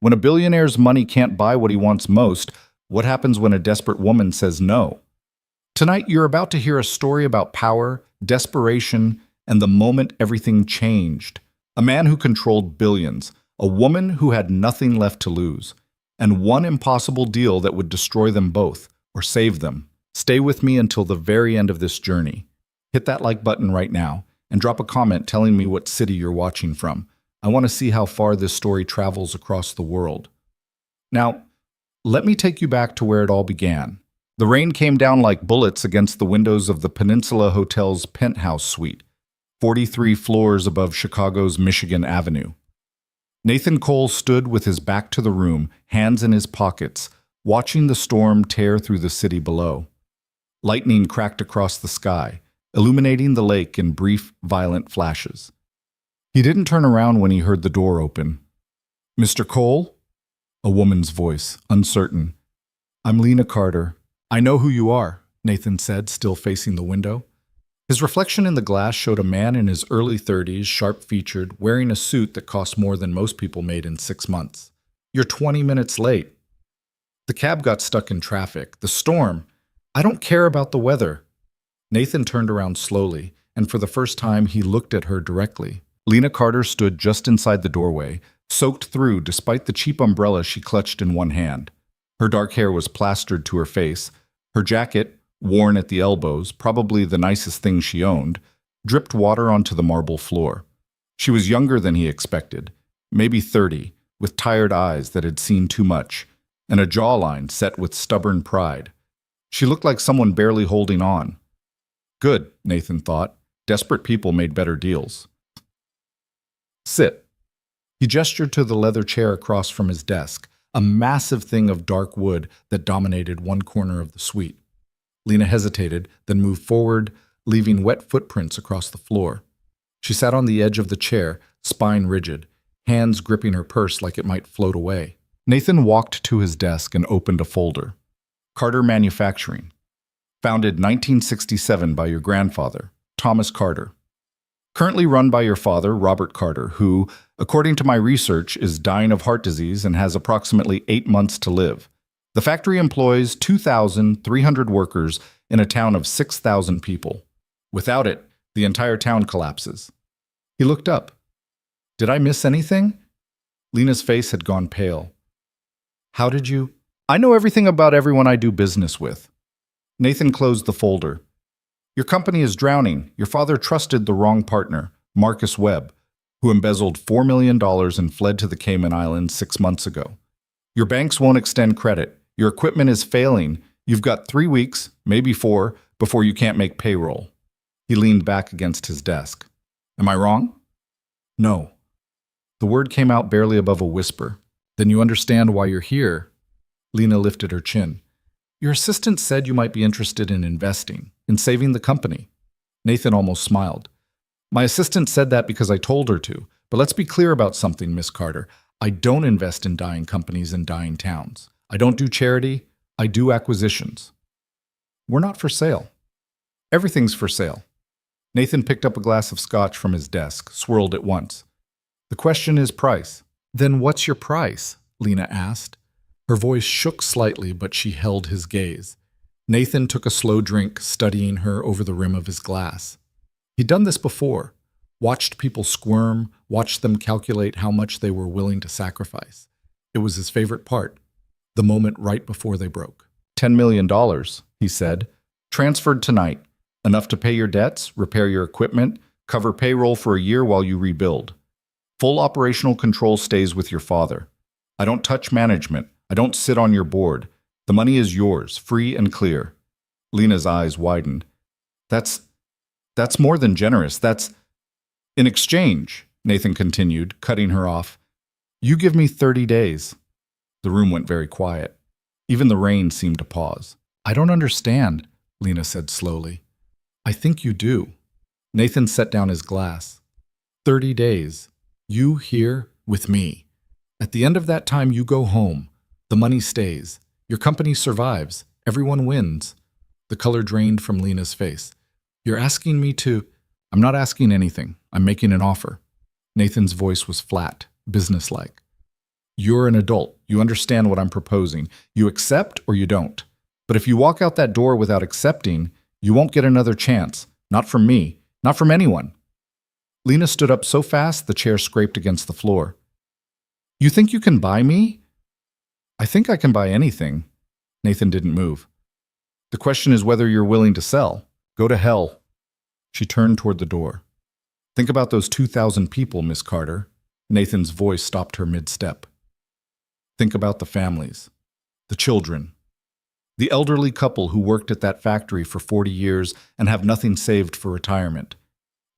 When a billionaire's money can't buy what he wants most, what happens when a desperate woman says no? Tonight, you're about to hear a story about power, desperation, and the moment everything changed. A man who controlled billions, a woman who had nothing left to lose, and one impossible deal that would destroy them both, or save them. Stay with me until the very end of this journey. Hit that like button right now, and drop a comment telling me what city you're watching from. I want to see how far this story travels across the world. Now, let me take you back to where it all began. The rain came down like bullets against the windows of the Peninsula Hotel's penthouse suite, 43 floors above Chicago's Michigan Avenue. Nathan Cole stood with his back to the room, hands in his pockets, watching the storm tear through the city below. Lightning cracked across the sky, illuminating the lake in brief, violent flashes. He didn't turn around when he heard the door open. "Mr. Cole?" A woman's voice, uncertain. "I'm Lena Carter. I know who you are," Nathan said, still facing the window. His reflection in the glass showed a man in his early 30s, sharp-featured, wearing a suit that cost more than most people made in 6 months. "You're 20 minutes late." "The cab got stuck in traffic. The storm. I don't care about the weather." Nathan turned around slowly, and for the first time he looked at her directly. Lena Carter stood just inside the doorway, soaked through despite the cheap umbrella she clutched in one hand. Her dark hair was plastered to her face. Her jacket, worn at the elbows, probably the nicest thing she owned, dripped water onto the marble floor. She was younger than he expected, maybe 30, with tired eyes that had seen too much, and a jawline set with stubborn pride. She looked like someone barely holding on. Good, Nathan thought. Desperate people made better deals. "Sit." He gestured to the leather chair across from his desk, a massive thing of dark wood that dominated one corner of the suite. Lena hesitated, then moved forward, leaving wet footprints across the floor. She sat on the edge of the chair, spine rigid, hands gripping her purse like it might float away. Nathan walked to his desk and opened a folder. "Carter Manufacturing. Founded 1967 by your grandfather, Thomas Carter. Currently run by your father, Robert Carter, who, according to my research, is dying of heart disease and has approximately 8 months to live. The factory employs 2,300 workers in a town of 6,000 people. Without it, the entire town collapses." He looked up. "Did I miss anything?" Lena's face had gone pale. "How did you—" "I know everything about everyone I do business with." Nathan closed the folder. "Your company is drowning. Your father trusted the wrong partner, Marcus Webb, who embezzled $4 million and fled to the Cayman Islands 6 months ago. Your banks won't extend credit. Your equipment is failing. You've got 3 weeks, maybe 4, before you can't make payroll." He leaned back against his desk. "Am I wrong?" "No." The word came out barely above a whisper. "Then you understand why you're here." Lena lifted her chin. "Your assistant said you might be interested in investing, in saving the company." Nathan almost smiled. "My assistant said that because I told her to, but let's be clear about something, Miss Carter. I don't invest in dying companies and dying towns. I don't do charity. I do acquisitions." "We're not for sale." "Everything's for sale." Nathan picked up a glass of scotch from his desk, swirled it once. "The question is price." "Then what's your price?" Lena asked. Her voice shook slightly, but she held his gaze. Nathan took a slow drink, studying her over the rim of his glass. He'd done this before, watched people squirm, watched them calculate how much they were willing to sacrifice. It was his favorite part, the moment right before they broke. $10 million, he said. "Transferred tonight. Enough to pay your debts, repair your equipment, cover payroll for a year while you rebuild. Full operational control stays with your father. I don't touch management. I don't sit on your board. The money is yours, free and clear." Lena's eyes widened. That's more than generous. That's... "In exchange," Nathan continued, cutting her off, "you give me 30 days. The room went very quiet. Even the rain seemed to pause. "I don't understand," Lena said slowly. "I think you do." Nathan set down his glass. 30 days. You here with me. At the end of that time, you go home. The money stays. Your company survives. Everyone wins." The color drained from Lena's face. "You're asking me to—" "I'm not asking anything. I'm making an offer." Nathan's voice was flat, businesslike. You're an adult. You understand what I'm proposing. You accept or you don't. But if you walk out that door without accepting, you won't get another chance. Not from me. Not from anyone. Lena stood up so fast the chair scraped against the floor. You think you can buy me? I think I can buy anything. Nathan didn't move. The question is whether you're willing to sell. Go to hell. She turned toward the door. Think about those 2,000 people, Miss Carter. Nathan's voice stopped her mid-step. Think about the families, the children, the elderly couple who worked at that factory for 40 years and have nothing saved for retirement.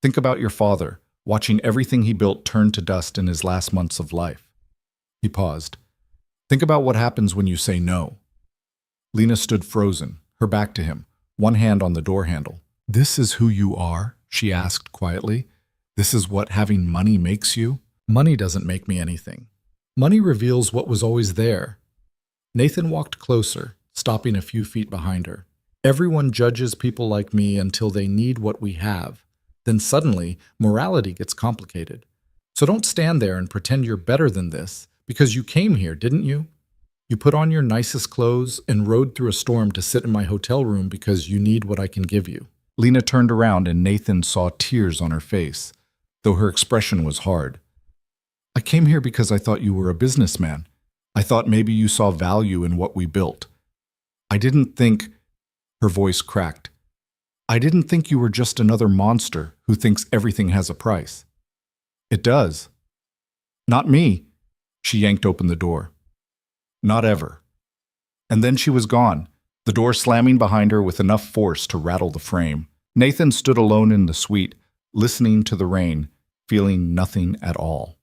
Think about your father, watching everything he built turn to dust in his last months of life. He paused. Think about what happens when you say no. Lena stood frozen, her back to him, one hand on the door handle. This is who you are? She asked quietly. This is what having money makes you? Money doesn't make me anything. Money reveals what was always there. Nathan walked closer, stopping a few feet behind her. Everyone judges people like me until they need what we have. Then suddenly, morality gets complicated. So don't stand there and pretend you're better than this, because you came here, didn't you? You put on your nicest clothes and rode through a storm to sit in my hotel room because you need what I can give you. Lena turned around and Nathan saw tears on her face, though her expression was hard. I came here because I thought you were a businessman. I thought maybe you saw value in what we built. I didn't think, her voice cracked. I didn't think you were just another monster who thinks everything has a price. It does. Not me. She yanked open the door. Not ever. And then she was gone, the door slamming behind her with enough force to rattle the frame. Nathan stood alone in the suite, listening to the rain, feeling nothing at all.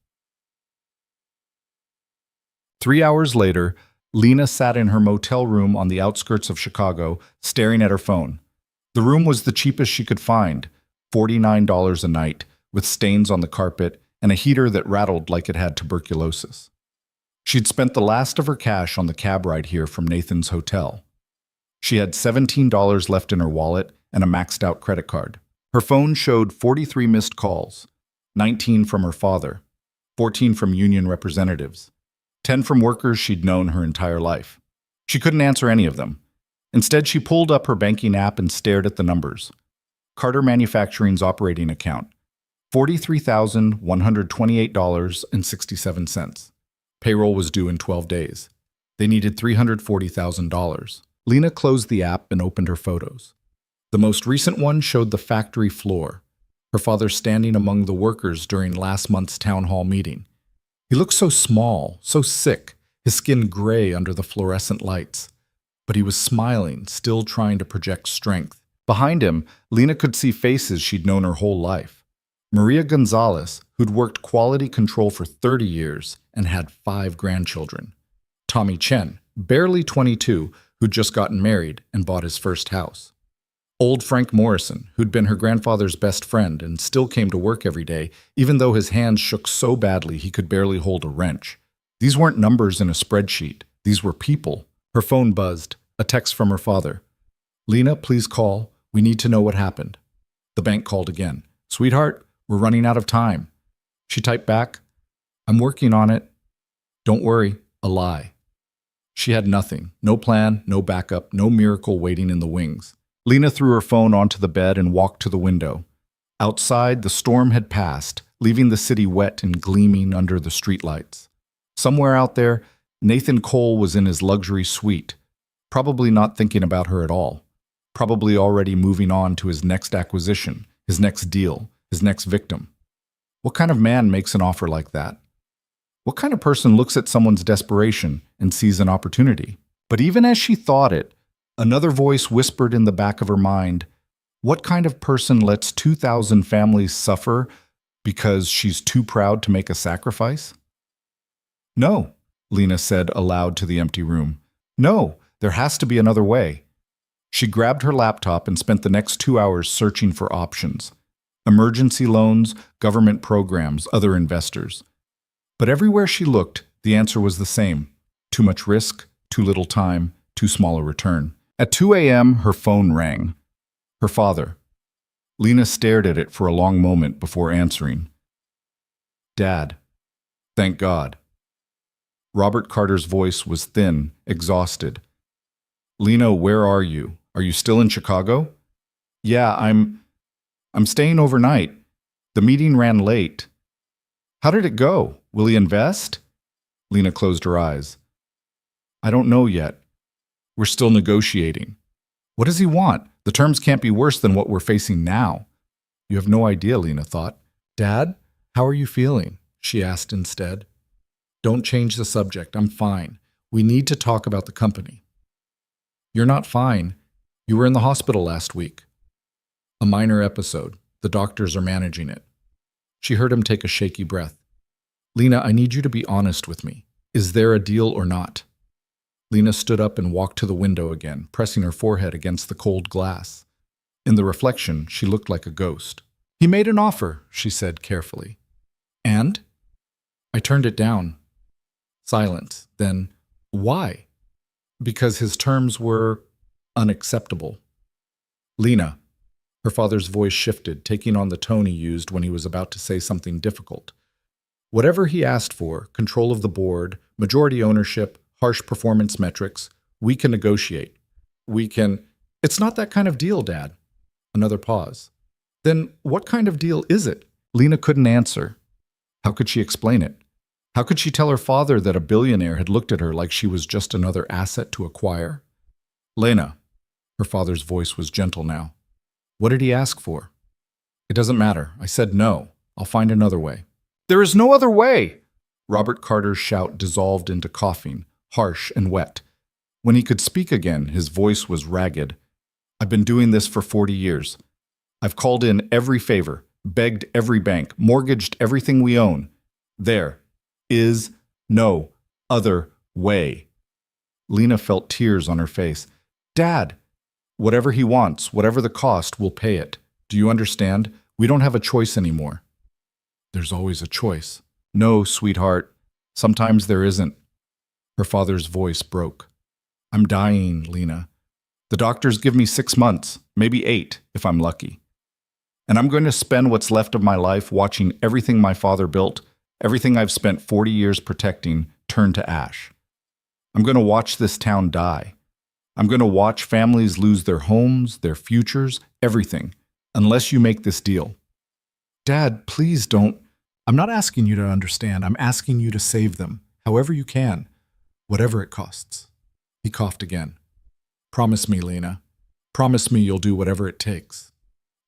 3 hours later, Lena sat in her motel room on the outskirts of Chicago, staring at her phone. The room was the cheapest she could find, $49 a night, with stains on the carpet and a heater that rattled like it had tuberculosis. She'd spent the last of her cash on the cab ride here from Nathan's hotel. She had $17 left in her wallet and a maxed-out credit card. Her phone showed 43 missed calls, 19 from her father, 14 from union representatives, 10 from workers she'd known her entire life. She couldn't answer any of them. Instead, she pulled up her banking app and stared at the numbers. Carter Manufacturing's operating account, $43,128.67. Payroll was due in 12 days. They needed $340,000. Lena closed the app and opened her photos. The most recent one showed the factory floor, her father standing among the workers during last month's town hall meeting. He looked so small, so sick, his skin gray under the fluorescent lights. But he was smiling, still trying to project strength. Behind him, Lena could see faces she'd known her whole life. Maria Gonzalez, who'd worked quality control for 30 years and had 5 grandchildren. Tommy Chen, barely 22, who'd just gotten married and bought his first house. Old Frank Morrison, who'd been her grandfather's best friend and still came to work every day, even though his hands shook so badly he could barely hold a wrench. These weren't numbers in a spreadsheet. These were people. Her phone buzzed, a text from her father. Lena, please call. We need to know what happened. The bank called again. Sweetheart, we're running out of time. She typed back, I'm working on it. Don't worry, a lie. She had nothing, no plan, no backup, no miracle waiting in the wings. Lena threw her phone onto the bed and walked to the window. Outside, the storm had passed, leaving the city wet and gleaming under the streetlights. Somewhere out there, Nathan Cole was in his luxury suite, probably not thinking about her at all, probably already moving on to his next acquisition, his next deal, his next victim. What kind of man makes an offer like that? What kind of person looks at someone's desperation and sees an opportunity? But even as she thought it, another voice whispered in the back of her mind, what kind of person lets 2,000 families suffer because she's too proud to make a sacrifice? No, Lena said aloud to the empty room. No, there has to be another way. She grabbed her laptop and spent the next 2 hours searching for options. Emergency loans, government programs, other investors. But everywhere she looked, the answer was the same. Too much risk, too little time, too small a return. At 2 a.m., her phone rang. Her father. Lena stared at it for a long moment before answering. Dad. Thank God. Robert Carter's voice was thin, exhausted. Lena, where are you? Are you still in Chicago? Yeah, I'm staying overnight. The meeting ran late. How did it go? Will he invest? Lena closed her eyes. I don't know yet. We're still negotiating. What does he want? The terms can't be worse than what we're facing now. You have no idea, Lena thought. Dad, how are you feeling? She asked instead. Don't change the subject. I'm fine. We need to talk about the company. You're not fine. You were in the hospital last week. A minor episode. The doctors are managing it. She heard him take a shaky breath. Lena, I need you to be honest with me. Is there a deal or not? Lena stood up and walked to the window again, pressing her forehead against the cold glass. In the reflection, she looked like a ghost. He made an offer, she said carefully. And? I turned it down. Silence. Then, why? Because his terms were unacceptable. Lena. Her father's voice shifted, taking on the tone he used when he was about to say something difficult. Whatever he asked for, control of the board, majority ownership, harsh performance metrics, we can negotiate. It's not that kind of deal, Dad. Another pause. Then what kind of deal is it? Lena couldn't answer. How could she explain it? How could she tell her father that a billionaire had looked at her like she was just another asset to acquire? Lena. Her father's voice was gentle now. What did he ask for? It doesn't matter. I said no. I'll find another way. There is no other way! Robert Carter's shout dissolved into coughing, harsh and wet. When he could speak again, his voice was ragged. I've been doing this for 40 years. I've called in every favor, begged every bank, mortgaged everything we own. There is no other way. Lena felt tears on her face. Dad, whatever he wants, whatever the cost, we'll pay it. Do you understand? We don't have a choice anymore. There's always a choice. No, sweetheart. Sometimes there isn't. Her father's voice broke. I'm dying, Lena. The doctors give me 6 months, maybe 8, if I'm lucky. And I'm going to spend what's left of my life watching everything my father built, everything I've spent 40 years protecting, turn to ash. I'm going to watch this town die. I'm going to watch families lose their homes, their futures, everything, unless you make this deal. Dad, please don't. I'm not asking you to understand. I'm asking you to save them, however you can, whatever it costs. He coughed again. Promise me, Lena. Promise me you'll do whatever it takes.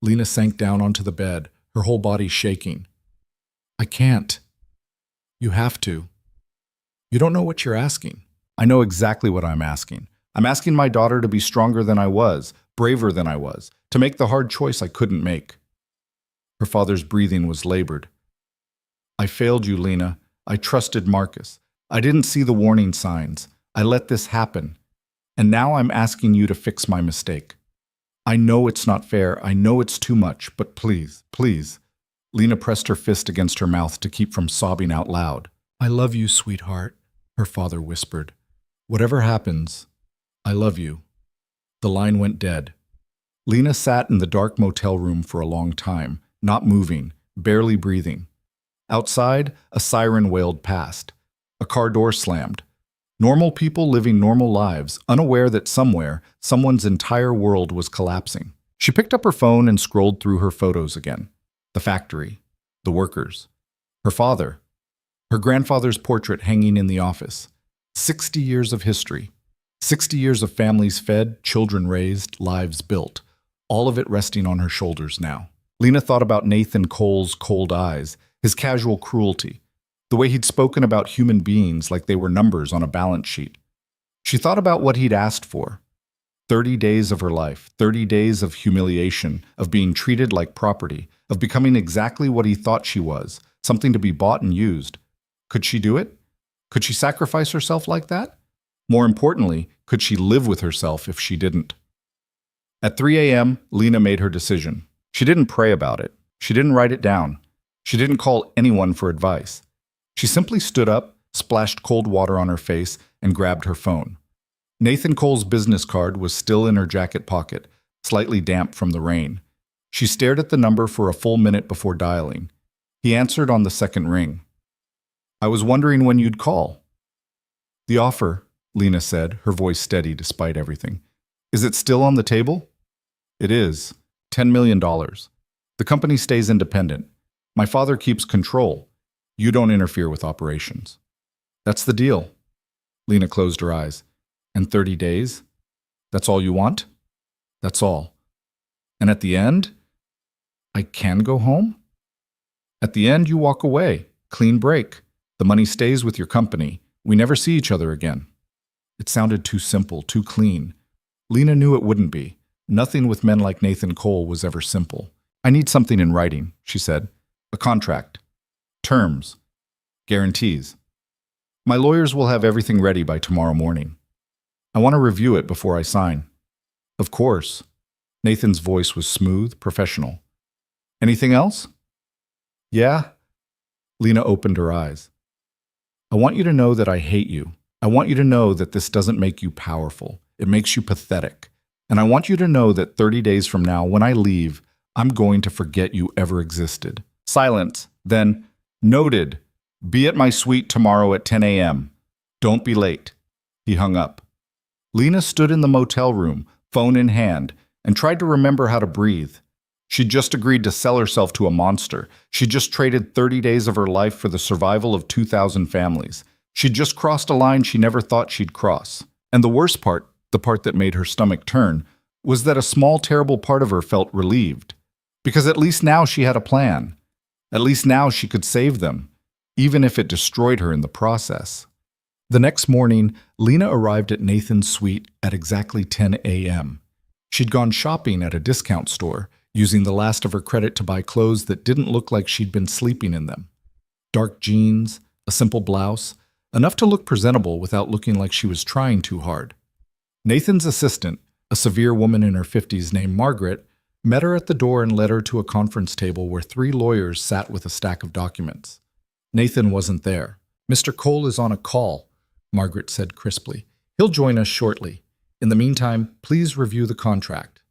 Lena sank down onto the bed, her whole body shaking. I can't. You have to. You don't know what you're asking. I know exactly what I'm asking. I'm asking my daughter to be stronger than I was, braver than I was, to make the hard choice I couldn't make. Her father's breathing was labored. I failed you, Lena. I trusted Marcus. I didn't see the warning signs. I let this happen. And now I'm asking you to fix my mistake. I know it's not fair. I know it's too much, but please, please. Lena pressed her fist against her mouth to keep from sobbing out loud. I love you, sweetheart, her father whispered. Whatever happens, I love you. The line went dead. Lena sat in the dark motel room for a long time, not moving, barely breathing. Outside, a siren wailed past. A car door slammed. Normal people living normal lives, unaware that somewhere, someone's entire world was collapsing. She picked up her phone and scrolled through her photos again. The factory, the workers, her father, her grandfather's portrait hanging in the office. 60 years of history. 60 years of families fed, children raised, lives built. All of it resting on her shoulders now. Lena thought about Nathan Cole's cold eyes, his casual cruelty, the way he'd spoken about human beings like they were numbers on a balance sheet. She thought about what he'd asked for. 30 days of her life, 30 days of humiliation, of being treated like property, of becoming exactly what he thought she was, something to be bought and used. Could she do it? Could she sacrifice herself like that? More importantly, could she live with herself if she didn't? At 3 a.m., Lena made her decision. She didn't pray about it. She didn't write it down. She didn't call anyone for advice. She simply stood up, splashed cold water on her face, and grabbed her phone. Nathan Cole's business card was still in her jacket pocket, slightly damp from the rain. She stared at the number for a full minute before dialing. He answered on the second ring. I was wondering when you'd call. The offer, Lena said, her voice steady despite everything. Is it still on the table? It is. $10 million. The company stays independent. My father keeps control. You don't interfere with operations. That's the deal. Lena closed her eyes. And 30 days? That's all you want? That's all. And at the end, I can go home? At the end, you walk away. Clean break. The money stays with your company. We never see each other again. It sounded too simple, too clean. Lena knew it wouldn't be. Nothing with men like Nathan Cole was ever simple. I need something in writing, she said. A contract. Terms. Guarantees. My lawyers will have everything ready by tomorrow morning. I want to review it before I sign. Of course. Nathan's voice was smooth, professional. Anything else? Yeah? Lena opened her eyes. I want you to know that I hate you. I want you to know that this doesn't make you powerful. It makes you pathetic. And I want you to know that 30 days from now, when I leave, I'm going to forget you ever existed. Silence. Then, noted. Be at my suite tomorrow at 10 a.m. Don't be late. He hung up. Lena stood in the motel room, phone in hand, and tried to remember how to breathe. She'd just agreed to sell herself to a monster. She'd just traded 30 days of her life for the survival of 2,000 families. She'd just crossed a line she never thought she'd cross. And the worst part, the part that made her stomach turn, was that a small, terrible part of her felt relieved. Because at least now she had a plan. At least now she could save them, even if it destroyed her in the process. The next morning, Lena arrived at Nathan's suite at exactly 10 a.m. She'd gone shopping at a discount store, using the last of her credit to buy clothes that didn't look like she'd been sleeping in them. Dark jeans, a simple blouse, enough to look presentable without looking like she was trying too hard. Nathan's assistant, a severe woman in her 50s named Margaret, met her at the door and led her to a conference table where 3 lawyers sat with a stack of documents. Nathan wasn't there. Mr. Cole is on a call, Margaret said crisply. He'll join us shortly. In the meantime, please review the contract.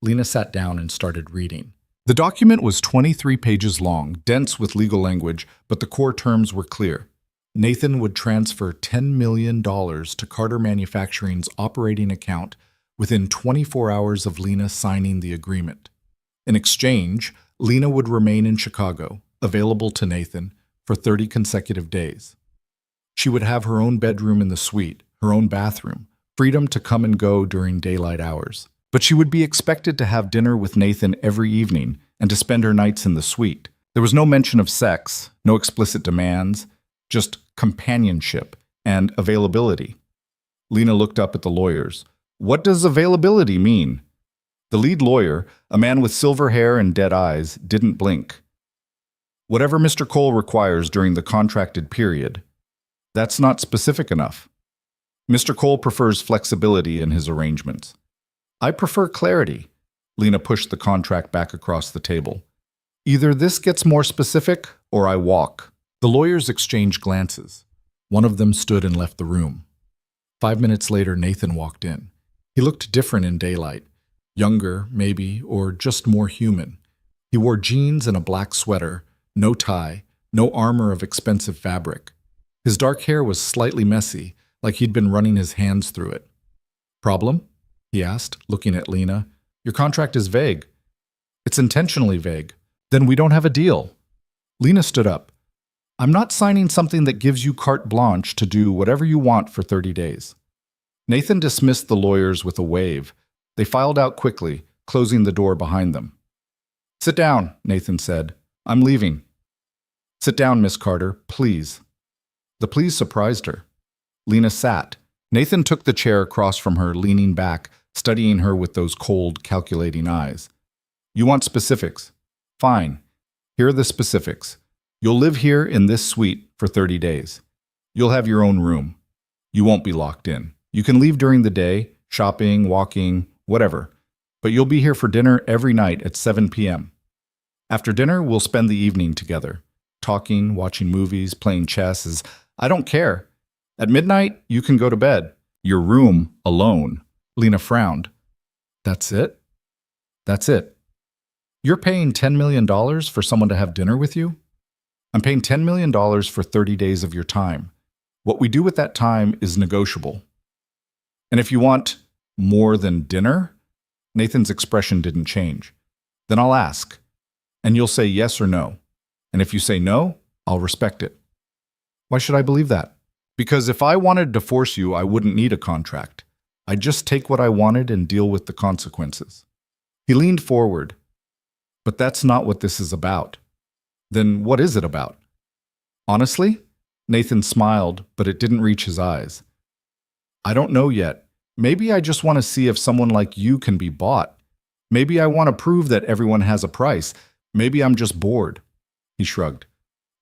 Lena sat down and started reading. The document was 23 pages long, dense with legal language, but the core terms were clear. Nathan would transfer $10 million to Carter Manufacturing's operating account within 24 hours of Lena signing the agreement. In exchange, Lena would remain in Chicago, available to Nathan, for 30 consecutive days. She would have her own bedroom in the suite, her own bathroom, freedom to come and go during daylight hours. But she would be expected to have dinner with Nathan every evening and to spend her nights in the suite. There was no mention of sex, no explicit demands, just companionship and availability. Lena looked up at the lawyers. What does availability mean? The lead lawyer, a man with silver hair and dead eyes, didn't blink. Whatever Mr. Cole requires during the contracted period. That's not specific enough. Mr. Cole prefers flexibility in his arrangements. I prefer clarity. Lena pushed the contract back across the table. Either this gets more specific, or I walk. The lawyers exchanged glances. One of them stood and left the room. 5 minutes later, Nathan walked in. He looked different in daylight. Younger, maybe, or just more human. He wore jeans and a black sweater, no tie, no armor of expensive fabric. His dark hair was slightly messy, like he'd been running his hands through it. Problem? He asked, looking at Lena. Your contract is vague. It's intentionally vague. Then we don't have a deal. Lena stood up. I'm not signing something that gives you carte blanche to do whatever you want for 30 days. Nathan dismissed the lawyers with a wave. They filed out quickly, closing the door behind them. Sit down, Nathan said. I'm leaving. Sit down, Miss Carter, please. The please surprised her. Lena sat. Nathan took the chair across from her, leaning back, studying her with those cold, calculating eyes. You want specifics? Fine. Here are the specifics. You'll live here in this suite for 30 days. You'll have your own room. You won't be locked in. You can leave during the day, shopping, walking, whatever. But you'll be here for dinner every night at 7 p.m. After dinner, we'll spend the evening together. Talking, watching movies, playing chess. I don't care. At midnight, you can go to bed. Your room alone. Lena frowned. That's it? That's it. You're paying $10 million for someone to have dinner with you? I'm paying $10 million for 30 days of your time. What we do with that time is negotiable. And if you want more than dinner, Nathan's expression didn't change. Then I'll ask, and you'll say yes or no. And if you say no, I'll respect it. Why should I believe that? Because if I wanted to force you, I wouldn't need a contract. I'd just take what I wanted and deal with the consequences. He leaned forward. But that's not what this is about. Then what is it about? Honestly? Nathan smiled, but it didn't reach his eyes. I don't know yet. Maybe I just want to see if someone like you can be bought. Maybe I want to prove that everyone has a price. Maybe I'm just bored. He shrugged.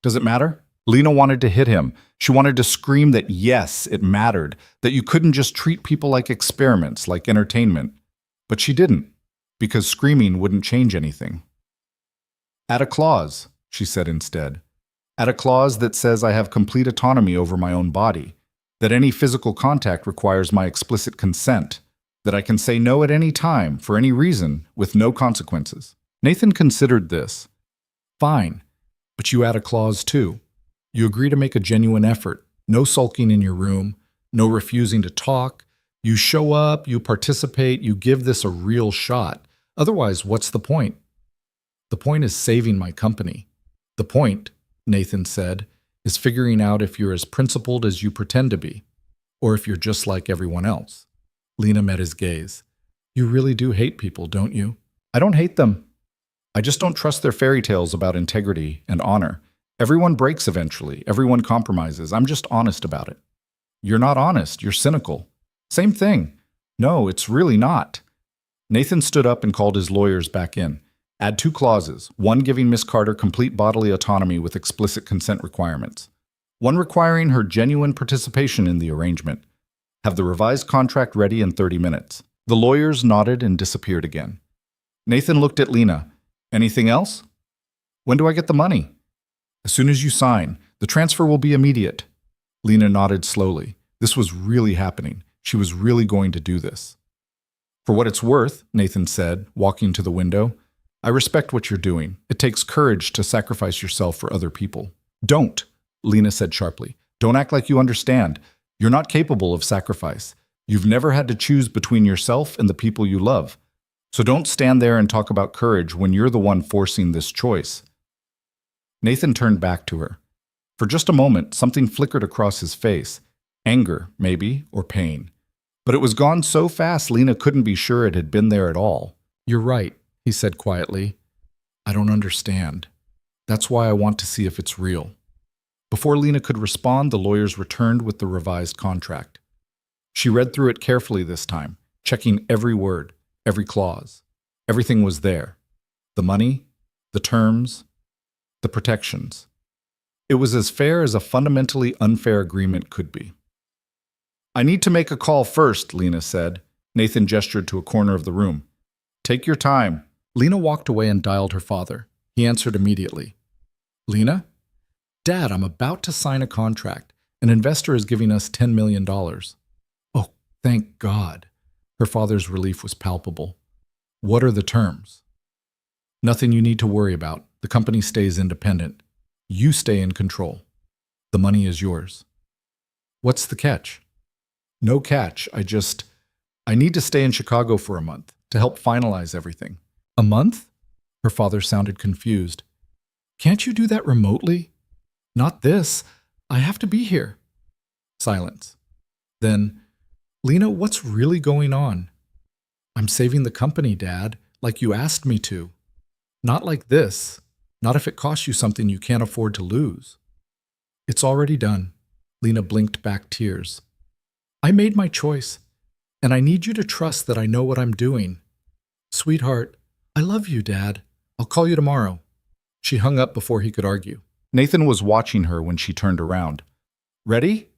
Does it matter? Lena wanted to hit him. She wanted to scream that yes, it mattered, that you couldn't just treat people like experiments, like entertainment. But she didn't, because screaming wouldn't change anything. Add a clause, she said instead. Add a clause that says I have complete autonomy over my own body, that any physical contact requires my explicit consent, that I can say no at any time, for any reason, with no consequences. Nathan considered this. Fine, but you add a clause too. You agree to make a genuine effort, no sulking in your room, no refusing to talk. You show up, you participate, you give this a real shot. Otherwise, what's the point? The point is saving my company. The point, Nathan said, is figuring out if you're as principled as you pretend to be, or if you're just like everyone else. Lena met his gaze. You really do hate people, don't you? I don't hate them. I just don't trust their fairy tales about integrity and honor. Everyone breaks eventually. Everyone compromises. I'm just honest about it. You're not honest. You're cynical. Same thing. No, it's really not. Nathan stood up and called his lawyers back in. Add 2 clauses, one giving Miss Carter complete bodily autonomy with explicit consent requirements, one requiring her genuine participation in the arrangement. Have the revised contract ready in 30 minutes. The lawyers nodded and disappeared again. Nathan looked at Lena. Anything else? When do I get the money? As soon as you sign. The transfer will be immediate. Lena nodded slowly. This was really happening. She was really going to do this. For what it's worth, Nathan said, walking to the window, I respect what you're doing. It takes courage to sacrifice yourself for other people. Don't, Lena said sharply. Don't act like you understand. You're not capable of sacrifice. You've never had to choose between yourself and the people you love. So don't stand there and talk about courage when you're the one forcing this choice. Nathan turned back to her. For just a moment, something flickered across his face. Anger, maybe, or pain. But it was gone so fast Lena couldn't be sure it had been there at all. You're right, he said quietly. I don't understand. That's why I want to see if it's real. Before Lena could respond, the lawyers returned with the revised contract. She read through it carefully this time, checking every word, every clause. Everything was there. The money, the terms, the protections. It was as fair as a fundamentally unfair agreement could be. I need to make a call first, Lena said. Nathan gestured to a corner of the room. Take your time. Lena walked away and dialed her father. He answered immediately. Lena? Dad, I'm about to sign a contract. An investor is giving us $10 million. Oh, thank God. Her father's relief was palpable. What are the terms? Nothing you need to worry about. The company stays independent. You stay in control. The money is yours. What's the catch? No catch. I need to stay in Chicago for a month to help finalize everything. A month? Her father sounded confused. Can't you do that remotely? Not this. I have to be here. Silence. Then, Lena, what's really going on? I'm saving the company, Dad, like you asked me to. Not like this. Not if it costs you something you can't afford to lose. It's already done. Lena blinked back tears. I made my choice, and I need you to trust that I know what I'm doing. Sweetheart, I love you, Dad. I'll call you tomorrow. She hung up before he could argue. Nathan was watching her when she turned around. Ready?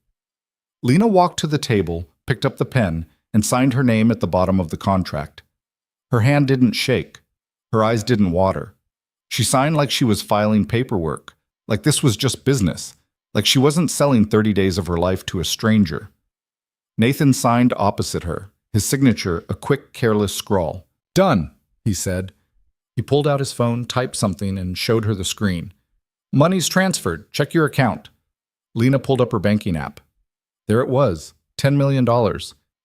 Lena walked to the table, picked up the pen, and signed her name at the bottom of the contract. Her hand didn't shake. Her eyes didn't water. She signed like she was filing paperwork, like this was just business, like she wasn't selling 30 days of her life to a stranger. Nathan signed opposite her, his signature a quick, careless scrawl. Done, he said. He pulled out his phone, typed something, and showed her the screen. Money's transferred. Check your account. Lena pulled up her banking app. There it was, $10 million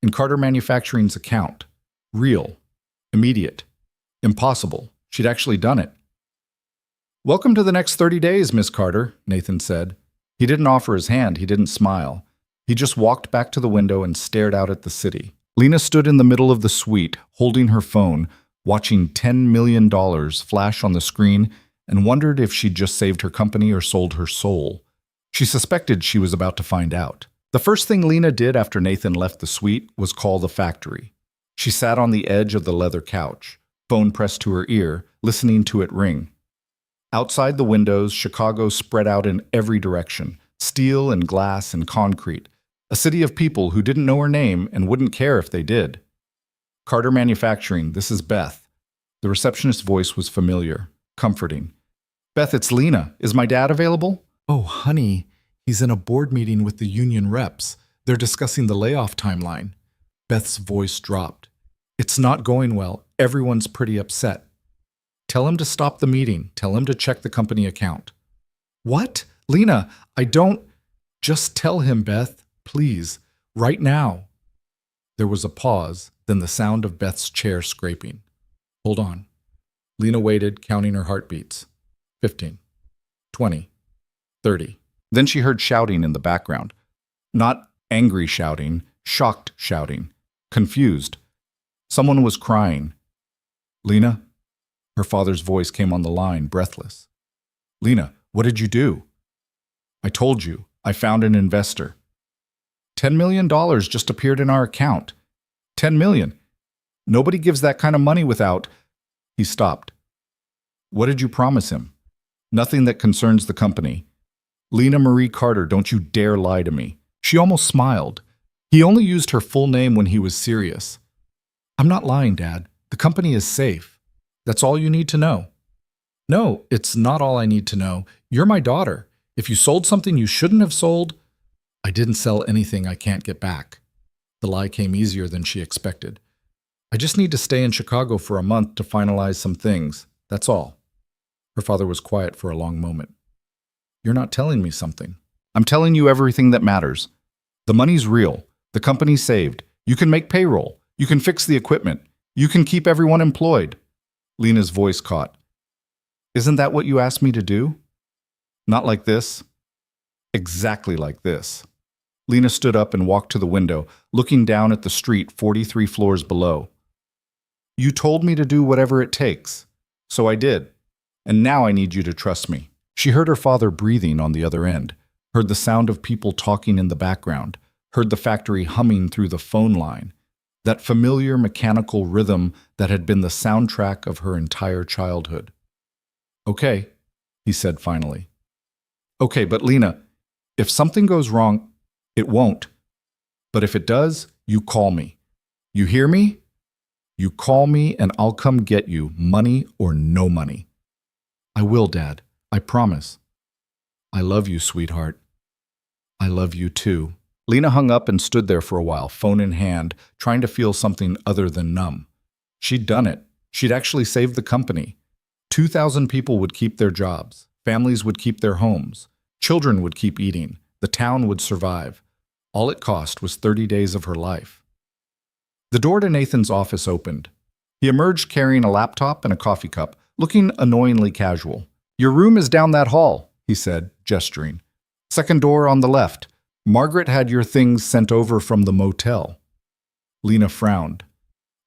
in Carter Manufacturing's account. Real, immediate, impossible. She'd actually done it. "Welcome to the next 30 days, Miss Carter," Nathan said. He didn't offer his hand, he didn't smile. He just walked back to the window and stared out at the city. Lena stood in the middle of the suite, holding her phone, watching $10 million flash on the screen, and wondered if she'd just saved her company or sold her soul. She suspected she was about to find out. The first thing Lena did after Nathan left the suite was call the factory. She sat on the edge of the leather couch, phone pressed to her ear, listening to it ring. Outside the windows, Chicago spread out in every direction, steel and glass and concrete, a city of people who didn't know her name and wouldn't care if they did. "Carter Manufacturing, this is Beth." The receptionist's voice was familiar, comforting. "Beth, it's Lena. Is my dad available?" "Oh, honey, he's in a board meeting with the union reps. They're discussing the layoff timeline." Beth's voice dropped. "It's not going well. Everyone's pretty upset." "Tell him to stop the meeting. Tell him to check the company account." "What? Lena, I don't—" "Just tell him, Beth, please, right now." There was a pause, then the sound of Beth's chair scraping. "Hold on." Lena waited, counting her heartbeats. 15, 20, 30. Then she heard shouting in the background. Not angry shouting, shocked shouting, confused. Someone was crying. "Lena?" Her father's voice came on the line, breathless. "Lena, what did you do?" "I told you. I found an investor." $10 million just appeared in our account. $10 million. Nobody gives that kind of money without— He stopped. "What did you promise him?" "Nothing that concerns the company." "Lena Marie Carter, don't you dare lie to me." She almost smiled. He only used her full name when he was serious. "I'm not lying, Dad. The company is safe. That's all you need to know." "No, it's not all I need to know. You're my daughter. If you sold something you shouldn't have sold—" "I didn't sell anything I can't get back." The lie came easier than she expected. "I just need to stay in Chicago for a month to finalize some things. That's all." Her father was quiet for a long moment. "You're not telling me something." "I'm telling you everything that matters. The money's real. The company's saved. You can make payroll. You can fix the equipment. You can keep everyone employed." Lena's voice caught. "Isn't that what you asked me to do?" "Not like this." "Exactly like this." Lena stood up and walked to the window, looking down at the street 43 floors below. "You told me to do whatever it takes. So I did. And now I need you to trust me." She heard her father breathing on the other end, heard the sound of people talking in the background, heard the factory humming through the phone line, that familiar mechanical rhythm that had been the soundtrack of her entire childhood. "Okay," he said finally. "Okay, but Lena, if something goes wrong, it won't. But if it does, you call me. You hear me? You call me and I'll come get you, money or no money." "I will, Dad. I promise." "I love you, sweetheart." "I love you too." Lena hung up and stood there for a while, phone in hand, trying to feel something other than numb. She'd done it. She'd actually saved the company. 2,000 people would keep their jobs. Families would keep their homes. Children would keep eating. The town would survive. All it cost was 30 days of her life. The door to Nathan's office opened. He emerged carrying a laptop and a coffee cup, looking annoyingly casual. "Your room is down that hall," he said, gesturing. "Second door on the left. Margaret had your things sent over from the motel." Lena frowned.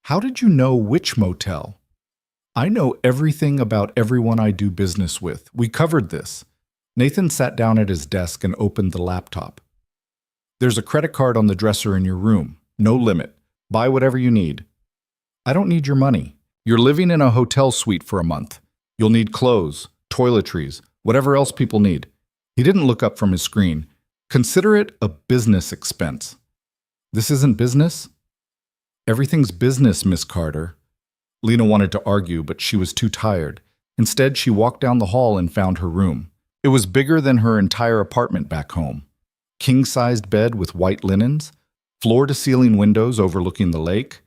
"How did you know which motel?" "I know everything about everyone I do business with. We covered this." Nathan sat down at his desk and opened the laptop. "There's a credit card on the dresser in your room. No limit. Buy whatever you need." "I don't need your money. You're living in a hotel suite for a month. You'll need clothes, toiletries, whatever else people need." He didn't look up from his screen. "Consider it a business expense." "This isn't business?" "Everything's business, Miss Carter." Lena wanted to argue, but she was too tired. Instead, she walked down the hall and found her room. It was bigger than her entire apartment back home. King-sized bed with white linens, floor-to-ceiling windows overlooking the lake,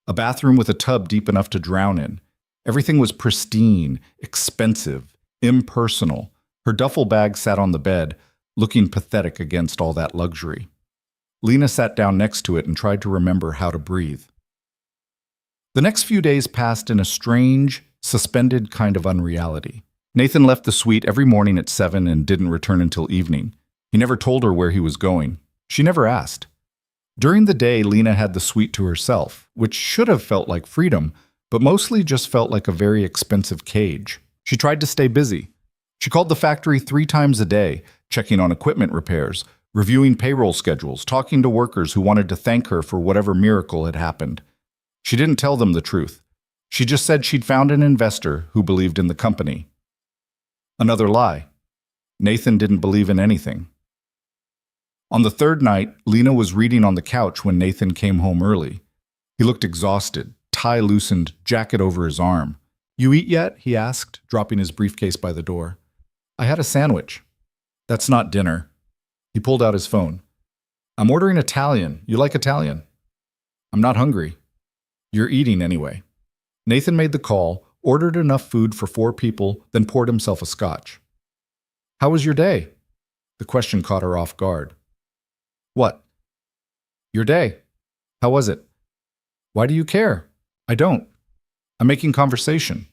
a bathroom with a tub deep enough to drown in. Everything was pristine, expensive, impersonal. Her duffel bag sat on the bed, looking pathetic against all that luxury. Lena sat down next to it and tried to remember how to breathe. The next few days passed in a strange, suspended kind of unreality. Nathan left the suite every morning at 7 and didn't return until evening. He never told her where he was going. She never asked. During the day, Lena had the suite to herself, which should have felt like freedom, but mostly just felt like a very expensive cage. She tried to stay busy. She called the factory 3 times a day, checking on equipment repairs, reviewing payroll schedules, talking to workers who wanted to thank her for whatever miracle had happened. She didn't tell them the truth. She just said she'd found an investor who believed in the company. Another lie. Nathan didn't believe in anything. On the third night, Lena was reading on the couch when Nathan came home early. He looked exhausted, tie loosened, jacket over his arm. "You eat yet?" he asked, dropping his briefcase by the door. "I had a sandwich." "That's not dinner." He pulled out his phone. "I'm ordering Italian. You like Italian?" "I'm not hungry." "You're eating anyway." Nathan made the call, ordered enough food for 4 people, then poured himself a scotch. "How was your day?" The question caught her off guard. "What?" "Your day. How was it?" "Why do you care?" "I don't. I'm making conversation."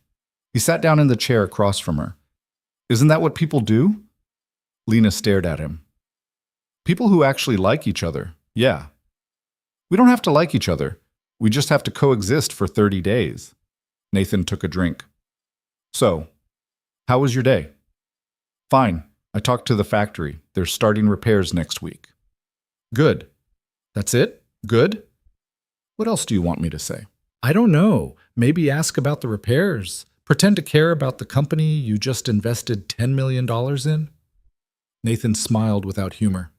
He sat down in the chair across from her. "Isn't that what people do?" Lena stared at him. "People who actually like each other, yeah. We don't have to like each other. We just have to coexist for 30 days. Nathan took a drink. "So, how was your day?" "Fine. I talked to the factory. They're starting repairs next week." "Good. That's it? Good? What else do you want me to say?" "I don't know. Maybe ask about the repairs. Pretend to care about the company you just invested $10 million in?" Nathan smiled without humor.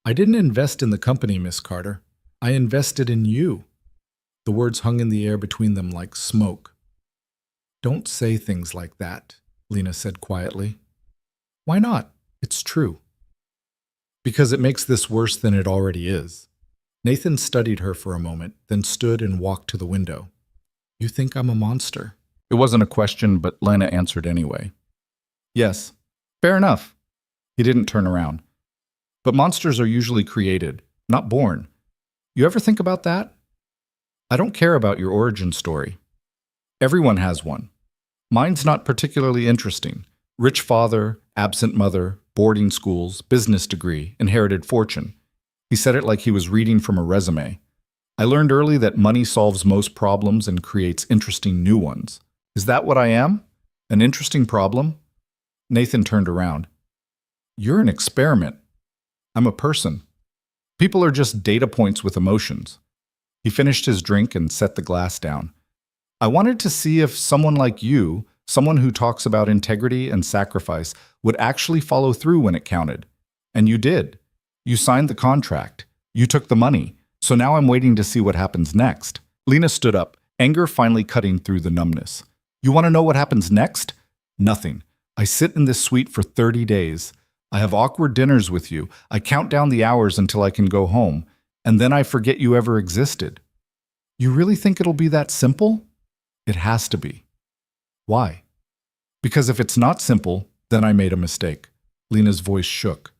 "I didn't invest in the company, Miss Carter. I invested in you." The words hung in the air between them like smoke. "Don't say things like that," Lena said quietly. "Why not? It's true." "Because it makes this worse than it already is." Nathan studied her for a moment, then stood and walked to the window. "You think I'm a monster?" It wasn't a question, but Lena answered anyway. "Yes. Fair enough." He didn't turn around. "But monsters are usually created, not born. You ever think about that? I don't care about your origin story. Everyone has one. Mine's not particularly interesting. Rich father, absent mother, boarding schools, business degree, inherited fortune." He said it like he was reading from a resume. "I learned early that money solves most problems and creates interesting new ones. Is that what I am? An interesting problem?" Nathan turned around. "You're an experiment. I'm a person. People are just data points with emotions." He finished his drink and set the glass down. "I wanted to see if someone like you, someone who talks about integrity and sacrifice, would actually follow through when it counted. And you did. You signed the contract. You took the money. So now I'm waiting to see what happens next." Lena stood up, anger finally cutting through the numbness. "You want to know what happens next? Nothing. I sit in this suite for 30 days. I have awkward dinners with you. I count down the hours until I can go home. And then I forget you ever existed." "You really think it'll be that simple?" "It has to be." "Why?" "Because if it's not simple, then I made a mistake." Lena's voice shook.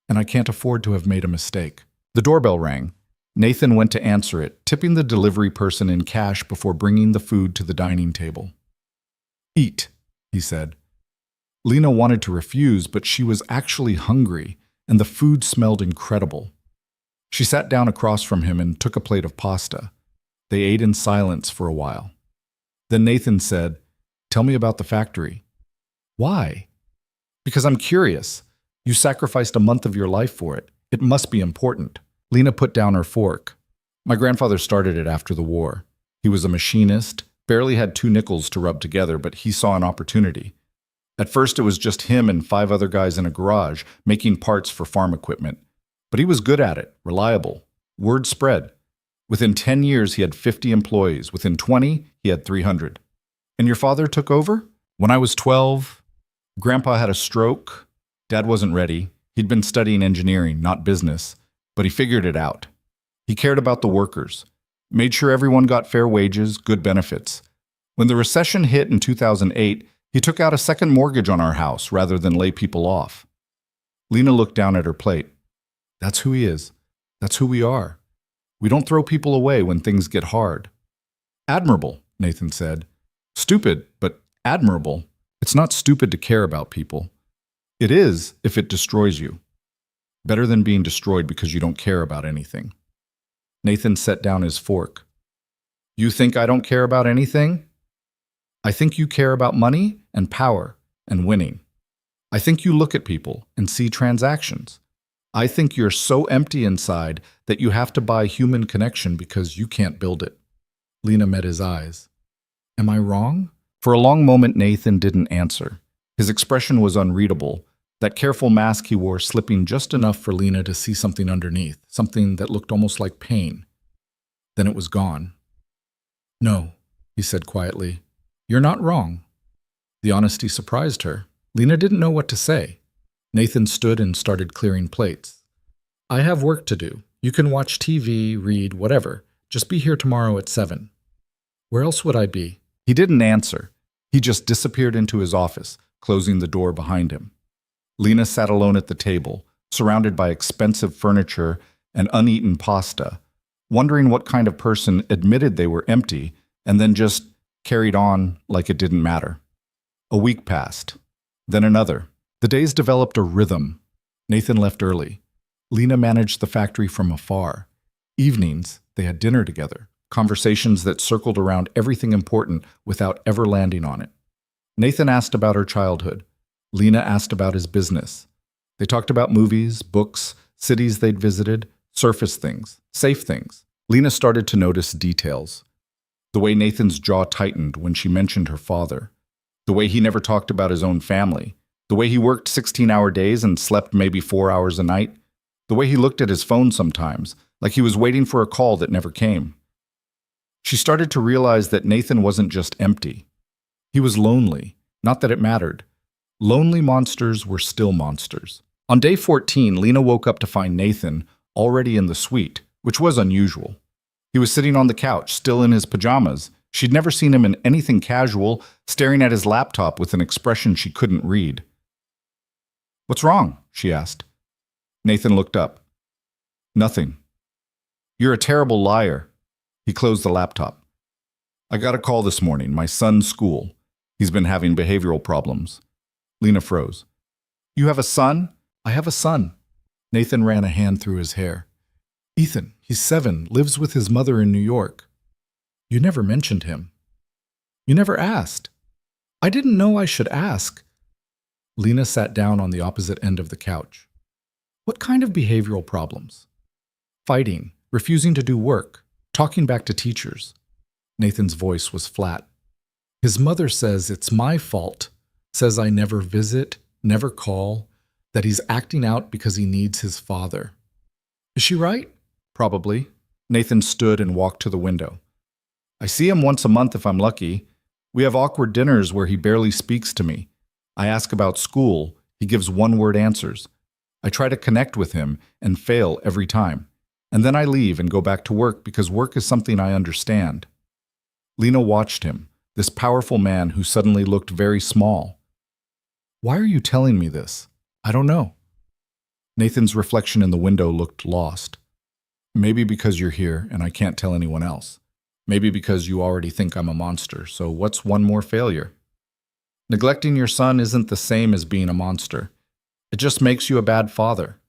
"And I can't afford to have made a mistake." The doorbell rang. Nathan went to answer it, tipping the delivery person in cash before bringing the food to the dining table. "Eat," he said. Lena wanted to refuse, but she was actually hungry, and the food smelled incredible. She sat down across from him and took a plate of pasta. They ate in silence for a while. Then Nathan said, "Tell me about the factory." "Why?" "Because I'm curious. You sacrificed a month of your life for it. It must be important." Lena put down her fork. "My grandfather started it after the war. He was a machinist, barely had 2 nickels to rub together, but he saw an opportunity. At first it was just him and 5 other guys in a garage making parts for farm equipment. But he was good at it, reliable. Word spread. Within 10 years, he had 50 employees. Within 20, he had 300. "And your father took over?" "When I was 12, Grandpa had a stroke. Dad wasn't ready. He'd been studying engineering, not business, but he figured it out. He cared about the workers, made sure everyone got fair wages, good benefits. When the recession hit in 2008, he took out a second mortgage on our house rather than lay people off." Lena looked down at her plate. "That's who he is. That's who we are. We don't throw people away when things get hard. Admirable, Nathan said. Stupid, but admirable. It's not stupid to care about people. It is if it destroys you. Better than being destroyed because you don't care about anything. Nathan set down his fork. You think I don't care about anything? I think you care about money and power and winning. I think you look at people and see transactions. I think you're so empty inside that you have to buy human connection because you can't build it. Lena met his eyes. Am I wrong? For a long moment, Nathan didn't answer. His expression was unreadable, that careful mask he wore slipping just enough for Lena to see something underneath, something that looked almost like pain. Then it was gone. No, he said quietly. You're not wrong. The honesty surprised her. Lena didn't know what to say. Nathan stood and started clearing plates. I have work to do. You can watch TV, read, whatever. Just be here tomorrow at 7. Where else would I be? He didn't answer. He just disappeared into his office, closing the door behind him. Lena sat alone at the table, surrounded by expensive furniture and uneaten pasta, wondering what kind of person admitted they were empty and then just carried on like it didn't matter. A week passed, then another. The days developed a rhythm. Nathan left early. Lena managed the factory from afar. Evenings, they had dinner together, conversations that circled around everything important without ever landing on it. Nathan asked about her childhood. Lena asked about his business. They talked about movies, books, cities they'd visited, surface things, safe things. Lena started to notice details. The way Nathan's jaw tightened when she mentioned her father. The way he never talked about his own family. The way he worked 16-hour days and slept maybe 4 hours a night. The way he looked at his phone sometimes, like he was waiting for a call that never came. She started to realize that Nathan wasn't just empty. He was lonely, not that it mattered. Lonely monsters were still monsters. On day 14, Lena woke up to find Nathan already in the suite, which was unusual. He was sitting on the couch, still in his pajamas. She'd never seen him in anything casual, staring at his laptop with an expression she couldn't read. What's wrong? She asked. Nathan looked up. Nothing. You're a terrible liar. He closed the laptop. I got a call this morning, my son's school. He's been having behavioral problems. Lena froze. You have a son? I have a son. Nathan ran a hand through his hair. Ethan, he's 7, lives with his mother in New York. You never mentioned him. You never asked. I didn't know I should ask. Lena sat down on the opposite end of the couch. What kind of behavioral problems? Fighting, refusing to do work, talking back to teachers. Nathan's voice was flat. His mother says it's my fault, says I never visit, never call, that he's acting out because he needs his father. Is she right? Probably. Nathan stood and walked to the window. I see him once a month if I'm lucky. We have awkward dinners where he barely speaks to me. I ask about school. He gives one-word answers. I try to connect with him and fail every time. And then I leave and go back to work because work is something I understand. Lena watched him, this powerful man who suddenly looked very small. Why are you telling me this? I don't know. Nathan's reflection in the window looked lost. Maybe because you're here and I can't tell anyone else. Maybe because you already think I'm a monster, so what's one more failure? Neglecting your son isn't the same as being a monster. It just makes you a bad father.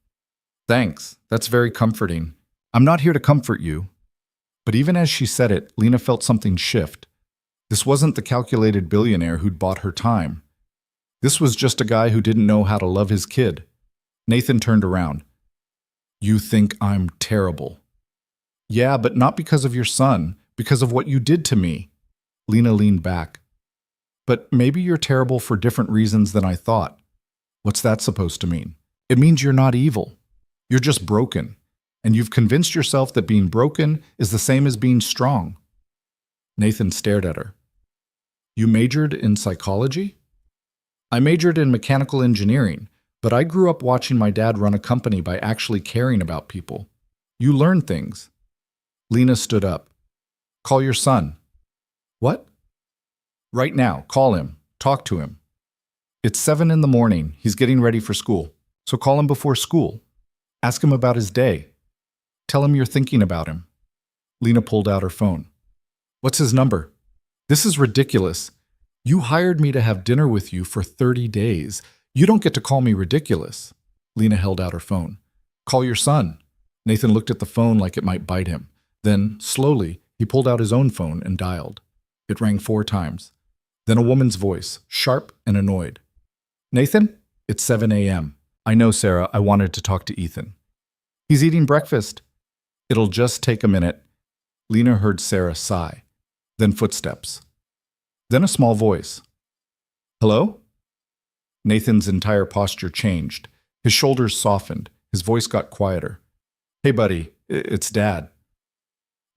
Thanks, that's very comforting. I'm not here to comfort you. But even as she said it, Lena felt something shift. This wasn't the calculated billionaire who'd bought her time. This was just a guy who didn't know how to love his kid. Nathan turned around. You think I'm terrible. Yeah, but not because of your son, because of what you did to me. Lena leaned back. But maybe you're terrible for different reasons than I thought. What's that supposed to mean? It means you're not evil. You're just broken. And you've convinced yourself that being broken is the same as being strong. Nathan stared at her. You majored in psychology? I majored in mechanical engineering, but I grew up watching my dad run a company by actually caring about people. You learn things. Lena stood up. Call your son. What? Right now, call him. Talk to him. It's 7 in the morning. He's getting ready for school. So call him before school. Ask him about his day. Tell him you're thinking about him. Lena pulled out her phone. What's his number? This is ridiculous. You hired me to have dinner with you for 30 days. You don't get to call me ridiculous. Lena held out her phone. Call your son. Nathan looked at the phone like it might bite him. Then, slowly, he pulled out his own phone and dialed. It rang 4 times. Then a woman's voice, sharp and annoyed. Nathan? It's 7 a.m. I know, Sarah. I wanted to talk to Ethan. He's eating breakfast. It'll just take a minute. Lena heard Sarah sigh. Then footsteps. Then a small voice. Hello? Nathan's entire posture changed. His shoulders softened. His voice got quieter. Hey, buddy, it's Dad.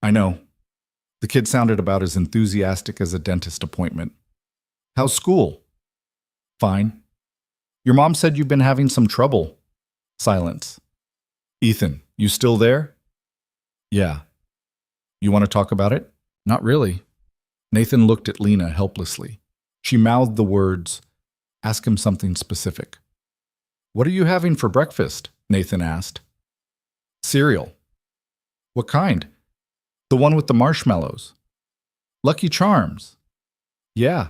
I know. The kid sounded about as enthusiastic as a dentist appointment. How's school? Fine. Your mom said you've been having some trouble. Silence. Ethan, you still there? Yeah. You want to talk about it? Not really. Nathan looked at Lena helplessly. She mouthed the words, Ask him something specific. What are you having for breakfast? Nathan asked. Cereal. What kind? The one with the marshmallows. Lucky Charms. Yeah.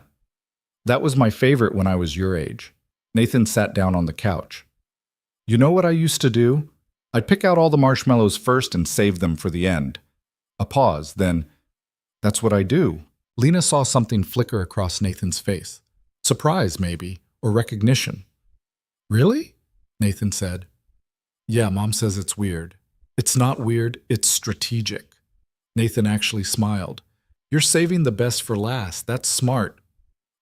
That was my favorite when I was your age. Nathan sat down on the couch. You know what I used to do? I'd pick out all the marshmallows first and save them for the end. A pause, then, that's what I do. Lena saw something flicker across Nathan's face. Surprise, maybe, or recognition. Really? Nathan said. Yeah, Mom says it's weird. It's not weird, it's strategic. Nathan actually smiled. You're saving the best for last. That's smart.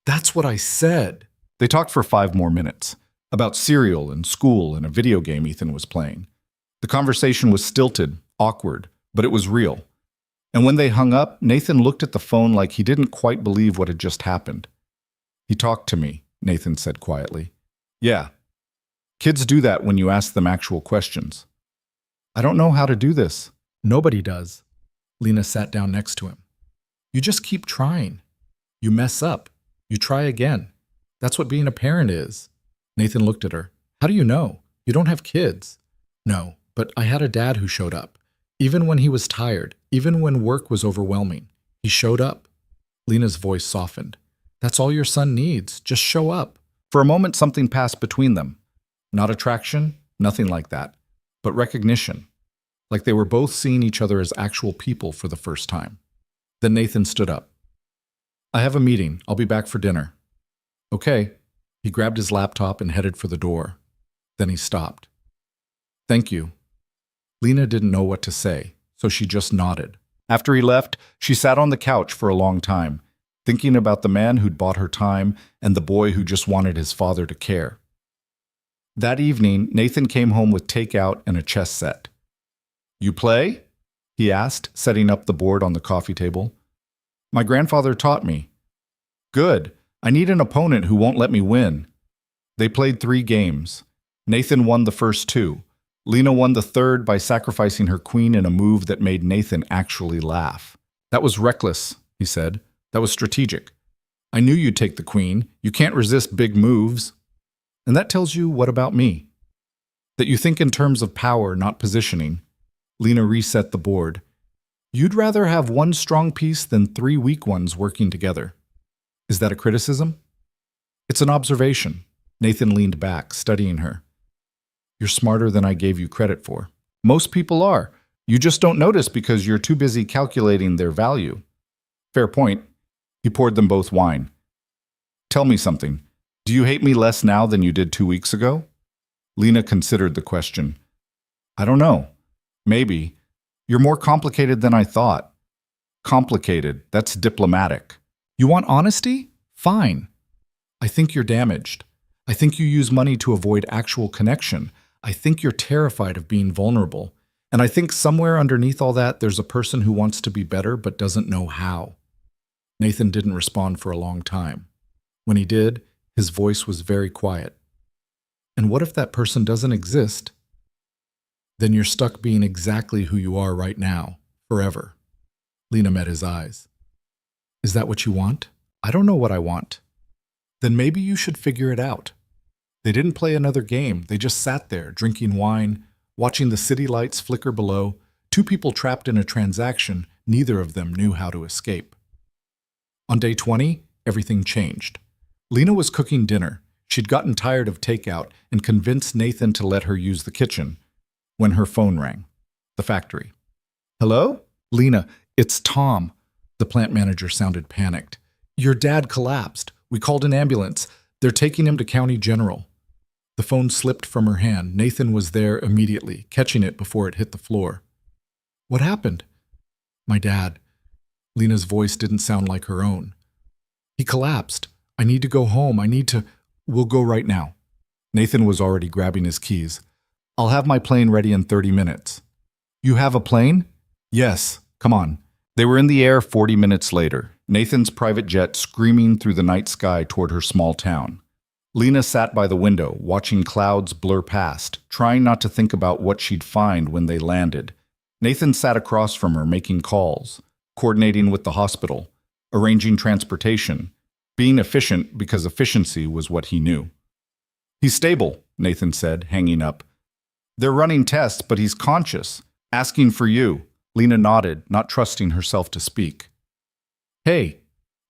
That's what I said. They talked for 5 more minutes. About cereal and school and a video game Ethan was playing. The conversation was stilted, awkward, but it was real. And when they hung up, Nathan looked at the phone like he didn't quite believe what had just happened. He talked to me, Nathan said quietly. Yeah. Kids do that when you ask them actual questions. I don't know how to do this. Nobody does. Lena sat down next to him. You just keep trying. You mess up. You try again. That's what being a parent is. Nathan looked at her. How do you know? You don't have kids. No, but I had a dad who showed up. Even when he was tired, even when work was overwhelming, he showed up. Lena's voice softened. That's all your son needs. Just show up. For a moment, something passed between them. Not attraction, nothing like that, but recognition. Like they were both seeing each other as actual people for the first time. Then Nathan stood up. I have a meeting. I'll be back for dinner. Okay. He grabbed his laptop and headed for the door. Then he stopped. Thank you. Lena didn't know what to say, so she just nodded. After he left, she sat on the couch for a long time, thinking about the man who'd bought her time and the boy who just wanted his father to care. That evening, Nathan came home with takeout and a chess set. You play? He asked, setting up the board on the coffee table. My grandfather taught me. Good. I need an opponent who won't let me win. They played 3 games. Nathan won the first 2. Lena won the third by sacrificing her queen in a move that made Nathan actually laugh. That was reckless, he said. That was strategic. I knew you'd take the queen. You can't resist big moves. And that tells you what about me? That you think in terms of power, not positioning. Lena reset the board. You'd rather have 1 strong piece than 3 weak ones working together. Is that a criticism? It's an observation. Nathan leaned back, studying her. You're smarter than I gave you credit for. Most people are. You just don't notice because you're too busy calculating their value. Fair point. He poured them both wine. Tell me something. Do you hate me less now than you did 2 weeks ago? Lena considered the question. I don't know. Maybe. You're more complicated than I thought. Complicated. That's diplomatic. You want honesty? Fine. I think you're damaged. I think you use money to avoid actual connection. I think you're terrified of being vulnerable. And I think somewhere underneath all that, there's a person who wants to be better but doesn't know how. Nathan didn't respond for a long time. When he did, his voice was very quiet. And what if that person doesn't exist? Then you're stuck being exactly who you are right now, forever. Lena met his eyes. Is that what you want? I don't know what I want. Then maybe you should figure it out. They didn't play another game. They just sat there, drinking wine, watching the city lights flicker below, Two people trapped in a transaction, neither of them knew how to escape. On day 20, everything changed. Lena was cooking dinner. She'd gotten tired of takeout and convinced Nathan to let her use the kitchen when her phone rang. The factory. Hello? Lena, it's Tom. The plant manager sounded panicked. Your dad collapsed. We called an ambulance. They're taking him to County General. The phone slipped from her hand. Nathan was there immediately, catching it before it hit the floor. What happened? My dad. Lena's voice didn't sound like her own. He collapsed. I need to go home. We'll go right now. Nathan was already grabbing his keys. I'll have my plane ready in 30 minutes. You have a plane? Yes. Come on. They were in the air 40 minutes later, Nathan's private jet screaming through the night sky toward her small town. Lena sat by the window, watching clouds blur past, trying not to think about what she'd find when they landed. Nathan sat across from her, making calls, coordinating with the hospital, arranging transportation, being efficient because efficiency was what he knew. He's stable, Nathan said, hanging up. They're running tests, but he's conscious, asking for you. Lena nodded, not trusting herself to speak. Hey,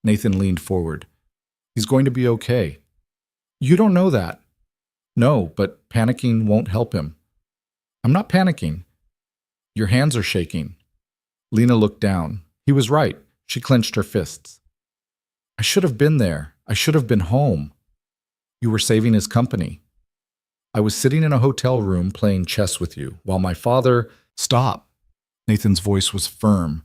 Nathan leaned forward. He's going to be okay. You don't know that. No, but panicking won't help him. I'm not panicking. Your hands are shaking. Lena looked down. He was right. She clenched her fists. I should have been there. I should have been home. You were saving his company. I was sitting in a hotel room playing chess with you, while my father— Stop. Nathan's voice was firm.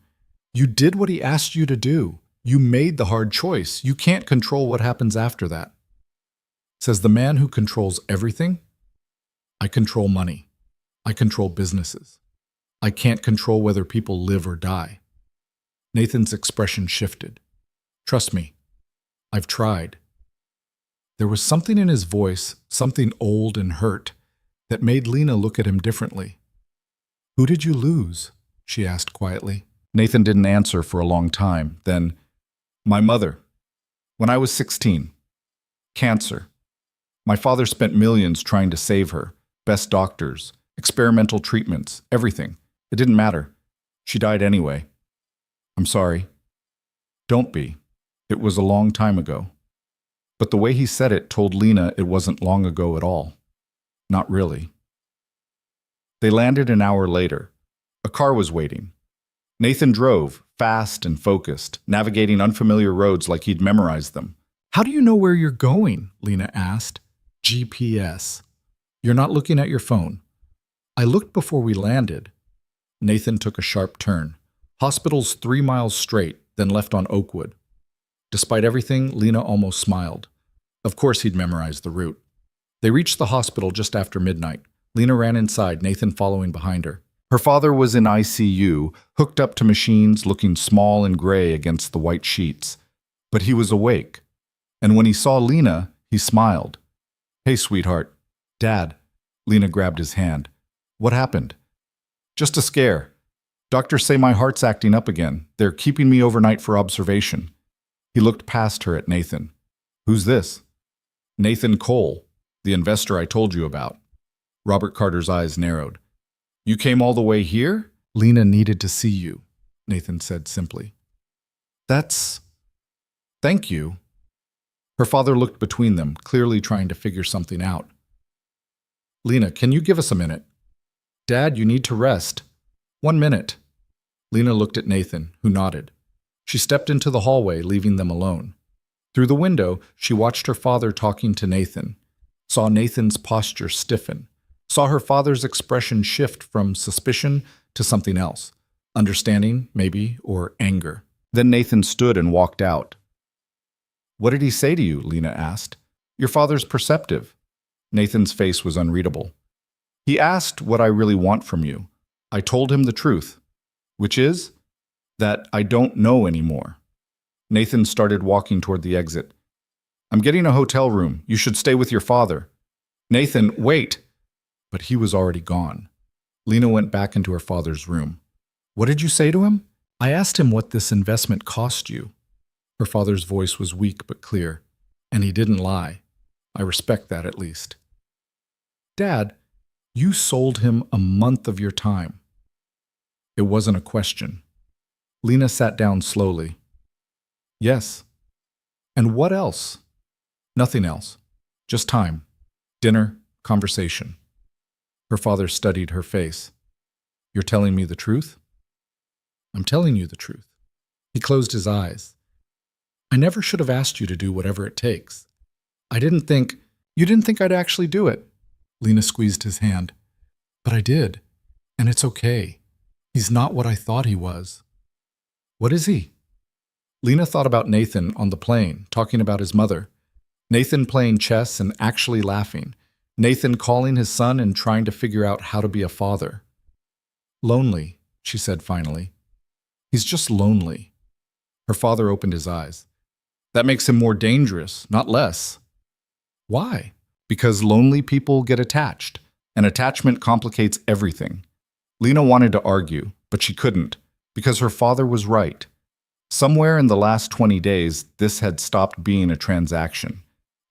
You did what he asked you to do. You made the hard choice. You can't control what happens after that. Says the man who controls everything. I control money. I control businesses. I can't control whether people live or die. Nathan's expression shifted. Trust me. I've tried. There was something in his voice, something old and hurt, that made Lena look at him differently. Who did you lose? She asked quietly. Nathan didn't answer for a long time. Then, my mother. When I was 16. Cancer. My father spent millions trying to save her. Best doctors, experimental treatments, everything. It didn't matter. She died anyway. I'm sorry. Don't be. It was a long time ago. But the way he said it told Lena it wasn't long ago at all. Not really. They landed an hour later. A car was waiting. Nathan drove, fast and focused, navigating unfamiliar roads like he'd memorized them. How do you know where you're going? Lena asked. GPS. You're not looking at your phone. I looked before we landed. Nathan took a sharp turn. Hospital's 3 miles straight, then left on Oakwood. Despite everything, Lena almost smiled. Of course he'd memorized the route. They reached the hospital just after midnight. Lena ran inside, Nathan following behind her. Her father was in ICU, hooked up to machines, looking small and gray against the white sheets. But he was awake. And when he saw Lena, he smiled. Hey, sweetheart. Dad. Lena grabbed his hand. What happened? Just a scare. Doctors say my heart's acting up again. They're keeping me overnight for observation. He looked past her at Nathan. Who's this? Nathan Cole, the investor I told you about. Robert Carter's eyes narrowed. You came all the way here? Lena needed to see you, Nathan said simply. Thank you. Her father looked between them, clearly trying to figure something out. Lena, can you give us a minute? Dad, you need to rest. 1 minute. Lena looked at Nathan, who nodded. She stepped into the hallway, leaving them alone. Through the window, she watched her father talking to Nathan, saw Nathan's posture stiffen, saw her father's expression shift from suspicion to something else, understanding, maybe, or anger. Then Nathan stood and walked out. What did he say to you? Lena asked. Your father's perceptive. Nathan's face was unreadable. He asked what I really want from you. I told him the truth, which is that I don't know anymore. Nathan started walking toward the exit. I'm getting a hotel room. You should stay with your father. Nathan, wait! But he was already gone. Lena went back into her father's room. What did you say to him? I asked him what this investment cost you. Her father's voice was weak but clear, and he didn't lie. I respect that at least. Dad, you sold him a month of your time. It wasn't a question. Lena sat down slowly. Yes. And what else? Nothing else. Just time. Dinner. Conversation. Her father studied her face. You're telling me the truth? I'm telling you the truth. He closed his eyes. I never should have asked you to do whatever it takes. You didn't think I'd actually do it. Lena squeezed his hand. But I did. And it's okay. He's not what I thought he was. What is he? Lena thought about Nathan on the plane, talking about his mother. Nathan playing chess and actually laughing. Nathan calling his son and trying to figure out how to be a father. Lonely, she said finally. He's just lonely. Her father opened his eyes. That makes him more dangerous, not less. Why? Because lonely people get attached, and attachment complicates everything. Lena wanted to argue, but she couldn't, because her father was right. Somewhere in the last 20 days, this had stopped being a transaction.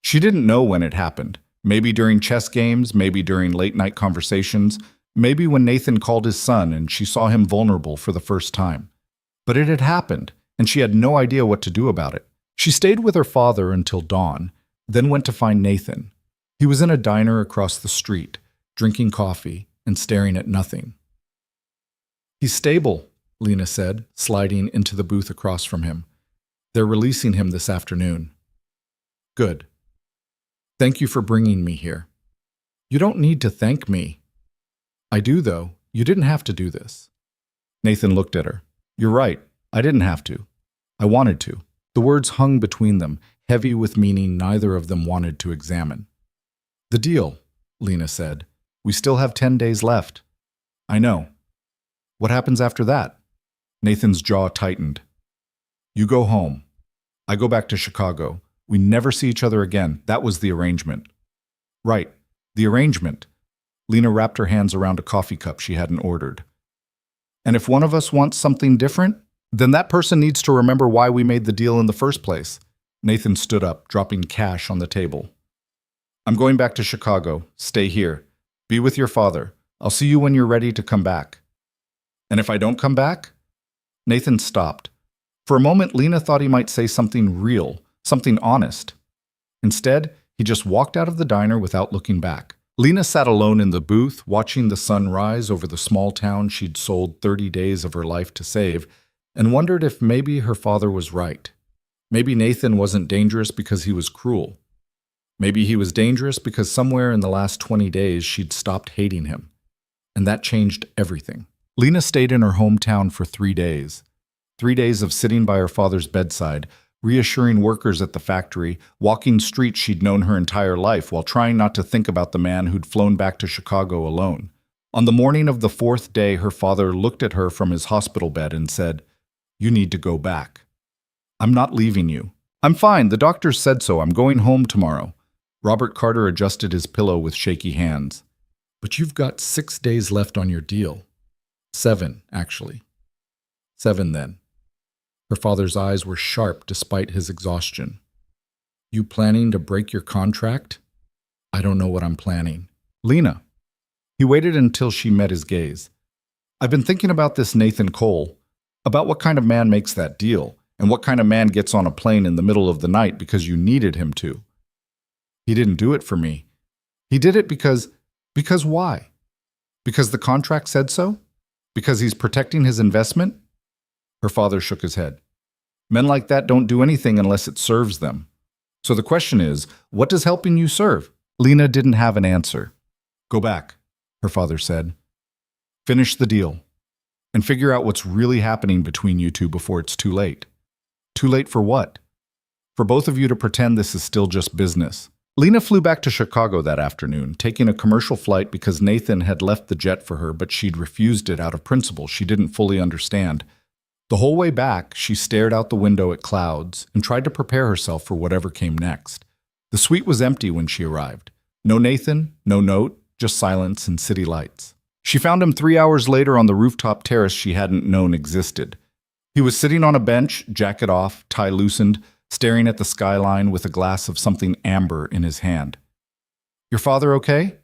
She didn't know when it happened. Maybe during chess games, maybe during late-night conversations, maybe when Nathan called his son and she saw him vulnerable for the first time. But it had happened, and she had no idea what to do about it. She stayed with her father until dawn, then went to find Nathan. He was in a diner across the street, drinking coffee and staring at nothing. He's stable, Lena said, sliding into the booth across from him. They're releasing him this afternoon. Good. Thank you for bringing me here. You don't need to thank me. I do, though. You didn't have to do this. Nathan looked at her. You're right. I didn't have to. I wanted to. The words hung between them, heavy with meaning neither of them wanted to examine. The deal, Lena said. We still have 10 days left. I know. What happens after that? Nathan's jaw tightened. You go home. I go back to Chicago. We never see each other again. That was the arrangement. Right. The arrangement. Lena wrapped her hands around a coffee cup she hadn't ordered. And if one of us wants something different, then that person needs to remember why we made the deal in the first place. Nathan stood up, dropping cash on the table. I'm going back to Chicago. Stay here. Be with your father. I'll see you when you're ready to come back. And if I don't come back? Nathan stopped. For a moment, Lena thought he might say something real, something honest. Instead, he just walked out of the diner without looking back. Lena sat alone in the booth, watching the sun rise over the small town she'd sold 30 days of her life to save, and wondered if maybe her father was right. Maybe Nathan wasn't dangerous because he was cruel. Maybe he was dangerous because somewhere in the last 20 days she'd stopped hating him. And that changed everything. Lena stayed in her hometown for 3 days. 3 days of sitting by her father's bedside, reassuring workers at the factory, walking streets she'd known her entire life while trying not to think about the man who'd flown back to Chicago alone. On the morning of the 4th day, her father looked at her from his hospital bed and said, You need to go back. I'm not leaving you. I'm fine. The doctor said so. I'm going home tomorrow. Robert Carter adjusted his pillow with shaky hands. But you've got 6 days left on your deal. 7, actually. 7 then. Her father's eyes were sharp despite his exhaustion. You planning to break your contract? I don't know what I'm planning. Lena. He waited until she met his gaze. I've been thinking about this Nathan Cole, about what kind of man makes that deal, and what kind of man gets on a plane in the middle of the night because you needed him to. He didn't do it for me. He did it because why? Because the contract said so? Because he's protecting his investment? Her father shook his head. Men like that don't do anything unless it serves them. So the question is, what does helping you serve? Lena didn't have an answer. Go back, her father said. Finish the deal. And figure out what's really happening between you two before it's too late. Too late for what? For both of you to pretend this is still just business. Lena flew back to Chicago that afternoon, taking a commercial flight because Nathan had left the jet for her, but she'd refused it out of principle she didn't fully understand. The whole way back, she stared out the window at clouds and tried to prepare herself for whatever came next. The suite was empty when she arrived. No Nathan, no note, just silence and city lights. She found him 3 hours later on the rooftop terrace she hadn't known existed. He was sitting on a bench, jacket off, tie loosened, staring at the skyline with a glass of something amber in his hand. Your father okay?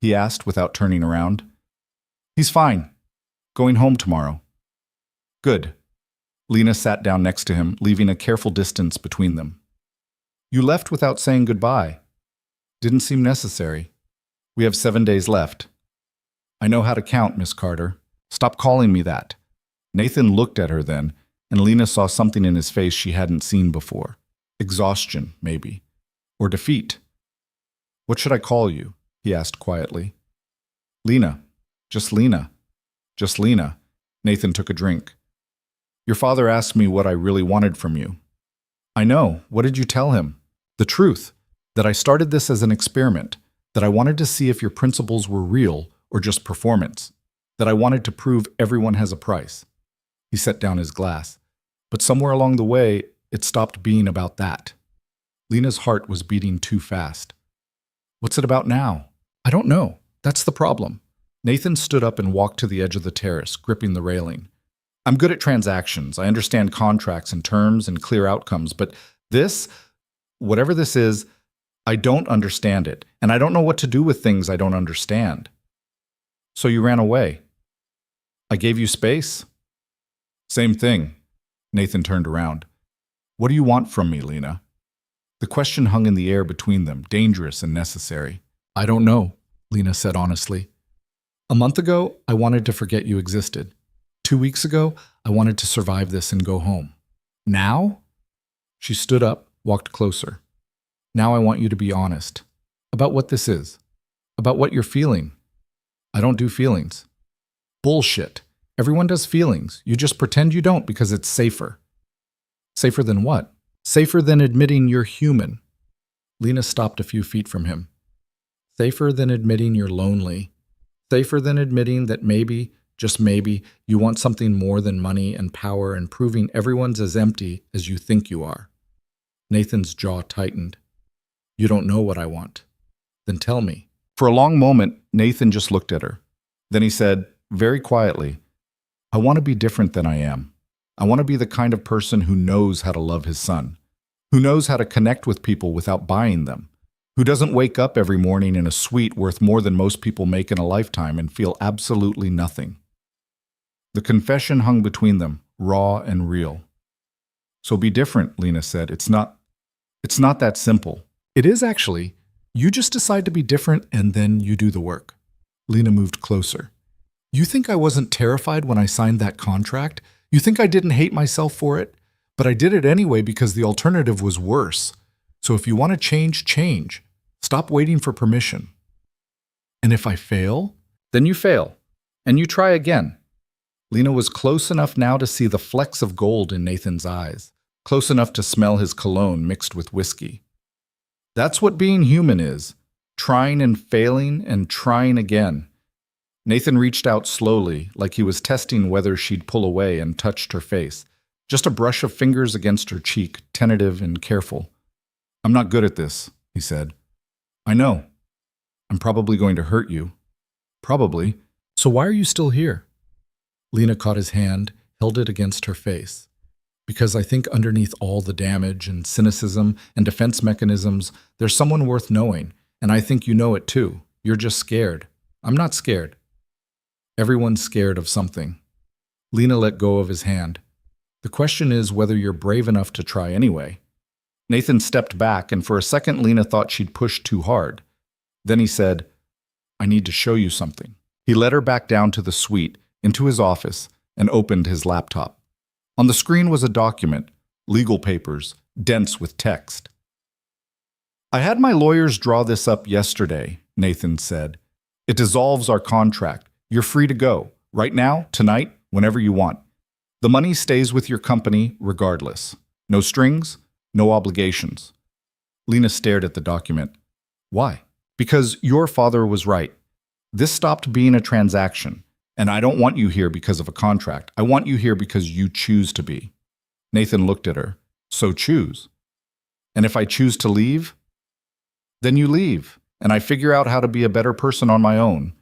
He asked without turning around. He's fine. Going home tomorrow. Good. Lena sat down next to him, leaving a careful distance between them. You left without saying goodbye. Didn't seem necessary. We have 7 days left. I know how to count, Miss Carter. Stop calling me that. Nathan looked at her then, and Lena saw something in his face she hadn't seen before. Exhaustion, maybe. Or defeat. What should I call you? He asked quietly. Lena. Just Lena. Just Lena. Nathan took a drink. Your father asked me what I really wanted from you. I know. What did you tell him? The truth. That I started this as an experiment. That I wanted to see if your principles were real or just performance. That I wanted to prove everyone has a price. He set down his glass. But somewhere along the way, it stopped being about that. Lena's heart was beating too fast. What's it about now? I don't know. That's the problem. Nathan stood up and walked to the edge of the terrace, gripping the railing. I'm good at transactions. I understand contracts and terms and clear outcomes, but this, whatever this is, I don't understand it, and I don't know what to do with things I don't understand. So you ran away. I gave you space? Same thing. Nathan turned around. What do you want from me, Lena? The question hung in the air between them, dangerous and necessary. I don't know, Lena said honestly. A month ago, I wanted to forget you existed. 2 weeks ago, I wanted to survive this and go home. Now? She stood up, walked closer. Now I want you to be honest. About what this is. About what you're feeling. I don't do feelings. Bullshit. Everyone does feelings. You just pretend you don't because it's safer. Safer than what? Safer than admitting you're human. Lena stopped a few feet from him. Safer than admitting you're lonely. Safer than admitting that maybe, just maybe, you want something more than money and power and proving everyone's as empty as you think you are. Nathan's jaw tightened. You don't know what I want. Then tell me. For a long moment, Nathan just looked at her. Then he said, very quietly, I want to be different than I am. I want to be the kind of person who knows how to love his son, who knows how to connect with people without buying them, who doesn't wake up every morning in a suite worth more than most people make in a lifetime and feel absolutely nothing. The confession hung between them, raw and real. So be different, Lena said. It's not that simple. It is actually. You just decide to be different and then you do the work. Lena moved closer. You think I wasn't terrified when I signed that contract? You think I didn't hate myself for it? But I did it anyway because the alternative was worse. So if you want to change, change. Stop waiting for permission. And if I fail? Then you fail. And you try again. Lena was close enough now to see the flecks of gold in Nathan's eyes, close enough to smell his cologne mixed with whiskey. That's what being human is, trying and failing and trying again. Nathan reached out slowly, like he was testing whether she'd pull away, and touched her face. Just a brush of fingers against her cheek, tentative and careful. I'm not good at this, he said. I know. I'm probably going to hurt you. Probably. So why are you still here? Lena caught his hand, held it against her face. Because I think underneath all the damage and cynicism and defense mechanisms, there's someone worth knowing, and I think you know it too. You're just scared. I'm not scared. Everyone's scared of something. Lena let go of his hand. The question is whether you're brave enough to try anyway. Nathan stepped back, and for a second Lena thought she'd pushed too hard. Then he said, I need to show you something. He led her back down to the suite, into his office, and opened his laptop. On the screen was a document, legal papers, dense with text. I had my lawyers draw this up yesterday, Nathan said. It dissolves our contract. You're free to go, right now, tonight, whenever you want. The money stays with your company regardless. No strings, no obligations. Lena stared at the document. Why? Because your father was right. This stopped being a transaction. And I don't want you here because of a contract. I want you here because you choose to be. Nathan looked at her. So choose. And if I choose to leave, then you leave, and I figure out how to be a better person on my own.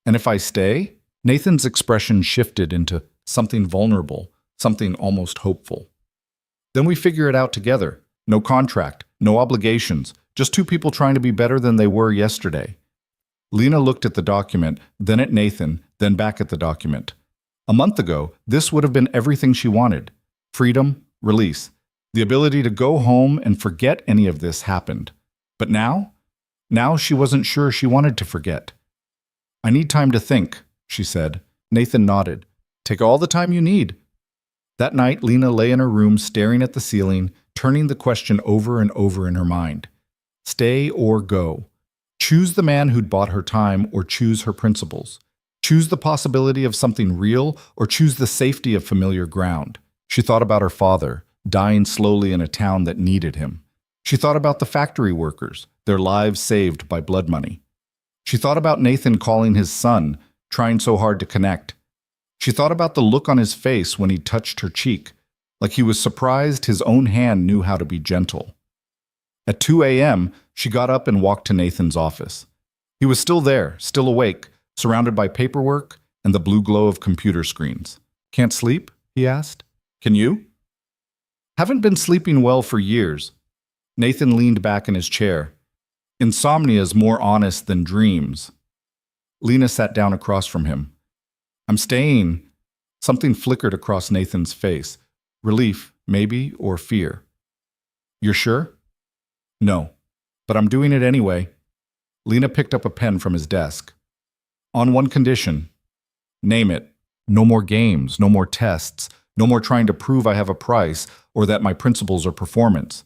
And if I stay, Nathan's expression shifted into something vulnerable, something almost hopeful. Then we figure it out together. No contract, no obligations, just two people trying to be better than they were yesterday. Lena looked at the document, then at Nathan, then back at the document. A month ago, this would have been everything she wanted. Freedom, release. The ability to go home and forget any of this happened. But now? Now she wasn't sure she wanted to forget. I need time to think, she said. Nathan nodded. Take all the time you need. That night, Lena lay in her room staring at the ceiling, turning the question over and over in her mind. Stay or go. Choose the man who'd bought her time or choose her principles. Choose the possibility of something real or choose the safety of familiar ground. She thought about her father, dying slowly in a town that needed him. She thought about the factory workers, their lives saved by blood money. She thought about Nathan calling his son, trying so hard to connect. She thought about the look on his face when he touched her cheek, like he was surprised his own hand knew how to be gentle. At 2 a.m., she got up and walked to Nathan's office. He was still there, still awake, surrounded by paperwork and the blue glow of computer screens. Can't sleep? He asked. Can you? Haven't been sleeping well for years. Nathan leaned back in his chair. Insomnia's more honest than dreams. Lena sat down across from him. I'm staying. Something flickered across Nathan's face. Relief, maybe, or fear. You're sure? No, but I'm doing it anyway. Lena picked up a pen from his desk. On one condition. Name it. No more games, no more tests, no more trying to prove I have a price or that my principles are performance.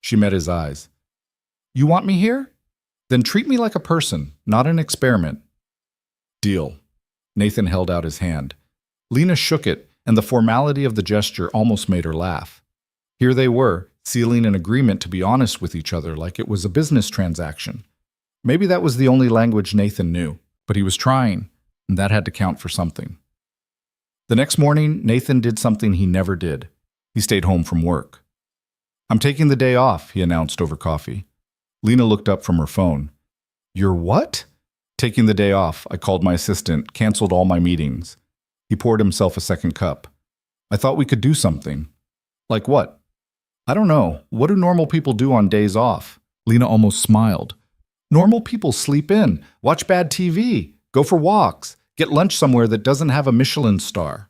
She met his eyes. You want me here? Then treat me like a person, not an experiment. Deal. Nathan held out his hand. Lena shook it, and the formality of the gesture almost made her laugh. Here they were, sealing an agreement to be honest with each other like it was a business transaction. Maybe that was the only language Nathan knew, but he was trying, and that had to count for something. The next morning, Nathan did something he never did. He stayed home from work. I'm taking the day off, he announced over coffee. Lena looked up from her phone. You're what? Taking the day off, I called my assistant, canceled all my meetings. He poured himself a second cup. I thought we could do something. Like what? I don't know. What do normal people do on days off? Lena almost smiled. Normal people sleep in, watch bad TV, go for walks, get lunch somewhere that doesn't have a Michelin star.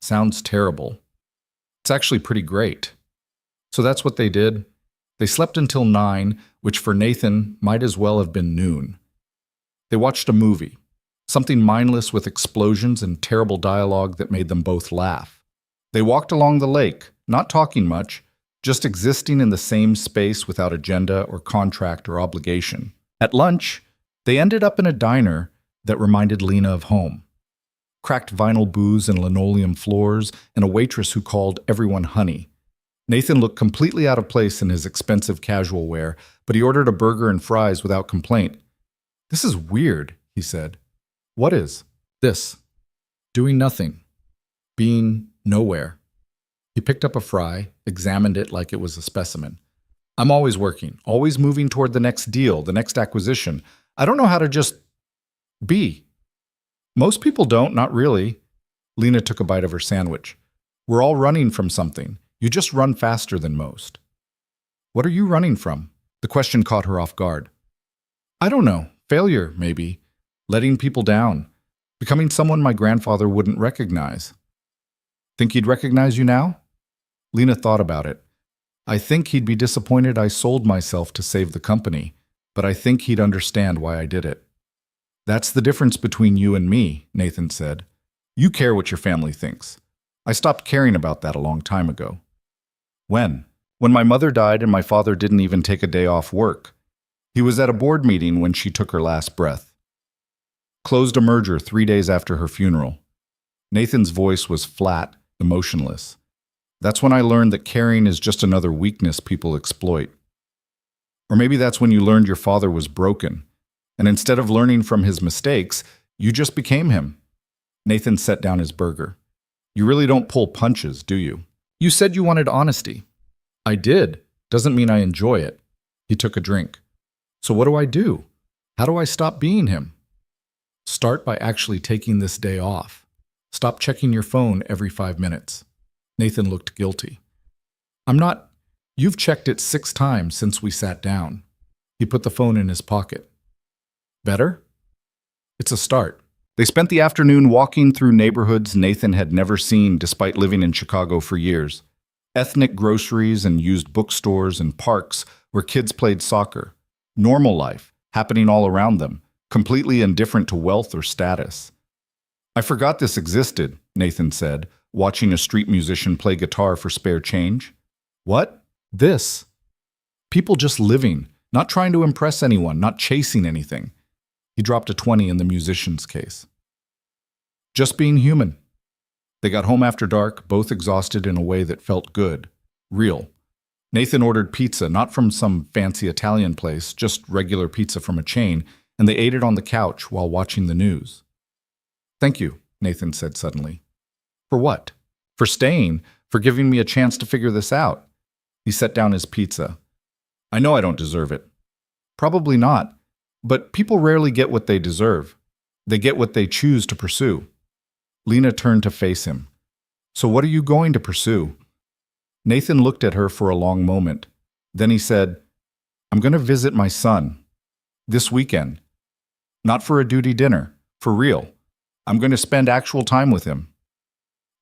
Sounds terrible. It's actually pretty great. So that's what they did. They slept until 9, which for Nathan might as well have been noon. They watched a movie, something mindless with explosions and terrible dialogue that made them both laugh. They walked along the lake, not talking much, just existing in the same space without agenda or contract or obligation. At lunch, they ended up in a diner that reminded Lena of home. Cracked vinyl booths and linoleum floors, and a waitress who called everyone honey. Nathan looked completely out of place in his expensive casual wear, but he ordered a burger and fries without complaint. This is weird, he said. What is? This. Doing nothing. Being nowhere. He picked up a fry, examined it like it was a specimen. I'm always working, always moving toward the next deal, the next acquisition. I don't know how to just be. Most people don't, not really. Lena took a bite of her sandwich. We're all running from something. You just run faster than most. What are you running from? The question caught her off guard. I don't know. Failure, maybe. Letting people down. Becoming someone my grandfather wouldn't recognize. Think he'd recognize you now? Lena thought about it. I think he'd be disappointed I sold myself to save the company, but I think he'd understand why I did it. That's the difference between you and me, Nathan said. You care what your family thinks. I stopped caring about that a long time ago. When? When my mother died and my father didn't even take a day off work. He was at a board meeting when she took her last breath. Closed a merger 3 days after her funeral. Nathan's voice was flat, emotionless. That's when I learned that caring is just another weakness people exploit. Or maybe that's when you learned your father was broken, and instead of learning from his mistakes, you just became him. Nathan set down his burger. You really don't pull punches, do you? You said you wanted honesty. I did. Doesn't mean I enjoy it. He took a drink. So what do I do? How do I stop being him? Start by actually taking this day off. Stop checking your phone every 5 minutes. Nathan looked guilty. I'm not. You've checked it 6 times since we sat down. He put the phone in his pocket. Better? It's a start. They spent the afternoon walking through neighborhoods Nathan had never seen despite living in Chicago for years. Ethnic groceries and used bookstores and parks where kids played soccer. Normal life, happening all around them, completely indifferent to wealth or status. I forgot this existed, Nathan said, watching a street musician play guitar for spare change. What? This. People just living, not trying to impress anyone, not chasing anything. He dropped a 20 in the musician's case. Just being human. They got home after dark, both exhausted in a way that felt good, real. Nathan ordered pizza, not from some fancy Italian place, just regular pizza from a chain, and they ate it on the couch while watching the news. Thank you, Nathan said suddenly. For what? For staying, for giving me a chance to figure this out. He set down his pizza. I know I don't deserve it. Probably not. But people rarely get what they deserve. They get what they choose to pursue. Lena turned to face him. So what are you going to pursue? Nathan looked at her for a long moment. Then he said, I'm going to visit my son. This weekend. Not for a duty dinner. For real. I'm going to spend actual time with him.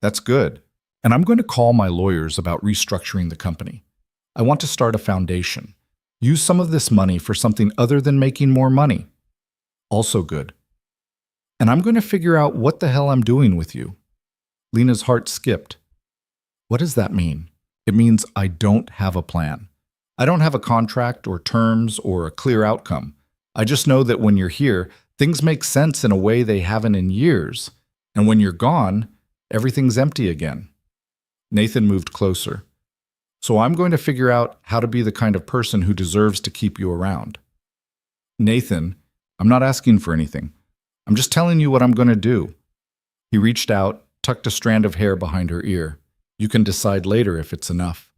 That's good. And I'm going to call my lawyers about restructuring the company. I want to start a foundation. Use some of this money for something other than making more money. Also good. And I'm going to figure out what the hell I'm doing with you. Lena's heart skipped. What does that mean? It means I don't have a plan. I don't have a contract or terms or a clear outcome. I just know that when you're here, things make sense in a way they haven't in years. And when you're gone, everything's empty again. Nathan moved closer. So I'm going to figure out how to be the kind of person who deserves to keep you around. Nathan, I'm not asking for anything. I'm just telling you what I'm going to do. He reached out, tucked a strand of hair behind her ear. You can decide later if it's enough.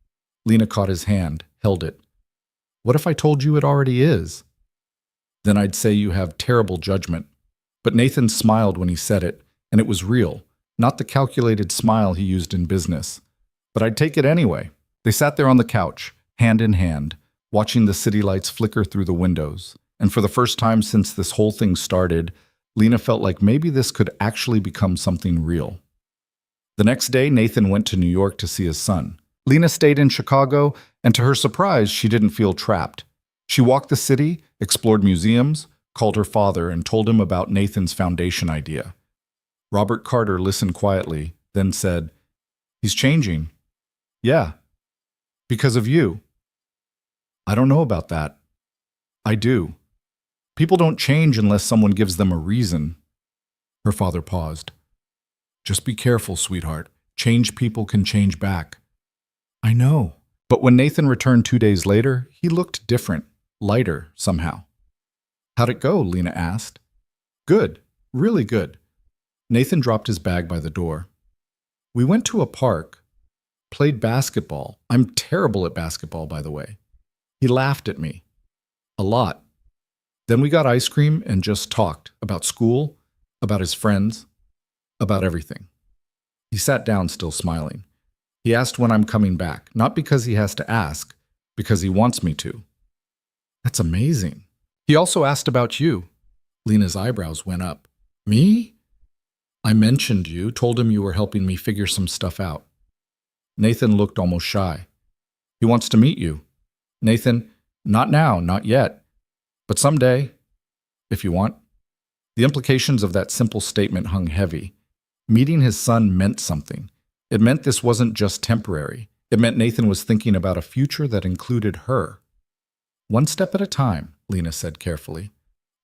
Lena caught his hand, held it. What if I told you it already is? Then I'd say you have terrible judgment. But Nathan smiled when he said it, and it was real, not the calculated smile he used in business. But I'd take it anyway. They sat there on the couch, hand in hand, watching the city lights flicker through the windows. And for the first time since this whole thing started, Lena felt like maybe this could actually become something real. The next day, Nathan went to New York to see his son. Lena stayed in Chicago, and to her surprise, she didn't feel trapped. She walked the city, explored museums, called her father, and told him about Nathan's foundation idea. Robert Carter listened quietly, then said, He's changing. Yeah. Because of you. I don't know about that. I do. People don't change unless someone gives them a reason. Her father paused. Just be careful, sweetheart. Change people can change back. I know. But when Nathan returned 2 days later, he looked different, lighter somehow. How'd it go? Lena asked. Good. Really good. Nathan dropped his bag by the door. We went to a park. Played basketball. I'm terrible at basketball, by the way. He laughed at me. A lot. Then we got ice cream and just talked about school, about his friends, about everything. He sat down, still smiling. He asked when I'm coming back, not because he has to ask, because he wants me to. That's amazing. He also asked about you. Lena's eyebrows went up. Me? I mentioned you, told him you were helping me figure some stuff out. Nathan looked almost shy. He wants to meet you. Nathan, not now, not yet. But someday, if you want. The implications of that simple statement hung heavy. Meeting his son meant something. It meant this wasn't just temporary. It meant Nathan was thinking about a future that included her. One step at a time, Lena said carefully.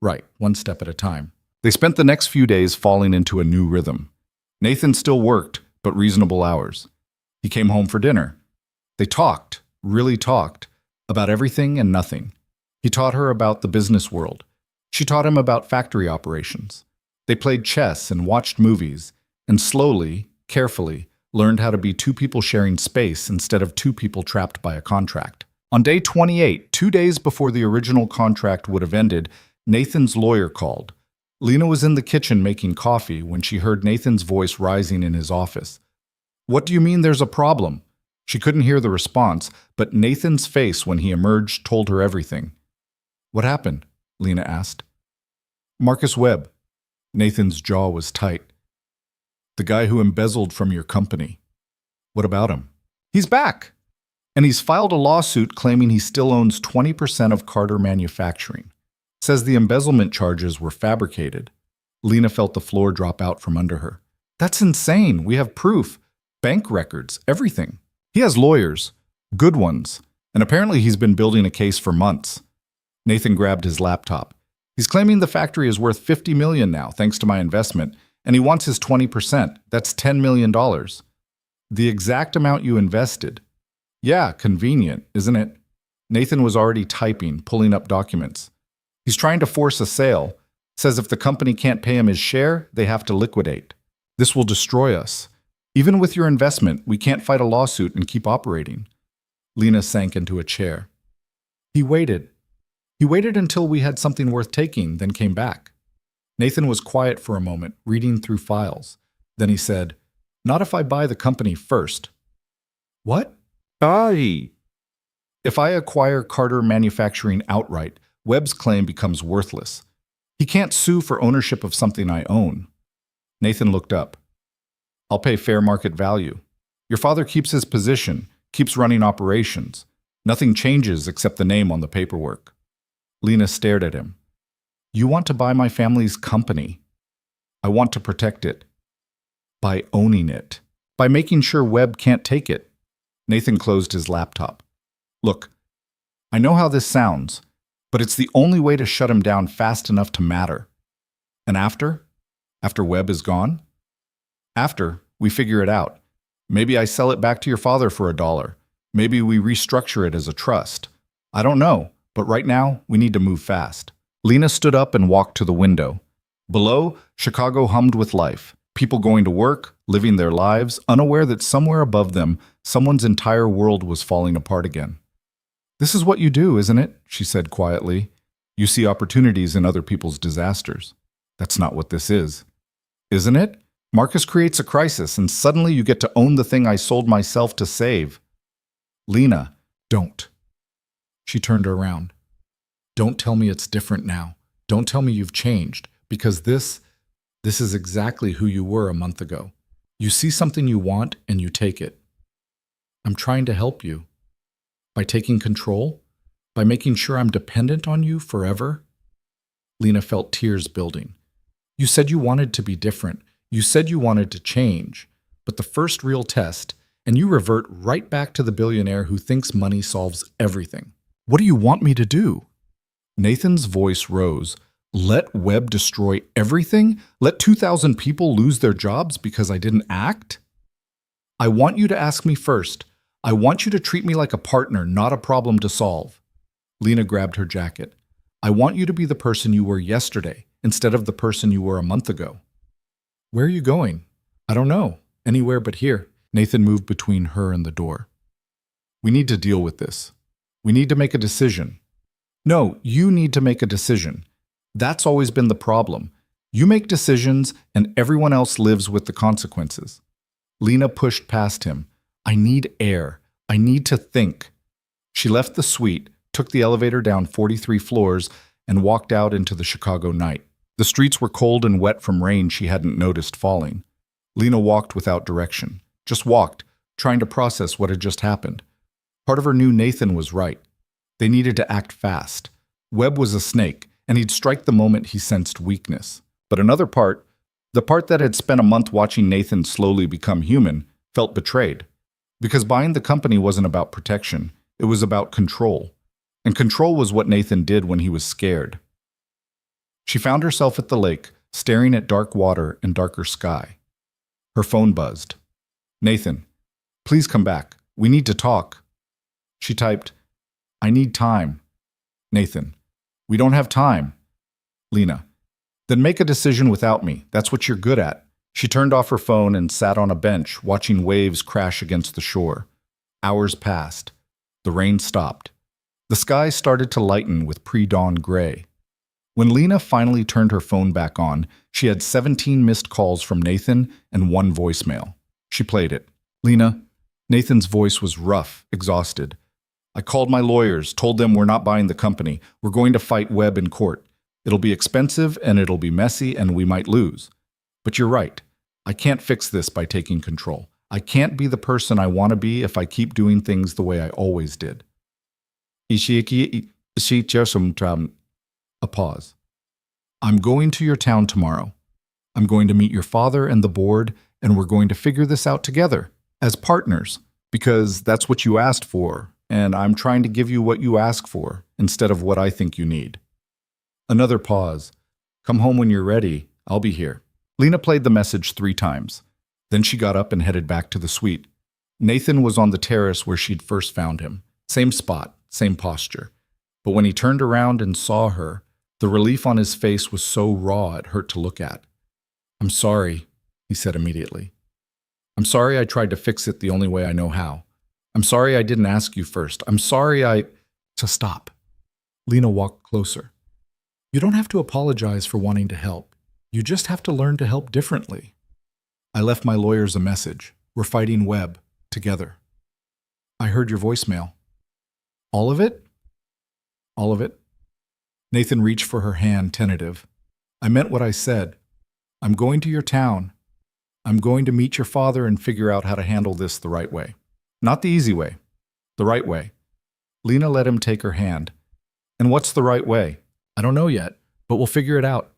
Right, one step at a time. They spent the next few days falling into a new rhythm. Nathan still worked, but reasonable hours. He came home for dinner. They talked, really talked, about everything and nothing. He taught her about the business world. She taught him about factory operations. They played chess and watched movies, and slowly, carefully, learned how to be two people sharing space instead of two people trapped by a contract. On day 28, 2 days before the original contract would have ended, Nathan's lawyer called. Lena was in the kitchen making coffee when she heard Nathan's voice rising in his office. What do you mean there's a problem? She couldn't hear the response, but Nathan's face when he emerged told her everything. What happened? Lena asked. Marcus Webb. Nathan's jaw was tight. The guy who embezzled from your company. What about him? He's back! And he's filed a lawsuit claiming he still owns 20% of Carter Manufacturing. Says the embezzlement charges were fabricated. Lena felt the floor drop out from under her. That's insane. We have proof. Bank records. Everything. He has lawyers. Good ones. And apparently he's been building a case for months. Nathan grabbed his laptop. He's claiming the factory is worth $50 million now, thanks to my investment, and he wants his 20%. That's $10 million. The exact amount you invested. Yeah, convenient, isn't it? Nathan was already typing, pulling up documents. He's trying to force a sale. Says if the company can't pay him his share, they have to liquidate. This will destroy us. Even with your investment, we can't fight a lawsuit and keep operating. Lena sank into a chair. He waited. He waited until we had something worth taking, then came back. Nathan was quiet for a moment, reading through files. Then he said, "Not if I buy the company first." What? Aye. If I acquire Carter Manufacturing outright, Webb's claim becomes worthless. He can't sue for ownership of something I own. Nathan looked up. I'll pay fair market value. Your father keeps his position, keeps running operations. Nothing changes except the name on the paperwork. Lena stared at him. You want to buy my family's company. I want to protect it. By owning it. By making sure Webb can't take it. Nathan closed his laptop. Look, I know how this sounds, but it's the only way to shut him down fast enough to matter. And after? After Webb is gone? After, we figure it out. Maybe I sell it back to your father for $1. Maybe we restructure it as a trust. I don't know, but right now, we need to move fast. Lena stood up and walked to the window. Below, Chicago hummed with life. People going to work, living their lives, unaware that somewhere above them, someone's entire world was falling apart again. This is what you do, isn't it? She said quietly. You see opportunities in other people's disasters. That's not what this is. Isn't it? Marcus creates a crisis, and suddenly you get to own the thing I sold myself to save. Lena, don't. She turned around. Don't tell me it's different now. Don't tell me you've changed, because this is exactly who you were a month ago. You see something you want and you take it. I'm trying to help you. By taking control? By making sure I'm dependent on you forever? Lena felt tears building. You said you wanted to be different. You said you wanted to change. But the first real test, and you revert right back to the billionaire who thinks money solves everything. What do you want me to do? Nathan's voice rose. Let Webb destroy everything? Let 2,000 people lose their jobs because I didn't act? I want you to ask me first. I want you to treat me like a partner, not a problem to solve. Lena grabbed her jacket. I want you to be the person you were yesterday instead of the person you were a month ago. Where are you going? I don't know. Anywhere but here. Nathan moved between her and the door. We need to deal with this. We need to make a decision. No, you need to make a decision. That's always been the problem. You make decisions and everyone else lives with the consequences. Lena pushed past him. I need air. I need to think. She left the suite, took the elevator down 43 floors, and walked out into the Chicago night. The streets were cold and wet from rain she hadn't noticed falling. Lena walked without direction. Just walked, trying to process what had just happened. Part of her knew Nathan was right. They needed to act fast. Webb was a snake, and he'd strike the moment he sensed weakness. But another part, the part that had spent a month watching Nathan slowly become human, felt betrayed. Because buying the company wasn't about protection, it was about control. And control was what Nathan did when he was scared. She found herself at the lake, staring at dark water and darker sky. Her phone buzzed. Nathan, please come back. We need to talk. She typed, I need time. Nathan, we don't have time. Lena, then make a decision without me. That's what you're good at. She turned off her phone and sat on a bench, watching waves crash against the shore. Hours passed. The rain stopped. The sky started to lighten with pre-dawn gray. When Lena finally turned her phone back on, she had 17 missed calls from Nathan and 1 voicemail. She played it. Lena, Nathan's voice was rough, exhausted. I called my lawyers, told them we're not buying the company. We're going to fight Webb in court. It'll be expensive and it'll be messy and we might lose. But you're right. I can't fix this by taking control. I can't be the person I want to be if I keep doing things the way I always did. A pause. I'm going to your town tomorrow. I'm going to meet your father and the board, and we're going to figure this out together, as partners, because that's what you asked for, and I'm trying to give you what you ask for, instead of what I think you need. Another pause. Come home when you're ready. I'll be here. Lena played the message 3 times. Then she got up and headed back to the suite. Nathan was on the terrace where she'd first found him. Same spot, same posture. But when he turned around and saw her, the relief on his face was so raw it hurt to look at. I'm sorry, he said immediately. I'm sorry I tried to fix it the only way I know how. I'm sorry I didn't ask you first. I'm sorry I... To stop. Lena walked closer. You don't have to apologize for wanting to help. You just have to learn to help differently. I left my lawyers a message. We're fighting Webb, together. I heard your voicemail. All of it? All of it? Nathan reached for her hand, tentative. I meant what I said. I'm going to your town. I'm going to meet your father and figure out how to handle this the right way. Not the easy way. The right way. Lena let him take her hand. And what's the right way? I don't know yet, but we'll figure it out.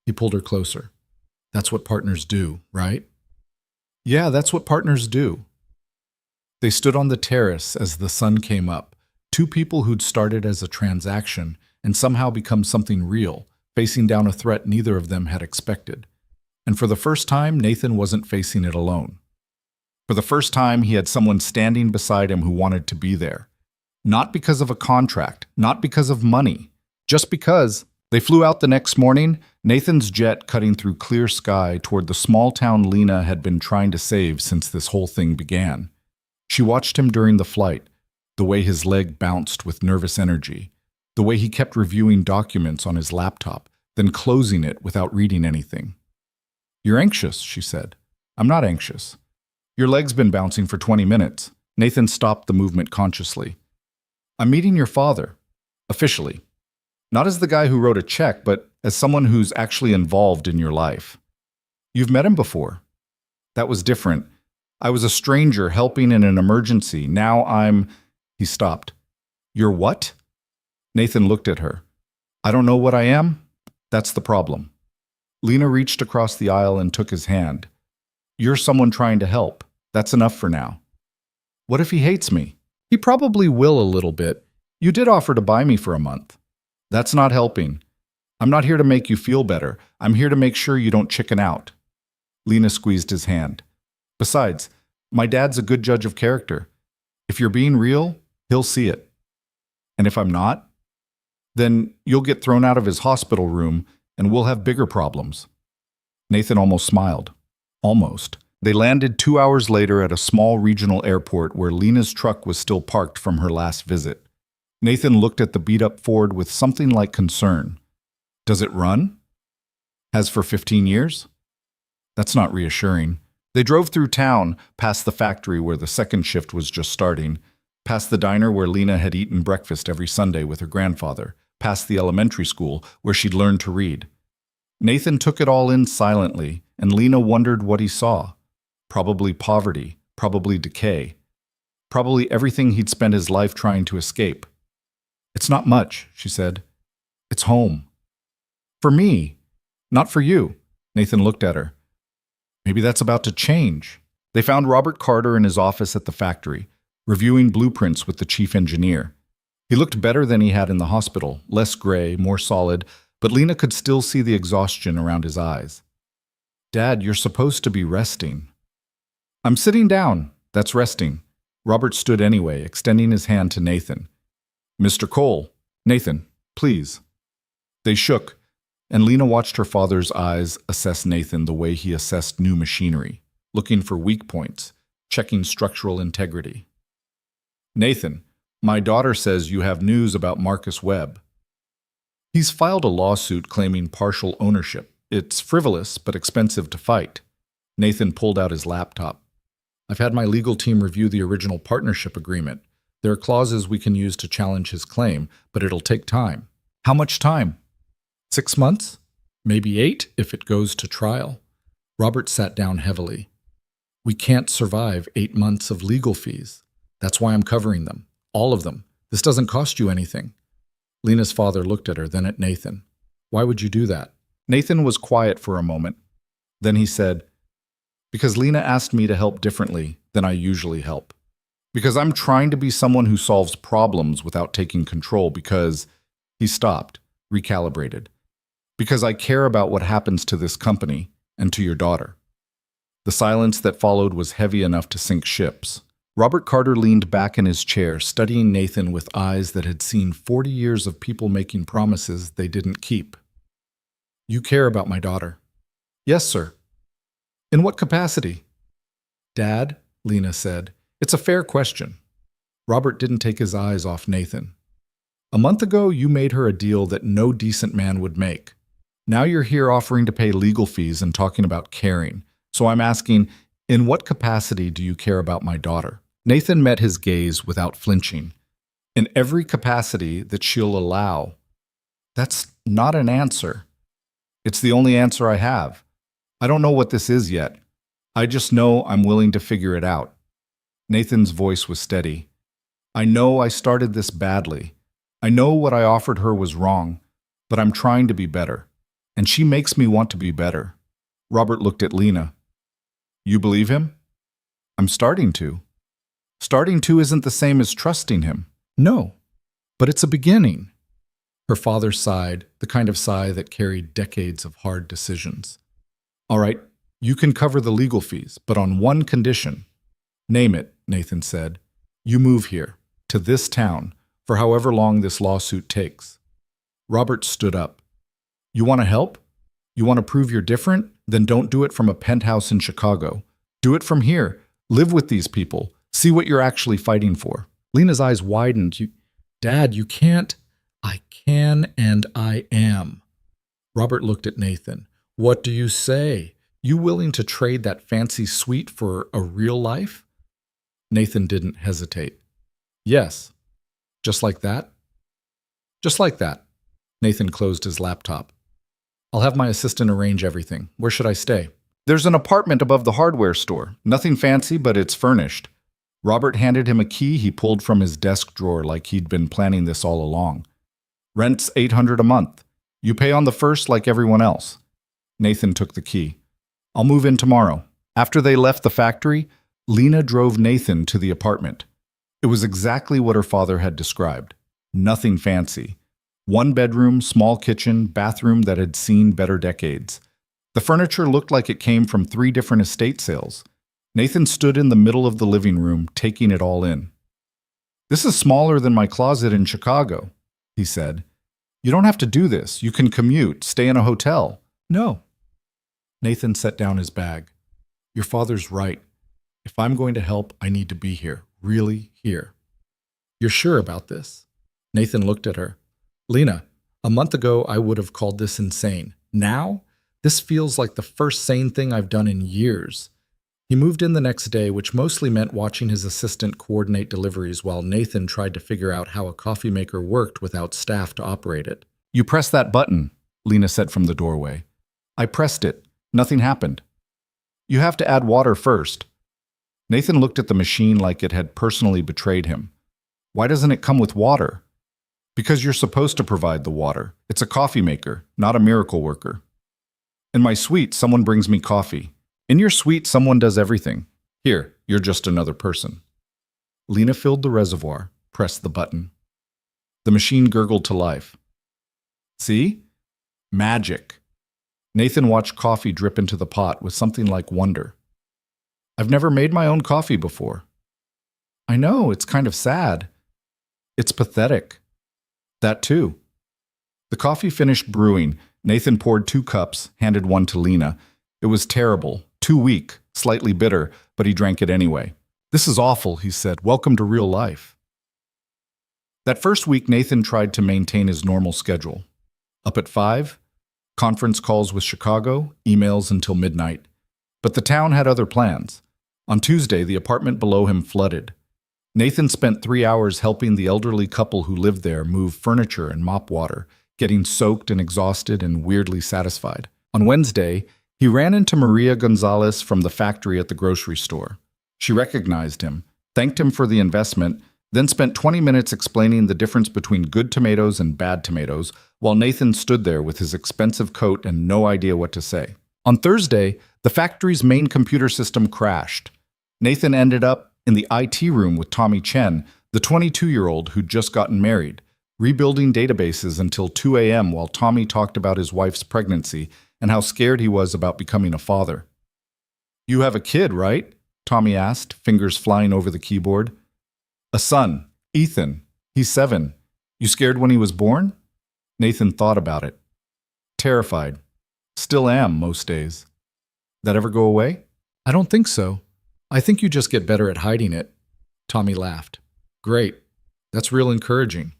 He pulled her closer. That's what partners do, right? Yeah, that's what partners do. They stood on the terrace as the sun came up, 2 people who'd started as a transaction and somehow become something real, facing down a threat neither of them had expected. And for the first time, Nathan wasn't facing it alone. For the first time, he had someone standing beside him who wanted to be there. Not because of a contract, not because of money, just because. They flew out the next morning, Nathan's jet cutting through clear sky toward the small town Lena had been trying to save since this whole thing began. She watched him during the flight, the way his leg bounced with nervous energy, the way he kept reviewing documents on his laptop, then closing it without reading anything. You're anxious, she said. I'm not anxious. Your leg's been bouncing for 20 minutes. Nathan stopped the movement consciously. I'm meeting your father. Officially. Not as the guy who wrote a check, but as someone who's actually involved in your life. You've met him before. That was different. I was a stranger helping in an emergency. Now I'm... He stopped. You're what? Nathan looked at her. I don't know what I am. That's the problem. Lena reached across the aisle and took his hand. You're someone trying to help. That's enough for now. What if he hates me? He probably will a little bit. You did offer to buy me for a month. That's not helping. I'm not here to make you feel better. I'm here to make sure you don't chicken out. Lena squeezed his hand. Besides, my dad's a good judge of character. If you're being real, he'll see it. And if I'm not, then you'll get thrown out of his hospital room and we'll have bigger problems. Nathan almost smiled. Almost. They landed 2 hours later at a small regional airport where Lena's truck was still parked from her last visit. Nathan looked at the beat-up Ford with something like concern. Does it run? Has for 15 years? That's not reassuring. They drove through town, past the factory where the second shift was just starting, past the diner where Lena had eaten breakfast every Sunday with her grandfather, past the elementary school where she'd learned to read. Nathan took it all in silently, and Lena wondered what he saw. Probably poverty, probably decay, probably everything he'd spent his life trying to escape. It's not much, she said. It's home. For me, not for you. Nathan looked at her. Maybe that's about to change. They found Robert Carter in his office at the factory, reviewing blueprints with the chief engineer. He looked better than he had in the hospital, less gray, more solid, but Lena could still see the exhaustion around his eyes. Dad, you're supposed to be resting. I'm sitting down. That's resting. Robert stood anyway, extending his hand to Nathan. Mr. Cole. Nathan, please. They shook, and Lena watched her father's eyes assess Nathan the way he assessed new machinery, looking for weak points, checking structural integrity. Nathan, my daughter says you have news about Marcus Webb. He's filed a lawsuit claiming partial ownership. It's frivolous but expensive to fight. Nathan pulled out his laptop. I've had my legal team review the original partnership agreement. There are clauses we can use to challenge his claim, but it'll take time. How much time? 6 months? Maybe 8 if it goes to trial. Robert sat down heavily. We can't survive 8 months of legal fees. That's why I'm covering them. All of them. This doesn't cost you anything. Lena's father looked at her, then at Nathan. Why would you do that? Nathan was quiet for a moment. Then he said, because Lena asked me to help differently than I usually help. Because I'm trying to be someone who solves problems without taking control, because he stopped, recalibrated. Because I care about what happens to this company and to your daughter. The silence that followed was heavy enough to sink ships. Robert Carter leaned back in his chair, studying Nathan with eyes that had seen 40 years of people making promises they didn't keep. You care about my daughter. Yes, sir. In what capacity? Dad, Lena said, it's a fair question. Robert didn't take his eyes off Nathan. A month ago, you made her a deal that no decent man would make. Now you're here offering to pay legal fees and talking about caring. So I'm asking, in what capacity do you care about my daughter? Nathan met his gaze without flinching. In every capacity that she'll allow. That's not an answer. It's the only answer I have. I don't know what this is yet. I just know I'm willing to figure it out. Nathan's voice was steady. I know I started this badly. I know what I offered her was wrong, but I'm trying to be better. And she makes me want to be better. Robert looked at Lena. You believe him? I'm starting to. Starting to isn't the same as trusting him. No, but it's a beginning. Her father sighed, the kind of sigh that carried decades of hard decisions. All right, you can cover the legal fees, but on one condition. Name it, Nathan said. You move here, to this town, for however long this lawsuit takes. Robert stood up. You want to help? You want to prove you're different? Then don't do it from a penthouse in Chicago. Do it from here. Live with these people. See what you're actually fighting for. Lena's eyes widened. Dad, you can't. I can and I am. Robert looked at Nathan. What do you say? You willing to trade that fancy suite for a real life? Nathan didn't hesitate. Yes. Just like that? Just like that. Nathan closed his laptop. I'll have my assistant arrange everything. Where should I stay? There's an apartment above the hardware store. Nothing fancy, but it's furnished. Robert handed him a key he pulled from his desk drawer like he'd been planning this all along. Rent's $800 a month. You pay on the first like everyone else. Nathan took the key. I'll move in tomorrow. After they left the factory, Lena drove Nathan to the apartment. It was exactly what her father had described. Nothing fancy. 1 bedroom, small kitchen, bathroom that had seen better decades. The furniture looked like it came from 3 different estate sales. Nathan stood in the middle of the living room, taking it all in. This is smaller than my closet in Chicago, he said. You don't have to do this. You can commute, stay in a hotel. No. Nathan set down his bag. Your father's right. If I'm going to help, I need to be here, really here. You're sure about this? Nathan looked at her. Lena, a month ago I would have called this insane. Now, this feels like the first sane thing I've done in years. He moved in the next day, which mostly meant watching his assistant coordinate deliveries while Nathan tried to figure out how a coffee maker worked without staff to operate it. You press that button, Lena said from the doorway. I pressed it. Nothing happened. You have to add water first. Nathan looked at the machine like it had personally betrayed him. Why doesn't it come with water? Because you're supposed to provide the water. It's a coffee maker, not a miracle worker. In my suite, someone brings me coffee. In your suite, someone does everything. Here, you're just another person. Lena filled the reservoir, pressed the button. The machine gurgled to life. See? Magic. Nathan watched coffee drip into the pot with something like wonder. I've never made my own coffee before. I know, it's kind of sad. It's pathetic. That too. The coffee finished brewing. Nathan poured 2 cups, handed one to Lena. It was terrible, too weak, slightly bitter, but he drank it anyway. This is awful, he said. Welcome to real life. That first week, Nathan tried to maintain his normal schedule. Up at 5, conference calls with Chicago, emails until midnight. But the town had other plans. On Tuesday, the apartment below him flooded. Nathan spent 3 hours helping the elderly couple who lived there move furniture and mop water. getting soaked and exhausted and weirdly satisfied. On Wednesday, he ran into Maria Gonzalez from the factory at the grocery store. She recognized him, thanked him for the investment, then spent 20 minutes explaining the difference between good tomatoes and bad tomatoes, while Nathan stood there with his expensive coat and no idea what to say. On Thursday, the factory's main computer system crashed. Nathan ended up in the IT room with Tommy Chen, the 22-year-old who'd just gotten married, rebuilding databases until 2 a.m. while Tommy talked about his wife's pregnancy and how scared he was about becoming a father. "You have a kid, right?" Tommy asked, fingers flying over the keyboard. "A son, Ethan. He's 7. You scared when he was born?" Nathan thought about it. "Terrified. Still am most days." "That ever go away?" "I don't think so. I think you just get better at hiding it." Tommy laughed. "Great. That's real encouraging."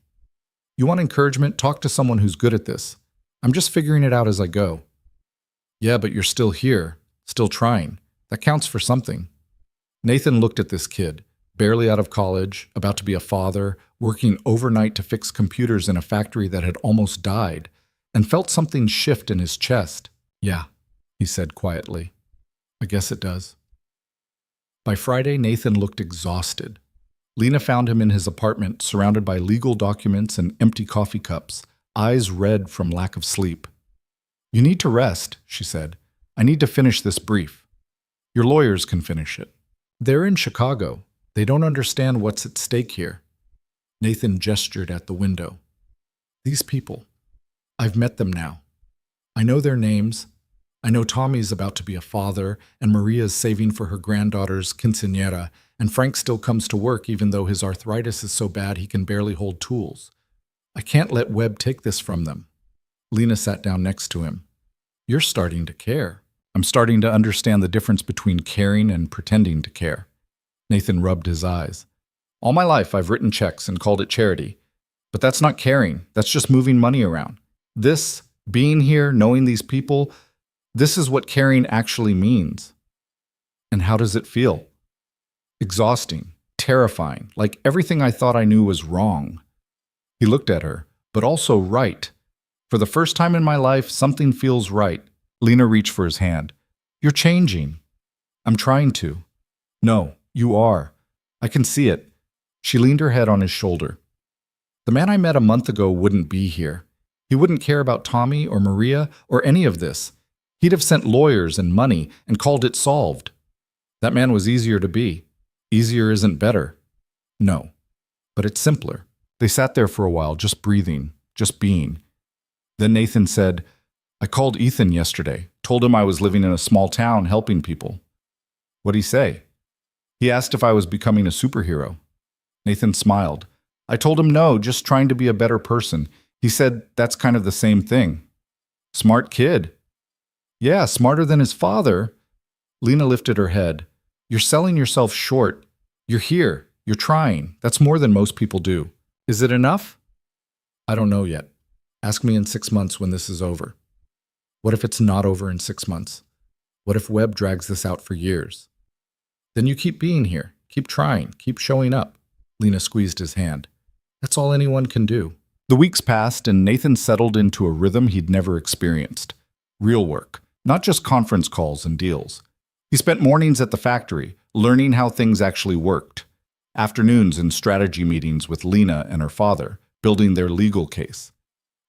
"You want encouragement? Talk to someone who's good at this. I'm just figuring it out as I go." "Yeah, but you're still here, still trying. That counts for something." Nathan looked at this kid, barely out of college, about to be a father, working overnight to fix computers in a factory that had almost died, and felt something shift in his chest. "Yeah," he said quietly. "I guess it does." By Friday, Nathan looked exhausted. Lena found him in his apartment, surrounded by legal documents and empty coffee cups, eyes red from lack of sleep. "You need to rest," she said. "I need to finish this brief. Your lawyers can finish it. They're in Chicago. They don't understand what's at stake here." Nathan gestured at the window. "These people. I've met them now. I know their names. I know Tommy's about to be a father, and Maria's saving for her granddaughter's quinceañera, and Frank still comes to work even though his arthritis is so bad he can barely hold tools. I can't let Webb take this from them." Lena sat down next to him. "You're starting to care." "I'm starting to understand the difference between caring and pretending to care." Nathan rubbed his eyes. "All my life I've written checks and called it charity. But that's not caring. That's just moving money around. This, being here, knowing these people, this is what caring actually means." "And how does it feel?" "Exhausting, terrifying, like everything I thought I knew was wrong." He looked at her, "But also right. For the first time in my life, something feels right." Lena reached for his hand. "You're changing." "I'm trying to." "No, you are. I can see it." She leaned her head on his shoulder. "The man I met a month ago wouldn't be here. He wouldn't care about Tommy or Maria or any of this. He'd have sent lawyers and money and called it solved. That man was easier to be. Easier isn't better." "No, but it's simpler." They sat there for a while, just breathing, just being. Then Nathan said, "I called Ethan yesterday, told him I was living in a small town helping people." "What'd he say?" "He asked if I was becoming a superhero." Nathan smiled. "I told him no, just trying to be a better person. He said that's kind of the same thing." "Smart kid." "Yeah, smarter than his father." Lena lifted her head. "You're selling yourself short. You're here. You're trying. That's more than most people do. Is it enough?" "I don't know yet. Ask me in 6 months when this is over." "What if it's not over in 6 months? What if Webb drags this out for years?" "Then you keep being here. Keep trying. Keep showing up." Lena squeezed his hand. "That's all anyone can do." The weeks passed, and Nathan settled into a rhythm he'd never experienced. Real work, not just conference calls and deals. He spent mornings at the factory, learning how things actually worked. Afternoons in strategy meetings with Lena and her father, building their legal case.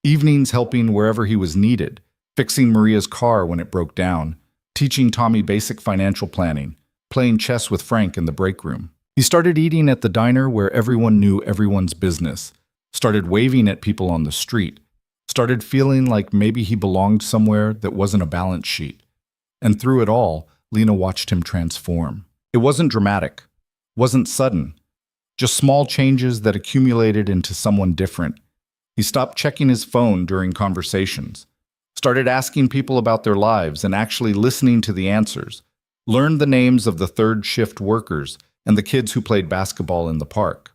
Evenings helping wherever he was needed, fixing Maria's car when it broke down, teaching Tommy basic financial planning, playing chess with Frank in the break room. He started eating at the diner where everyone knew everyone's business, started waving at people on the street, started feeling like maybe he belonged somewhere that wasn't a balance sheet. And through it all, Lena watched him transform. It wasn't dramatic, wasn't sudden, just small changes that accumulated into someone different. He stopped checking his phone during conversations, started asking people about their lives and actually listening to the answers, learned the names of the third shift workers and the kids who played basketball in the park.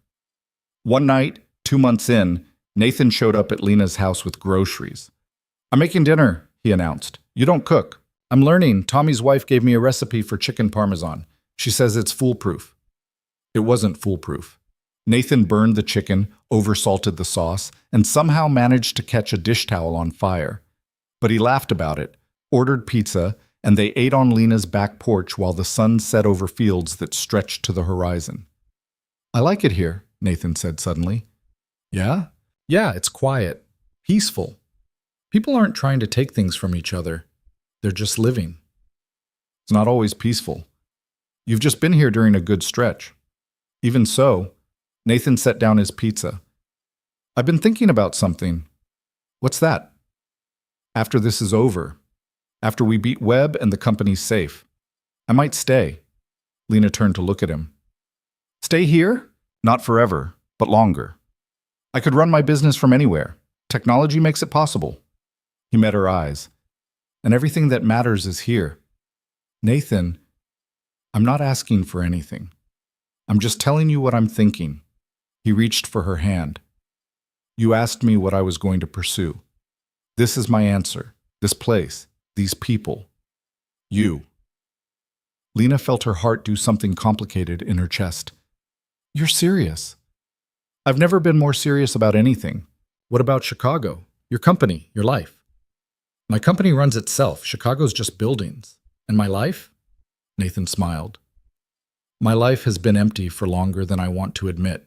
One night, 2 months in, Nathan showed up at Lena's house with groceries. "I'm making dinner," he announced. "You don't cook." "I'm learning. Tommy's wife gave me a recipe for chicken parmesan. She says it's foolproof." It wasn't foolproof. Nathan burned the chicken, oversalted the sauce, and somehow managed to catch a dish towel on fire. But he laughed about it, ordered pizza, and they ate on Lena's back porch while the sun set over fields that stretched to the horizon. "I like it here," Nathan said suddenly. "Yeah? Yeah, it's quiet, peaceful. People aren't trying to take things from each other. They're just living." "It's not always peaceful. You've just been here during a good stretch." "Even so," Nathan set down his pizza. "I've been thinking about something." "What's that?" "After this is over, after we beat Webb and the company's safe, I might stay." Lena turned to look at him. "Stay here? Not forever, but longer. I could run my business from anywhere. Technology makes it possible." He met her eyes. "And everything that matters is here." "Nathan, I'm not asking for anything. I'm just telling you what I'm thinking." He reached for her hand. "You asked me what I was going to pursue. This is my answer. This place, these people, you." Lena felt her heart do something complicated in her chest. "You're serious?" "I've never been more serious about anything." "What about Chicago? Your company, your life?" "My company runs itself. Chicago's just buildings. And my life?" Nathan smiled. "My life has been empty for longer than I want to admit.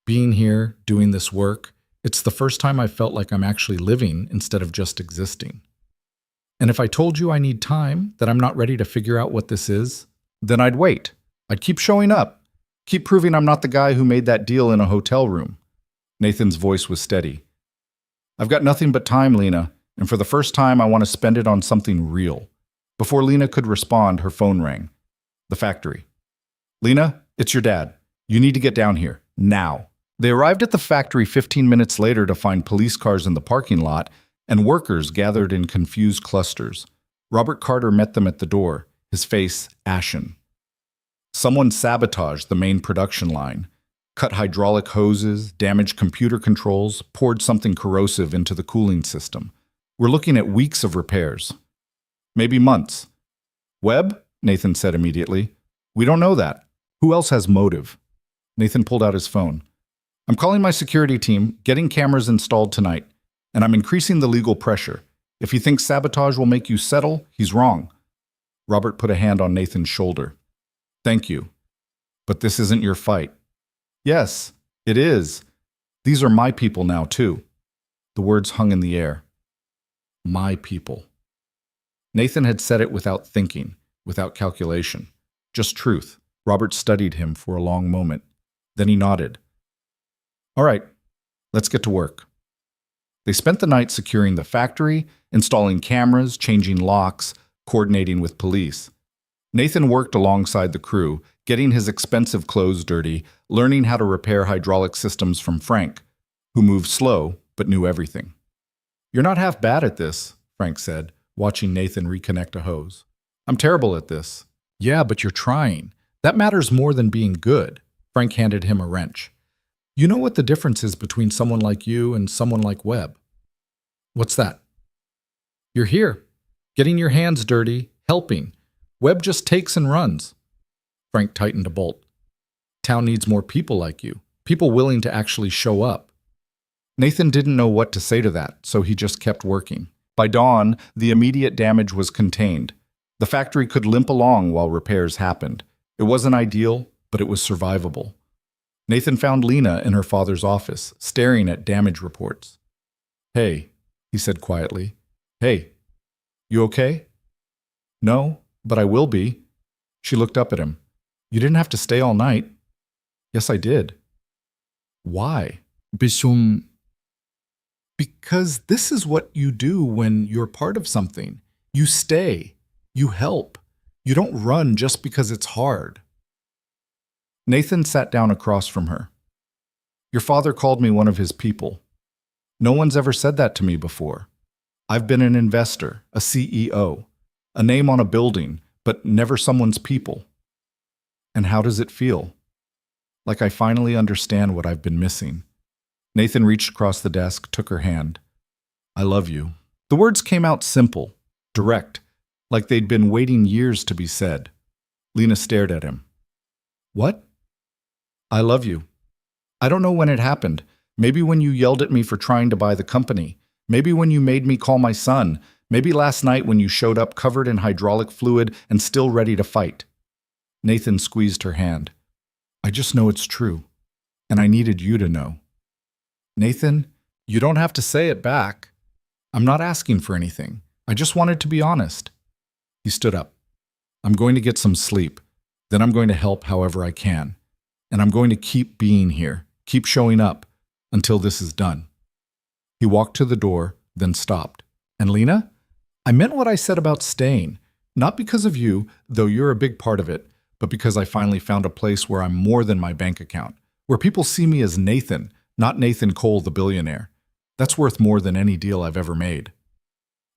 Being here, doing this work, it's the first time I've felt like I'm actually living instead of just existing. And if I told you I need time, that I'm not ready to figure out what this is, then I'd wait. I'd keep showing up, keep proving I'm not the guy who made that deal in a hotel room." Nathan's voice was steady. "I've got nothing but time, Lena, and for the first time I want to spend it on something real." Before Lena could respond, her phone rang. The factory. "Lena, it's your dad. You need to get down here, now." They arrived at the factory 15 minutes later to find police cars in the parking lot and workers gathered in confused clusters. Robert Carter met them at the door, his face ashen. Someone sabotaged the main production line, cut hydraulic hoses, damaged computer controls, poured something corrosive into the cooling system. "We're looking at weeks of repairs. Maybe months." "Webb?" Nathan said immediately. "We don't know that. Who else has motive?" Nathan pulled out his phone. "I'm calling my security team, getting cameras installed tonight, and I'm increasing the legal pressure. If he thinks sabotage will make you settle, he's wrong." Robert put a hand on Nathan's shoulder. "Thank you. But this isn't your fight." "Yes, it is. These are my people now, too." The words hung in the air. My people. Nathan had said it without thinking, without calculation. Just truth. Robert studied him for a long moment. Then he nodded. "All right, let's get to work." They spent the night securing the factory, installing cameras, changing locks, coordinating with police. Nathan worked alongside the crew, getting his expensive clothes dirty, learning how to repair hydraulic systems from Frank, who moved slow but knew everything. "You're not half bad at this," Frank said, watching Nathan reconnect a hose. "I'm terrible at this." "Yeah, but you're trying. That matters more than being good." Frank handed him a wrench. "You know what the difference is between someone like you and someone like Webb?" "What's that?" "You're here, getting your hands dirty, helping. Webb just takes and runs." Frank tightened a bolt. "Town needs more people like you, people willing to actually show up." Nathan didn't know what to say to that, so he just kept working. By dawn, the immediate damage was contained. The factory could limp along while repairs happened. It wasn't ideal, but it was survivable. Nathan found Lena in her father's office, staring at damage reports. "Hey," he said quietly. "Hey, you okay?" "No, but I will be." She looked up at him. "You didn't have to stay all night." "Yes, I did." "Why?" "Because this is what you do when you're part of something. You stay. You help. You don't run just because it's hard." Nathan sat down across from her. "Your father called me one of his people. No one's ever said that to me before. I've been an investor, a CEO, a name on a building, but never someone's people. And how does it feel? Like I finally understand what I've been missing." Nathan reached across the desk, took her hand. "I love you." The words came out simple, direct, like they'd been waiting years to be said. Lena stared at him. "What?" "I love you." I don't know when it happened. Maybe when you yelled at me for trying to buy the company. Maybe when you made me call my son. Maybe last night when you showed up covered in hydraulic fluid and still ready to fight. Nathan squeezed her hand. I just know it's true. And I needed you to know. Nathan, you don't have to say it back. I'm not asking for anything. I just wanted to be honest. He stood up. I'm going to get some sleep. Then I'm going to help however I can. And I'm going to keep being here, keep showing up, until this is done. He walked to the door, then stopped. And Lena, I meant what I said about staying. Not because of you, though you're a big part of it, but because I finally found a place where I'm more than my bank account, where people see me as Nathan, not Nathan Cole, the billionaire. That's worth more than any deal I've ever made.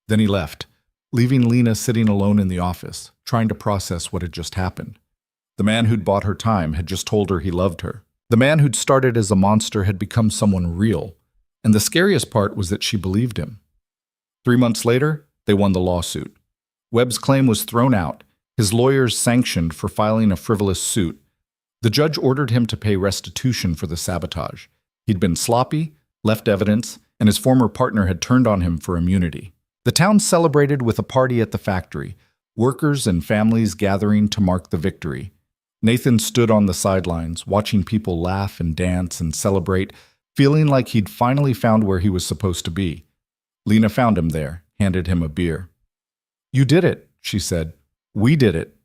Then he left, leaving Lena sitting alone in the office, trying to process what had just happened. The man who'd bought her time had just told her he loved her. The man who'd started as a monster had become someone real, and the scariest part was that she believed him. 3 months later, they won the lawsuit. Webb's claim was thrown out, his lawyers sanctioned for filing a frivolous suit. The judge ordered him to pay restitution for the sabotage. He'd been sloppy, left evidence, and his former partner had turned on him for immunity. The town celebrated with a party at the factory, workers and families gathering to mark the victory. Nathan stood on the sidelines, watching people laugh and dance and celebrate, feeling like he'd finally found where he was supposed to be. Lena found him there, handed him a beer. You did it, she said. We did it.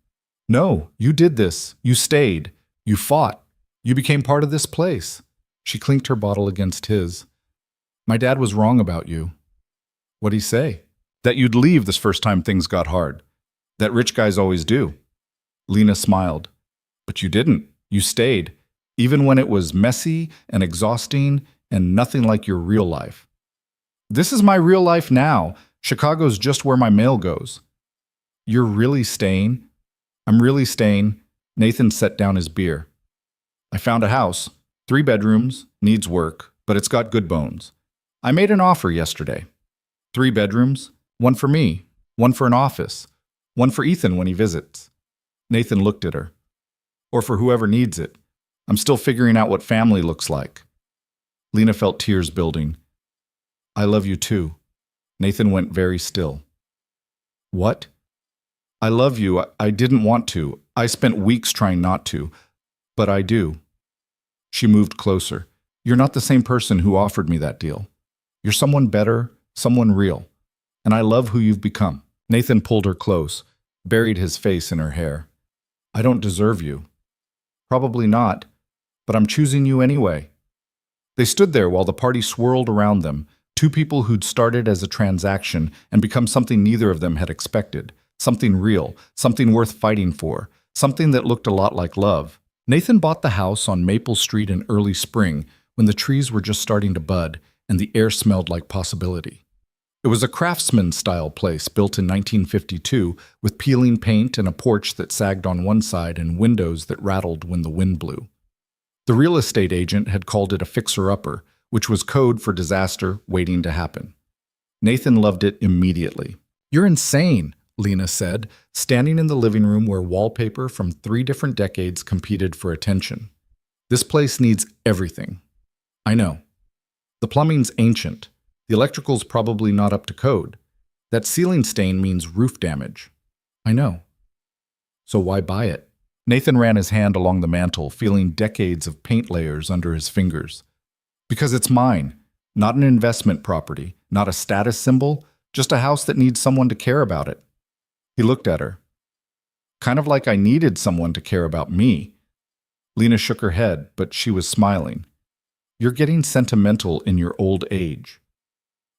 No, you did this. You stayed. You fought. You became part of this place. She clinked her bottle against his. My dad was wrong about you. What'd he say? That you'd leave this first time things got hard. That rich guys always do. Lena smiled. But you didn't. You stayed, even when it was messy and exhausting and nothing like your real life. This is my real life now. Chicago's just where my mail goes. You're really staying? I'm really staying. Nathan set down his beer. I found a house, 3 bedrooms, needs work, but it's got good bones. I made an offer yesterday. 3 bedrooms, 1 for me, 1 for an office, 1 for Ethan when he visits. Nathan looked at her. Or for whoever needs it. I'm still figuring out what family looks like. Lena felt tears building. I love you too. Nathan went very still. What? I love you. I didn't want to. I spent weeks trying not to. But I do. She moved closer. You're not the same person who offered me that deal. You're someone better, someone real. And I love who you've become. Nathan pulled her close, buried his face in her hair. I don't deserve you. Probably not, but I'm choosing you anyway. They stood there while the party swirled around them, 2 people who'd started as a transaction and become something neither of them had expected, something real, something worth fighting for, something that looked a lot like love. Nathan bought the house on Maple Street in early spring when the trees were just starting to bud and the air smelled like possibility. It was a craftsman-style place built in 1952 with peeling paint and a porch that sagged on one side and windows that rattled when the wind blew. The real estate agent had called it a fixer-upper, which was code for disaster waiting to happen. Nathan loved it immediately. You're insane, Lena said, standing in the living room where wallpaper from 3 different decades competed for attention. This place needs everything. I know. The plumbing's ancient. The electrical's probably not up to code. That ceiling stain means roof damage. I know. So why buy it? Nathan ran his hand along the mantel, feeling decades of paint layers under his fingers. Because it's mine. Not an investment property, not a status symbol, just a house that needs someone to care about it. He looked at her. Kind of like I needed someone to care about me. Lena shook her head, but she was smiling. You're getting sentimental in your old age.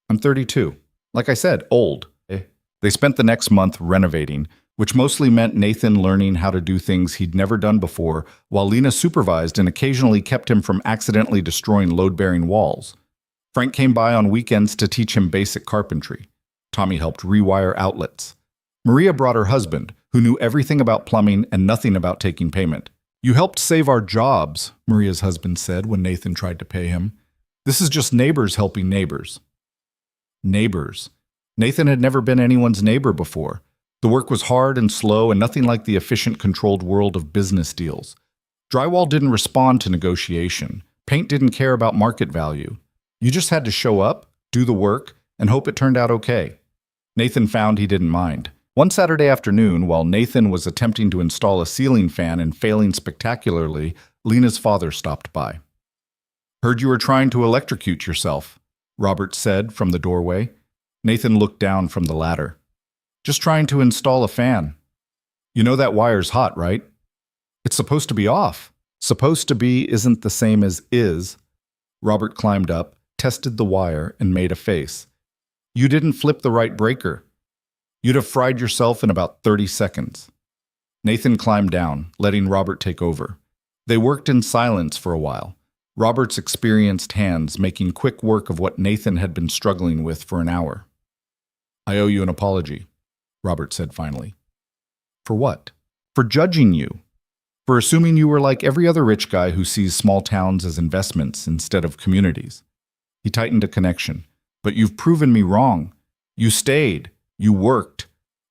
I'm 32. Like I said, old. They spent the next month renovating, which mostly meant Nathan learning how to do things he'd never done before, while Lena supervised and occasionally kept him from accidentally destroying load-bearing walls. Frank came by on weekends to teach him basic carpentry. Tommy helped rewire outlets. Maria brought her husband, who knew everything about plumbing and nothing about taking payment. You helped save our jobs, Maria's husband said when Nathan tried to pay him. This is just neighbors helping neighbors. Neighbors. Nathan had never been anyone's neighbor before. The work was hard and slow and nothing like the efficient, controlled world of business deals. Drywall didn't respond to negotiation, Paint didn't care about market value. You just had to show up, do the work, and hope it turned out okay. Nathan found he didn't mind. One Saturday afternoon, while Nathan was attempting to install a ceiling fan and failing spectacularly, Lena's father stopped by. "Heard you were trying to electrocute yourself," Robert said from the doorway. Nathan looked down from the ladder. "Just trying to install a fan. You know that wire's hot, right?" "It's supposed to be off." "Supposed to be isn't the same as is." Robert climbed up, tested the wire, and made a face. "You didn't flip the right breaker. You'd have fried yourself in about 30 seconds. Nathan climbed down, letting Robert take over. They worked in silence for a while, Robert's experienced hands making quick work of what Nathan had been struggling with for an hour. "I owe you an apology," Robert said finally. "For what?" "For judging you. For assuming you were like every other rich guy who sees small towns as investments instead of communities." He tightened a connection. "But you've proven me wrong. You stayed. You worked.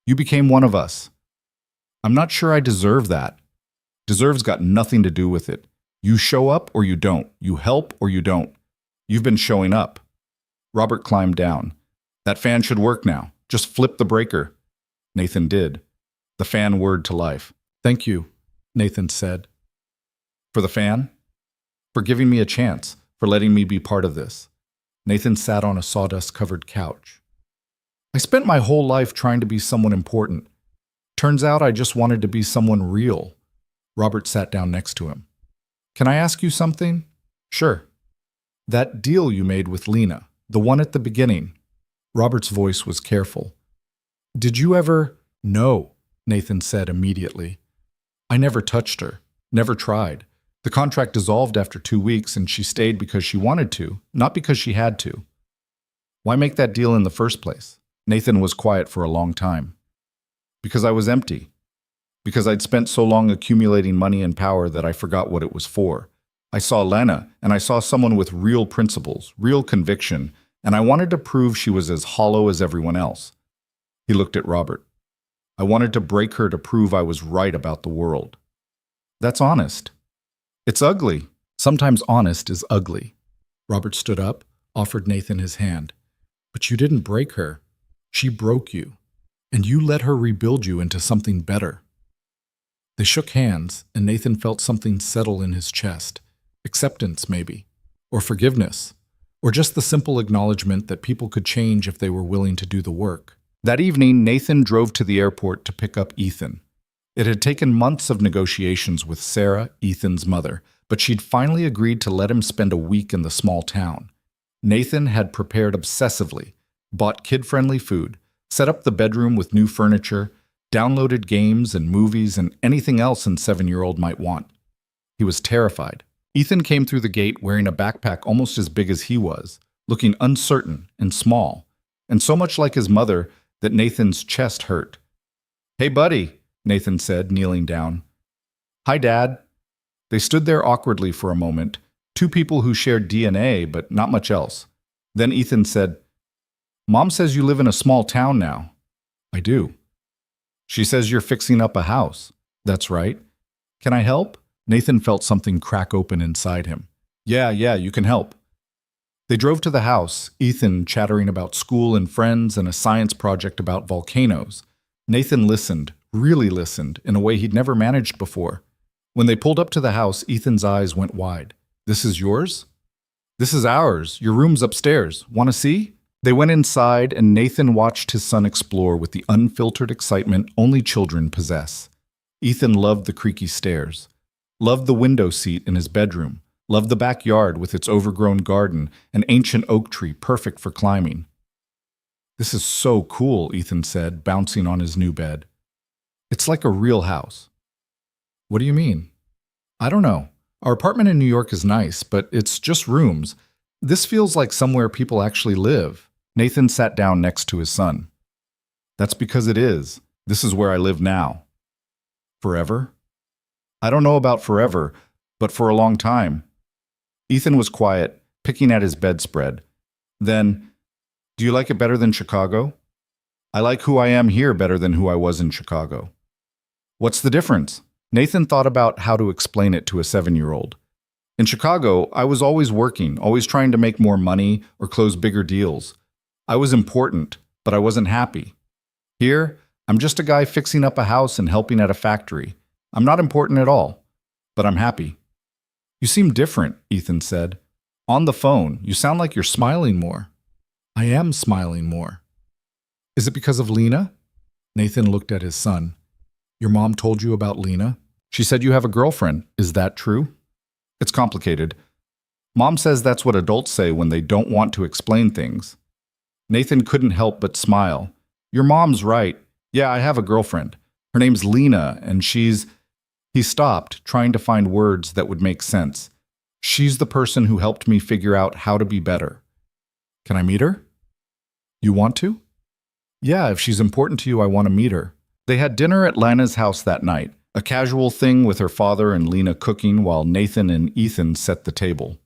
You became one of us. I'm not sure I deserve that." "Deserve's got nothing to do with it. You show up or you don't. You help or you don't. You've been showing up." Robert climbed down. "That fan should work now. Just flip the breaker." Nathan did. The fan whirred to life. "Thank you," Nathan said. "For the fan? For giving me a chance, for letting me be part of this." Nathan sat on a sawdust-covered couch. "I spent my whole life trying to be someone important. Turns out I just wanted to be someone real." Robert sat down next to him. "Can I ask you something?" "Sure." "That deal you made with Lena, the one at the beginning." Robert's voice was careful. "Did you ever—" "No," Nathan said immediately. "I never touched her. Never tried. The contract dissolved after 2 weeks and she stayed because she wanted to, not because she had to." "Why make that deal in the first place?" Nathan was quiet for a long time. "Because I was empty. Because I'd spent so long accumulating money and power that I forgot what it was for. I saw Lena, and I saw someone with real principles, real conviction, and I wanted to prove she was as hollow as everyone else." He looked at Robert. "I wanted to break her to prove I was right about the world." "That's honest." "It's ugly. Sometimes honest is ugly." Robert stood up, offered Nathan his hand. "But you didn't break her. She broke you, and you let her rebuild you into something better." They shook hands, and Nathan felt something settle in his chest. Acceptance, maybe. Or forgiveness. Or just the simple acknowledgement that people could change if they were willing to do the work. That evening, Nathan drove to the airport to pick up Ethan. It had taken months of negotiations with Sarah, Ethan's mother, but she'd finally agreed to let him spend a week in the small town. Nathan had prepared obsessively, bought kid-friendly food, set up the bedroom with new furniture, downloaded games and movies and anything else an 7-year-old might want. He was terrified. Ethan came through the gate wearing a backpack almost as big as he was, looking uncertain and small, and so much like his mother that Nathan's chest hurt. "Hey, buddy," Nathan said, kneeling down. "Hi, Dad." They stood there awkwardly for a moment, two people who shared DNA but not much else. Then Ethan said, "Mom says you live in a small town now." "I do." "She says you're fixing up a house." "That's right." "Can I help?" Nathan felt something crack open inside him. Yeah, you can help." They drove to the house, Ethan chattering about school and friends and a science project about volcanoes. Nathan listened, really listened, in a way he'd never managed before. When they pulled up to the house, Ethan's eyes went wide. "This is yours?" "This is ours. Your room's upstairs. Want to see?" They went inside, and Nathan watched his son explore with the unfiltered excitement only children possess. Ethan loved the creaky stairs, loved the window seat in his bedroom, loved the backyard with its overgrown garden, an ancient oak tree perfect for climbing. "This is so cool," Ethan said, bouncing on his new bed. "It's like a real house." "What do you mean?" "I don't know. Our apartment in New York is nice, but it's just rooms. This feels like somewhere people actually live." Nathan sat down next to his son. "That's because it is. This is where I live now." "Forever?" "I don't know about forever, but for a long time." Ethan was quiet, picking at his bedspread. Then, "Do you like it better than Chicago?" "I like who I am here better than who I was in Chicago." "What's the difference?" Nathan thought about how to explain it to a 7-year-old. In Chicago, I was always working, always trying to make more money or close bigger deals. I was important, but I wasn't happy. Here, I'm just a guy fixing up a house and helping at a factory. I'm not important at all, but I'm happy. You seem different, Ethan said. On the phone, you sound like you're smiling more. I am smiling more. Is it because of Lena? Nathan looked at his son. Your mom told you about Lena? She said you have a girlfriend. Is that true? It's complicated. Mom says that's what adults say when they don't want to explain things. Nathan couldn't help but smile. Your mom's right. Yeah, I have a girlfriend. Her name's Lena, and she's... He stopped, trying to find words that would make sense. She's the person who helped me figure out how to be better. Can I meet her? You want to? Yeah, if she's important to you, I want to meet her. They had dinner at Lana's house that night, a casual thing with her father and Lena cooking while Nathan and Ethan set the table.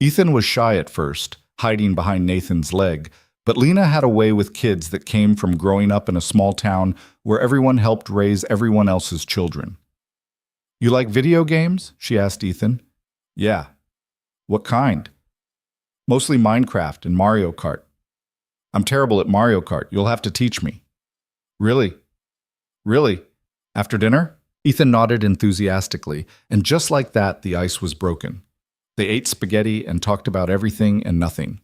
Ethan was shy at first, hiding behind Nathan's leg, but Lena had a way with kids that came from growing up in a small town where everyone helped raise everyone else's children. You like video games? She asked Ethan. Yeah. What kind? Mostly Minecraft and Mario Kart. I'm terrible at Mario Kart. You'll have to teach me. Really? Really? After dinner? Ethan nodded enthusiastically, and just like that, the ice was broken. They ate spaghetti and talked about everything and nothing.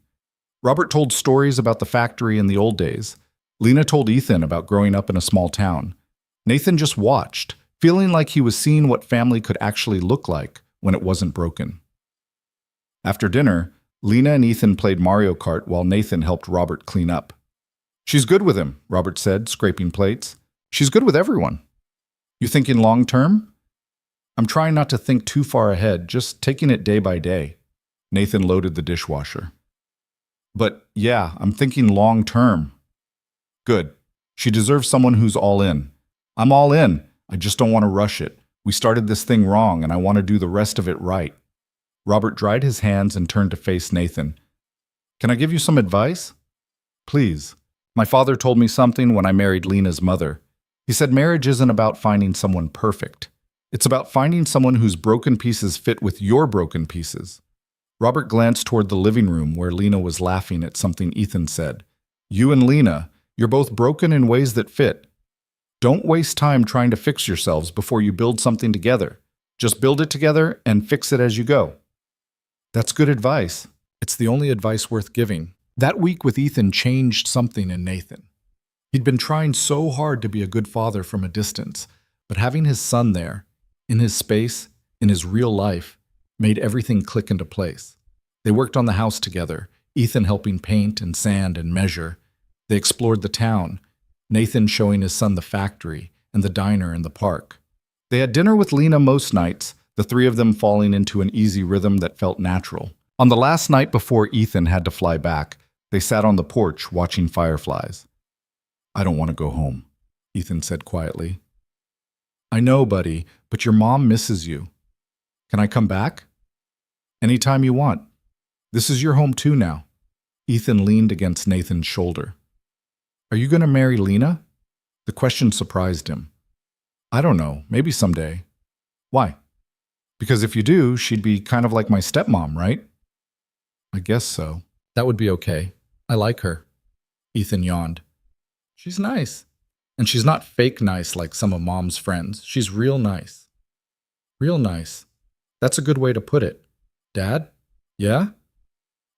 Robert told stories about the factory in the old days. Lena told Ethan about growing up in a small town. Nathan just watched, feeling like he was seeing what family could actually look like when it wasn't broken. After dinner, Lena and Ethan played Mario Kart while Nathan helped Robert clean up. She's good with him, Robert said, scraping plates. She's good with everyone. You thinking long term? I'm trying not to think too far ahead, just taking it day by day. Nathan loaded the dishwasher. But yeah, I'm thinking long term. Good. She deserves someone who's all in. I'm all in. I just don't want to rush it. We started this thing wrong, and I want to do the rest of it right. Robert dried his hands and turned to face Nathan. Can I give you some advice? Please. My father told me something when I married Lena's mother. He said marriage isn't about finding someone perfect. It's about finding someone whose broken pieces fit with your broken pieces. Robert glanced toward the living room where Lena was laughing at something Ethan said. You and Lena, you're both broken in ways that fit. Don't waste time trying to fix yourselves before you build something together. Just build it together and fix it as you go. That's good advice. It's the only advice worth giving. That week with Ethan changed something in Nathan. He'd been trying so hard to be a good father from a distance, but having his son there, in his space, in his real life, made everything click into place. They worked on the house together, Ethan helping paint and sand and measure. They explored the town, Nathan showing his son the factory and the diner and the park. They had dinner with Lena most nights, the three of them falling into an easy rhythm that felt natural. On the last night before Ethan had to fly back, they sat on the porch watching fireflies. I don't want to go home, Ethan said quietly. I know, buddy, but your mom misses you. Can I come back? Anytime you want. This is your home too now. Ethan leaned against Nathan's shoulder. Are you going to marry Lena? The question surprised him. I don't know, maybe someday. Why? Because if you do, she'd be kind of like my stepmom, right? I guess so. That would be okay. I like her. Ethan yawned. She's nice. And she's not fake nice like some of Mom's friends. She's real nice. Real nice. That's a good way to put it. Dad? Yeah?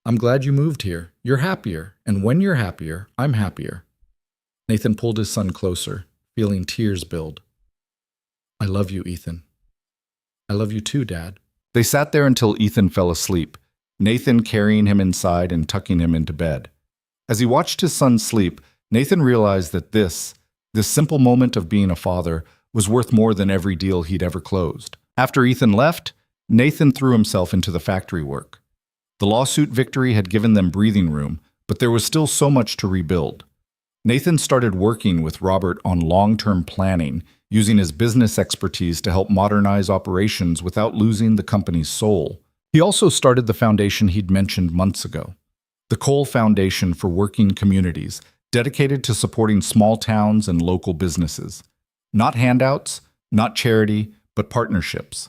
I'm glad you moved here. You're happier. And when you're happier, I'm happier. Nathan pulled his son closer, feeling tears build. I love you, Ethan. I love you too, Dad. They sat there until Ethan fell asleep, Nathan carrying him inside and tucking him into bed. As he watched his son sleep, Nathan realized that this simple moment of being a father, was worth more than every deal he'd ever closed. After Ethan left, Nathan threw himself into the factory work. The lawsuit victory had given them breathing room, but there was still so much to rebuild. Nathan started working with Robert on long-term planning, using his business expertise to help modernize operations without losing the company's soul. He also started the foundation he'd mentioned months ago, the Cole Foundation for Working Communities, dedicated to supporting small towns and local businesses. Not handouts, not charity, but partnerships.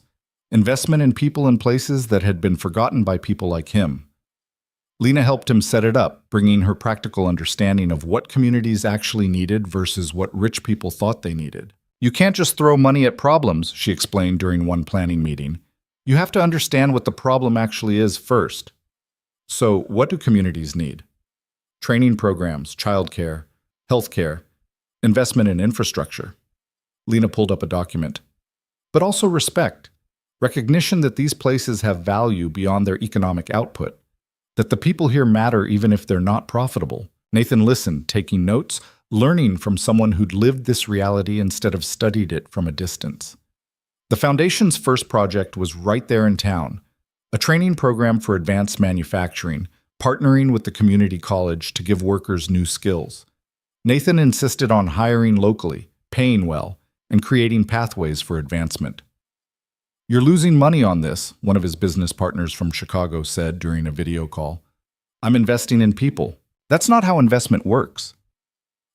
Investment in people and places that had been forgotten by people like him. Lena helped him set it up, bringing her practical understanding of what communities actually needed versus what rich people thought they needed. You can't just throw money at problems, she explained during one planning meeting. You have to understand what the problem actually is first. So, what do communities need? Training programs, childcare, healthcare, investment in infrastructure. Lena pulled up a document. But also respect. Recognition that these places have value beyond their economic output. That the people here matter even if they're not profitable. Nathan listened, taking notes, learning from someone who'd lived this reality instead of studied it from a distance. The Foundation's first project was right there in town, a training program for advanced manufacturing, partnering with the community college to give workers new skills. Nathan insisted on hiring locally, paying well, and creating pathways for advancement. "You're losing money on this," one of his business partners from Chicago said during a video call. "I'm investing in people. That's not how investment works."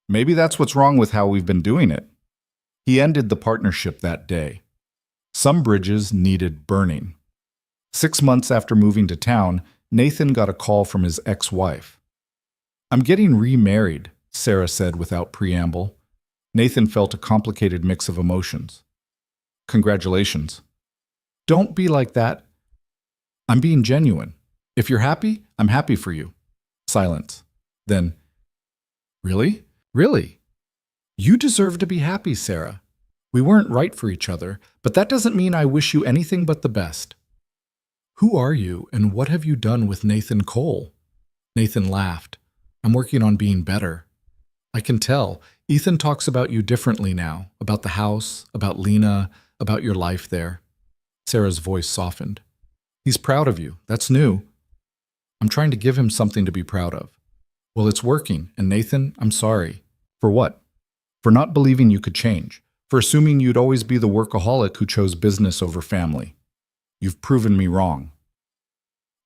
"Maybe that's what's wrong with how we've been doing it." He ended the partnership that day. Some bridges needed burning. 6 months after moving to town, Nathan got a call from his ex-wife. "I'm getting remarried," Sarah said without preamble. Nathan felt a complicated mix of emotions. "Congratulations." "Don't be like that." "I'm being genuine. If you're happy, I'm happy for you." Silence. Then, "Really? Really? You deserve to be happy, Sarah. We weren't right for each other, but that doesn't mean I wish you anything but the best." "Who are you, and what have you done with Nathan Cole?" Nathan laughed. "I'm working on being better. I can tell. Ethan talks about you differently now, about the house, about Lena, about your life there." Sarah's voice softened. "He's proud of you. That's new." "I'm trying to give him something to be proud of." "Well, it's working, and Nathan, I'm sorry." "For what?" "For not believing you could change. For assuming you'd always be the workaholic who chose business over family. You've proven me wrong."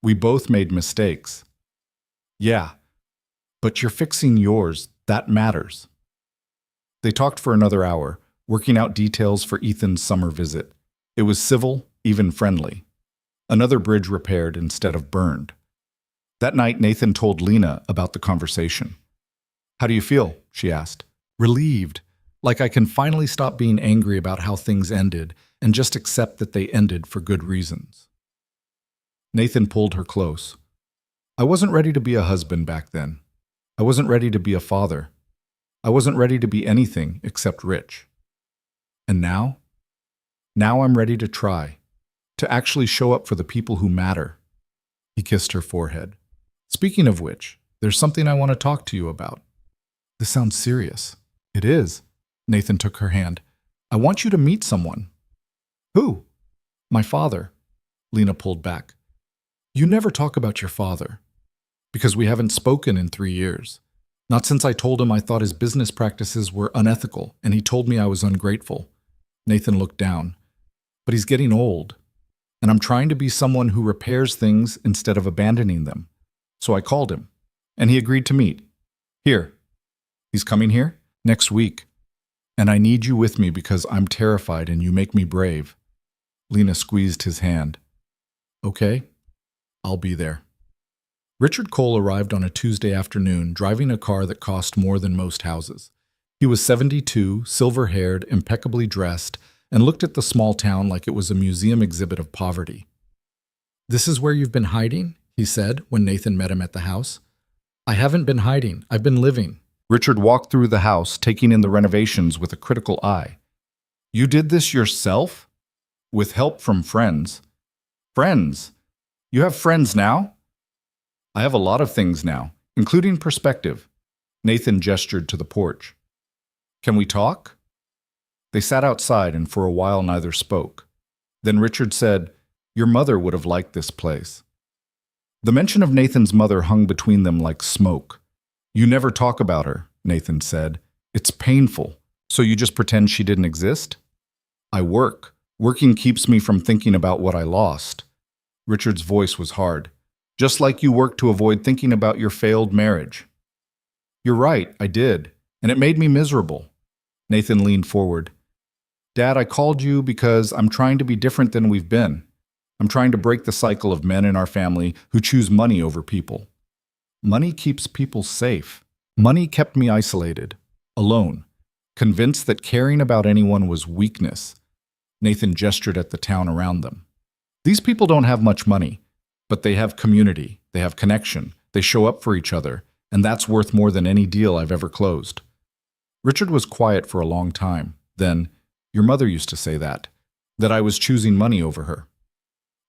"We both made mistakes." "Yeah, but you're fixing yours. That matters." They talked for another hour, working out details for Ethan's summer visit. It was civil, even friendly. Another bridge repaired instead of burned. That night, Nathan told Lena about the conversation. "How do you feel?" she asked. "Relieved. Like I can finally stop being angry about how things ended and just accept that they ended for good reasons." Nathan pulled her close. "I wasn't ready to be a husband back then. I wasn't ready to be a father. I wasn't ready to be anything except rich. And now? Now I'm ready to try, to actually show up for the people who matter." He kissed her forehead. "Speaking of which, there's something I want to talk to you about." "This sounds serious." "It is." Nathan took her hand. "I want you to meet someone." "Who?" "My father." Lena pulled back. "You never talk about your father." "Because we haven't spoken in 3 years. Not since I told him I thought his business practices were unethical, and he told me I was ungrateful." Nathan looked down. "But he's getting old, and I'm trying to be someone who repairs things instead of abandoning them. So I called him, and he agreed to meet. Here. He's coming here? Next week. And I need you with me because I'm terrified and you make me brave." Lena squeezed his hand. "Okay, I'll be there." Richard Cole arrived on a Tuesday afternoon, driving a car that cost more than most houses. He was 72, silver-haired, impeccably dressed, and looked at the small town like it was a museum exhibit of poverty. "This is where you've been hiding?" he said when Nathan met him at the house. "I haven't been hiding. I've been living." Richard walked through the house, taking in the renovations with a critical eye. "You did this yourself?" "With help from friends." "Friends? You have friends now?" "I have a lot of things now, including perspective." Nathan gestured to the porch. "Can we talk?" They sat outside, and for a while neither spoke. Then Richard said, "Your mother would have liked this place." The mention of Nathan's mother hung between them like smoke. "You never talk about her," Nathan said. "It's painful. So you just pretend she didn't exist?" "I work. Working keeps me from thinking about what I lost." Richard's voice was hard. "Just like you work to avoid thinking about your failed marriage." "You're right, I did. And it made me miserable." Nathan leaned forward. Dad, I called you because I'm trying to be different than we've been. I'm trying to break the cycle of men in our family who choose money over people. Money keeps people safe. Money kept me isolated, alone, convinced that caring about anyone was weakness. Nathan gestured at the town around them. These people don't have much money, but they have community, they have connection, they show up for each other, and that's worth more than any deal I've ever closed. Richard was quiet for a long time. Then, your mother used to say that I was choosing money over her.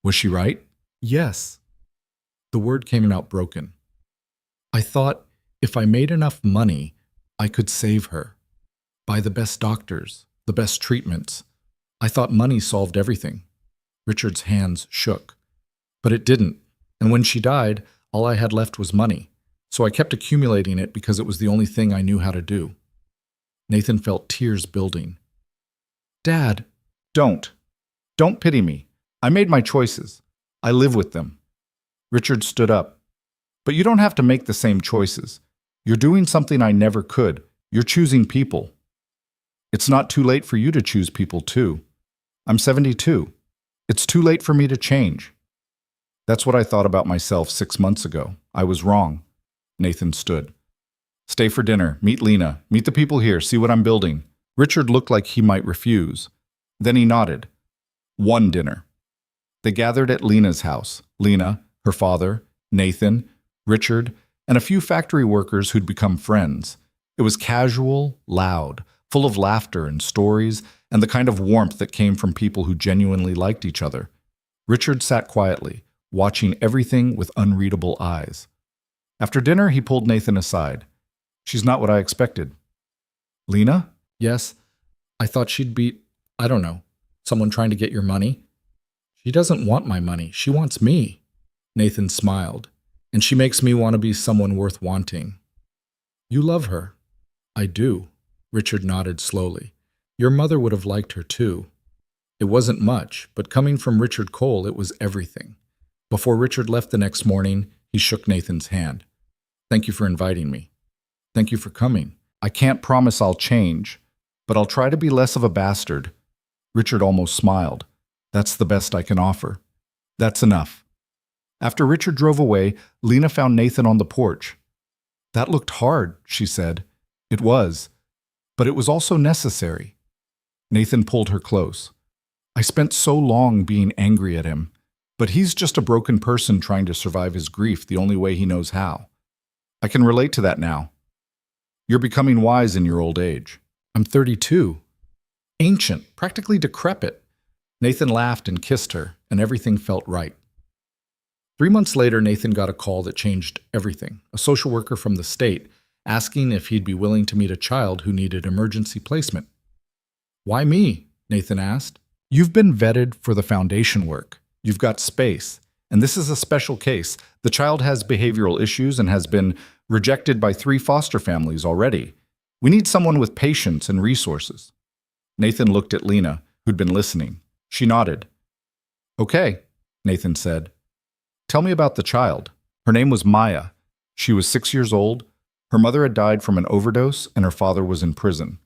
Was she right? Yes. The word came out broken. I thought if I made enough money, I could save her. Buy the best doctors, the best treatments. I thought money solved everything. Richard's hands shook. But it didn't, and when she died, all I had left was money, so I kept accumulating it because it was the only thing I knew how to do. Nathan felt tears building. Dad, don't. Don't pity me. I made my choices. I live with them. Richard stood up. But you don't have to make the same choices. You're doing something I never could. You're choosing people. It's not too late for you to choose people too. I'm 72. It's too late for me to change. That's what I thought about myself 6 months ago. I was wrong. Nathan stood. Stay for dinner. Meet Lena. Meet the people here. See what I'm building. Richard looked like he might refuse. Then he nodded. One dinner. They gathered at Lena's house. Lena, her father, Nathan, Richard, and a few factory workers who'd become friends. It was casual, loud, full of laughter and stories, and the kind of warmth that came from people who genuinely liked each other. Richard sat quietly, watching everything with unreadable eyes. After dinner, he pulled Nathan aside. She's not what I expected. Lena? Yes. I thought she'd be, I don't know, someone trying to get your money. She doesn't want my money. She wants me. Nathan smiled. And she makes me want to be someone worth wanting. You love her. I do. Richard nodded slowly. Your mother would have liked her too. It wasn't much, but coming from Richard Cole, it was everything. Before Richard left the next morning, he shook Nathan's hand. Thank you for inviting me. Thank you for coming. I can't promise I'll change, but I'll try to be less of a bastard. Richard almost smiled. That's the best I can offer. That's enough. After Richard drove away, Lena found Nathan on the porch. That looked hard, she said. It was, but it was also necessary. Nathan pulled her close. I spent so long being angry at him, but he's just a broken person trying to survive his grief the only way he knows how. I can relate to that now. You're becoming wise in your old age. I'm 32. Ancient, practically decrepit. Nathan laughed and kissed her, and everything felt right. 3 months later, Nathan got a call that changed everything. A social worker from the state asking if he'd be willing to meet a child who needed emergency placement. Why me? Nathan asked. You've been vetted for the foundation work. You've got space. And this is a special case. The child has behavioral issues and has been rejected by 3 foster families already. We need someone with patience and resources. Nathan looked at Lena, who'd been listening. She nodded. Okay, Nathan said. Tell me about the child. Her name was Maya. She was 6 years old. Her mother had died from an overdose and her father was in prison.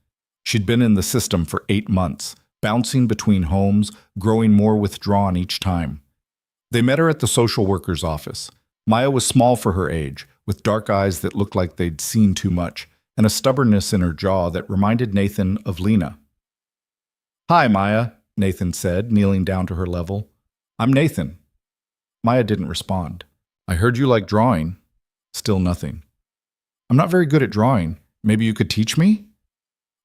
She'd been in the system for 8 months, bouncing between homes, growing more withdrawn each time. They met her at the social worker's office. Maya was small for her age, with dark eyes that looked like they'd seen too much, and a stubbornness in her jaw that reminded Nathan of Lena. Hi, Maya, Nathan said, kneeling down to her level. I'm Nathan. Maya didn't respond. I heard you like drawing. Still nothing. I'm not very good at drawing. Maybe you could teach me?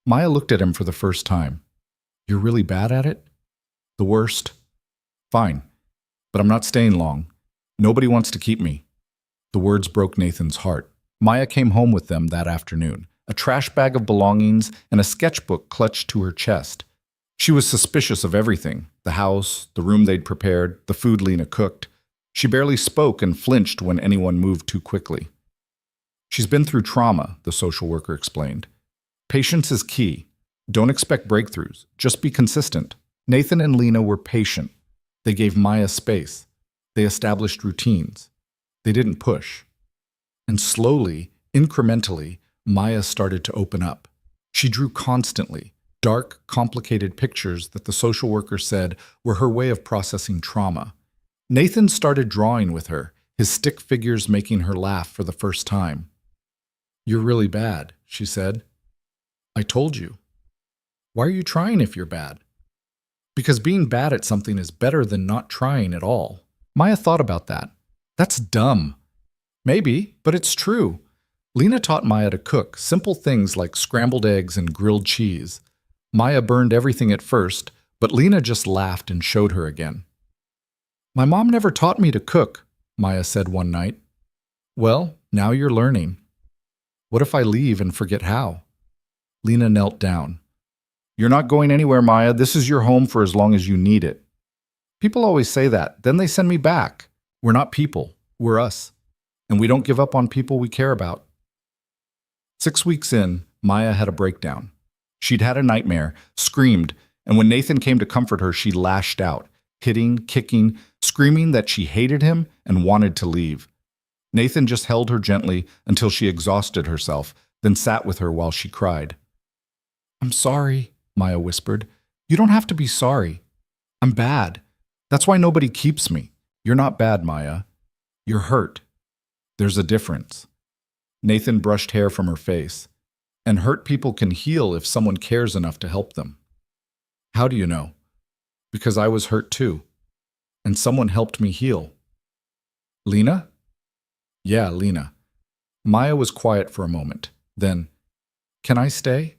Maya looked at him for the first time. You're really bad at it? The worst. Fine. But I'm not staying long. Nobody wants to keep me. The words broke Nathan's heart. Maya came home with them that afternoon, a trash bag of belongings and a sketchbook clutched to her chest. She was suspicious of everything, the house, the room they'd prepared, the food Lena cooked. She barely spoke and flinched when anyone moved too quickly. She's been through trauma, the social worker explained. Patience is key. Don't expect breakthroughs. Just be consistent. Nathan and Lena were patient. They gave Maya space. They established routines. They didn't push. And slowly, incrementally, Maya started to open up. She drew constantly. dark, complicated pictures that the social worker said were her way of processing trauma. Nathan started drawing with her, his stick figures making her laugh for the first time. "You're really bad," she said. "I told you." "Why are you trying if you're bad?" "Because being bad at something is better than not trying at all." Maya thought about that. That's dumb. Maybe, but it's true. Lena taught Maya to cook, simple things like scrambled eggs and grilled cheese. Maya burned everything at first, but Lena just laughed and showed her again. "My mom never taught me to cook," Maya said one night. "Well, now you're learning." "What if I leave and forget how?" Lena knelt down. "You're not going anywhere, Maya. This is your home for as long as you need it." "People always say that. Then they send me back." "We're not people. We're us. And we don't give up on people we care about." 6 weeks in, Maya had a breakdown. She'd had a nightmare, screamed, and when Nathan came to comfort her, she lashed out, hitting, kicking, screaming that she hated him and wanted to leave. Nathan just held her gently until she exhausted herself, then sat with her while she cried. "I'm sorry," Maya whispered. "You don't have to be sorry. I'm bad. That's why nobody keeps me." "You're not bad, Maya. You're hurt. There's a difference." Nathan brushed hair from her face. "And hurt people can heal if someone cares enough to help them." "How do you know?" "Because I was hurt too. And someone helped me heal." "Lena?" "Yeah, Lena." Maya was quiet for a moment. Then, "Can I stay?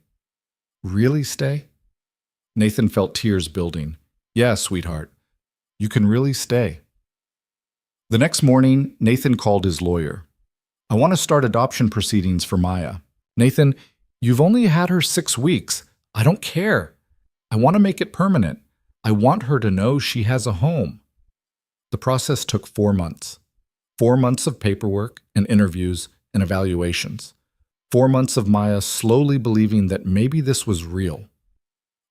Really stay?" Nathan felt tears building. "Yeah, sweetheart. You can really stay." The next morning, Nathan called his lawyer. "I want to start adoption proceedings for Maya." "Nathan, you've only had her 6 weeks. I don't care. I want to make it permanent. I want her to know she has a home." The process took 4 months. 4 months of paperwork and interviews and evaluations. 4 months of Maya slowly believing that maybe this was real.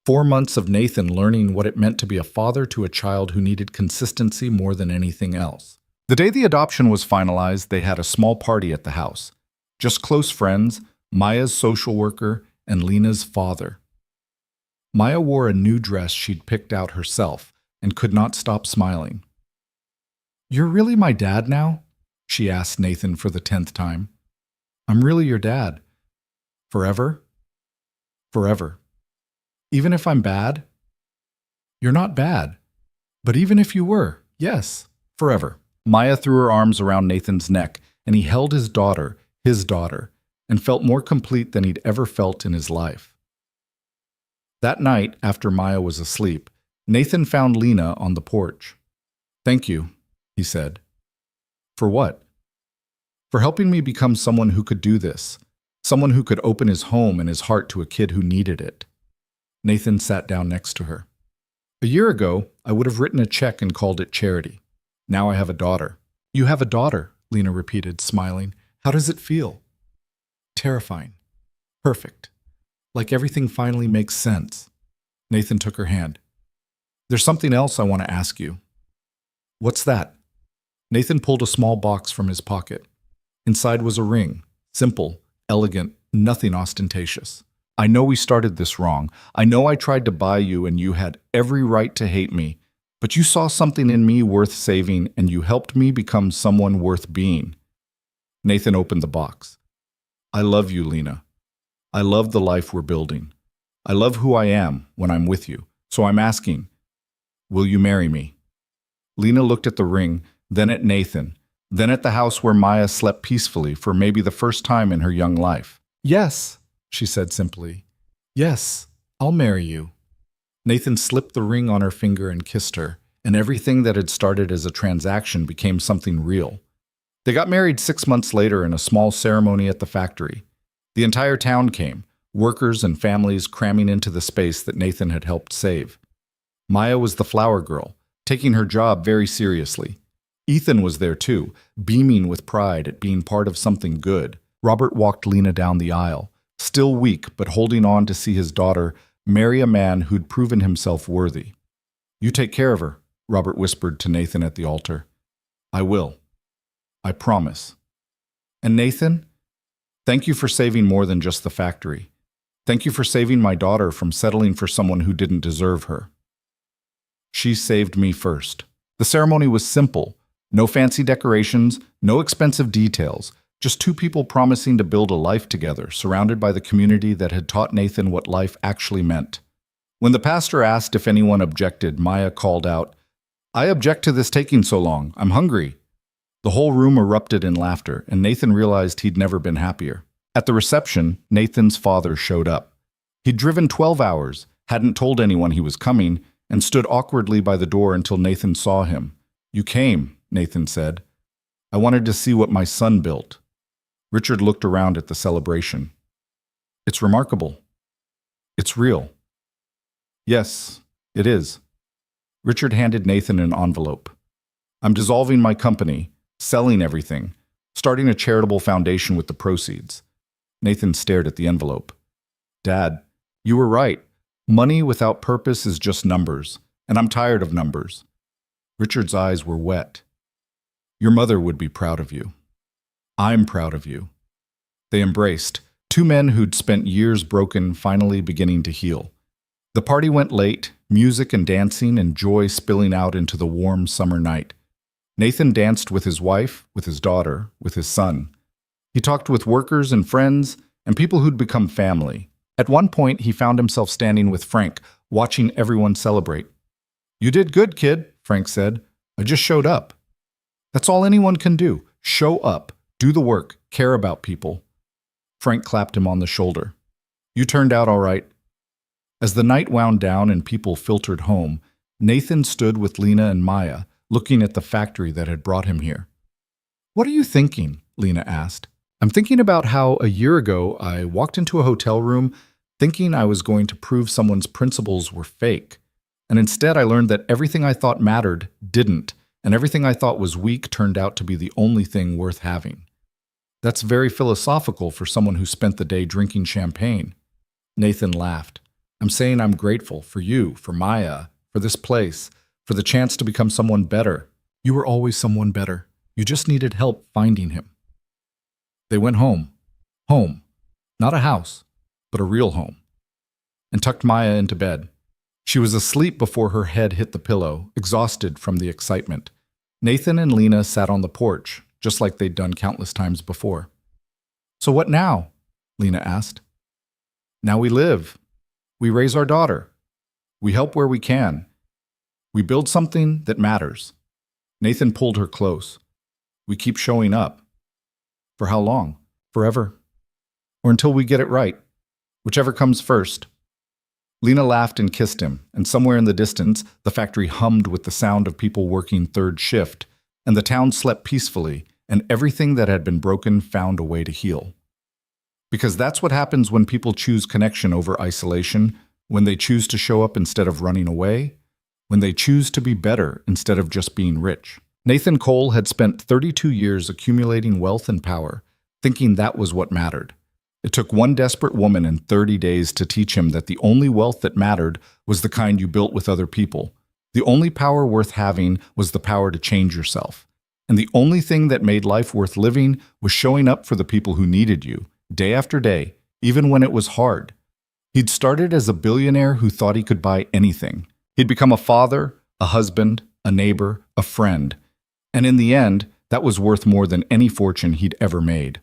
4 months of Nathan learning what it meant to be a father to a child who needed consistency more than anything else. The day the adoption was finalized, they had a small party at the house. Just close friends, Maya's social worker, and Lena's father. Maya wore a new dress she'd picked out herself and could not stop smiling. "You're really my dad now?" she asked Nathan for the 10th time. "I'm really your dad. Forever?" "Forever. Even if I'm bad?" "You're not bad. But even if you were, yes, forever." Maya threw her arms around Nathan's neck, and he held his daughter, and felt more complete than he'd ever felt in his life. That night, after Maya was asleep, Nathan found Lena on the porch. "Thank you," he said. "For what?" "For helping me become someone who could do this, someone who could open his home and his heart to a kid who needed it." Nathan sat down next to her. "A year ago, I would have written a check and called it charity. Now I have a daughter." "You have a daughter," Lena repeated, smiling. "How does it feel?" "Terrifying. Perfect. Like everything finally makes sense." Nathan took her hand. "There's something else I want to ask you." "What's that?" Nathan pulled a small box from his pocket. Inside was a ring. Simple, elegant, nothing ostentatious. "I know we started this wrong. I know I tried to buy you and you had every right to hate me. But you saw something in me worth saving, and you helped me become someone worth being." Nathan opened the box. "I love you, Lena. I love the life we're building. I love who I am when I'm with you. So I'm asking, will you marry me?" Lena looked at the ring, then at Nathan, then at the house where Maya slept peacefully for maybe the first time in her young life. "Yes," she said simply. "Yes, I'll marry you." Nathan slipped the ring on her finger and kissed her, and everything that had started as a transaction became something real. They got married 6 months later in a small ceremony at the factory. The entire town came, workers and families cramming into the space that Nathan had helped save. Maya was the flower girl, taking her job very seriously. Ethan was there too, beaming with pride at being part of something good. Robert walked Lena down the aisle, still weak but holding on to see his daughter marry a man who'd proven himself worthy. "You take care of her," Robert whispered to Nathan at the altar. "I will. I promise." "And Nathan, thank you for saving more than just the factory. Thank you for saving my daughter from settling for someone who didn't deserve her. She saved me first. The ceremony was simple. No fancy decorations, no expensive details, just two people promising to build a life together, surrounded by the community that had taught Nathan what life actually meant. When the pastor asked if anyone objected, Maya called out, "I object to this taking so long. I'm hungry." The whole room erupted in laughter, and Nathan realized he'd never been happier. At the reception, Nathan's father showed up. He'd driven 12 hours, hadn't told anyone he was coming, and stood awkwardly by the door until Nathan saw him. "You came," Nathan said. "I wanted to see what my son built." Richard looked around at the celebration. "It's remarkable. It's real." "Yes, it is." Richard handed Nathan an envelope. "I'm dissolving my company, selling everything, starting a charitable foundation with the proceeds." Nathan stared at the envelope. "Dad, you were right. Money without purpose is just numbers, and I'm tired of numbers." Richard's eyes were wet. "Your mother would be proud of you. I'm proud of you." They embraced, two men who'd spent years broken finally beginning to heal. The party went late, music and dancing and joy spilling out into the warm summer night. Nathan danced with his wife, with his daughter, with his son. He talked with workers and friends and people who'd become family. At one point, he found himself standing with Frank, watching everyone celebrate. "You did good, kid," Frank said. "I just showed up." That's all anyone can do. Show up, do the work, care about people. Frank clapped him on the shoulder. "You turned out all right." As the night wound down and people filtered home, Nathan stood with Lena and Maya, looking at the factory that had brought him here. "What are you thinking?" Lena asked. "I'm thinking about how a year ago I walked into a hotel room thinking I was going to prove someone's principles were fake. And instead I learned that everything I thought mattered didn't, and everything I thought was weak turned out to be the only thing worth having." That's very philosophical for someone who spent the day drinking champagne. Nathan laughed. "I'm saying I'm grateful for you, for Maya, for this place, for the chance to become someone better. You were always someone better. You just needed help finding him." They went home. Home. Not a house, but a real home. And tucked Maya into bed. She was asleep before her head hit the pillow, exhausted from the excitement. Nathan and Lena sat on the porch, just like they'd done countless times before. "So what now?" Lena asked. "Now we live. We raise our daughter. We help where we can. We build something that matters." Nathan pulled her close. "We keep showing up." "For how long? Forever? Or until we get it right? Whichever comes first." Lena laughed and kissed him, and somewhere in the distance, the factory hummed with the sound of people working third shift, and the town slept peacefully, and everything that had been broken found a way to heal. Because that's what happens when people choose connection over isolation, when they choose to show up instead of running away, when they choose to be better instead of just being rich. Nathan Cole had spent 32 years accumulating wealth and power, thinking that was what mattered. It took one desperate woman and 30 days to teach him that the only wealth that mattered was the kind you built with other people. The only power worth having was the power to change yourself. And the only thing that made life worth living was showing up for the people who needed you, day after day, even when it was hard. He'd started as a billionaire who thought he could buy anything. He'd become a father, a husband, a neighbor, a friend. And in the end, that was worth more than any fortune he'd ever made.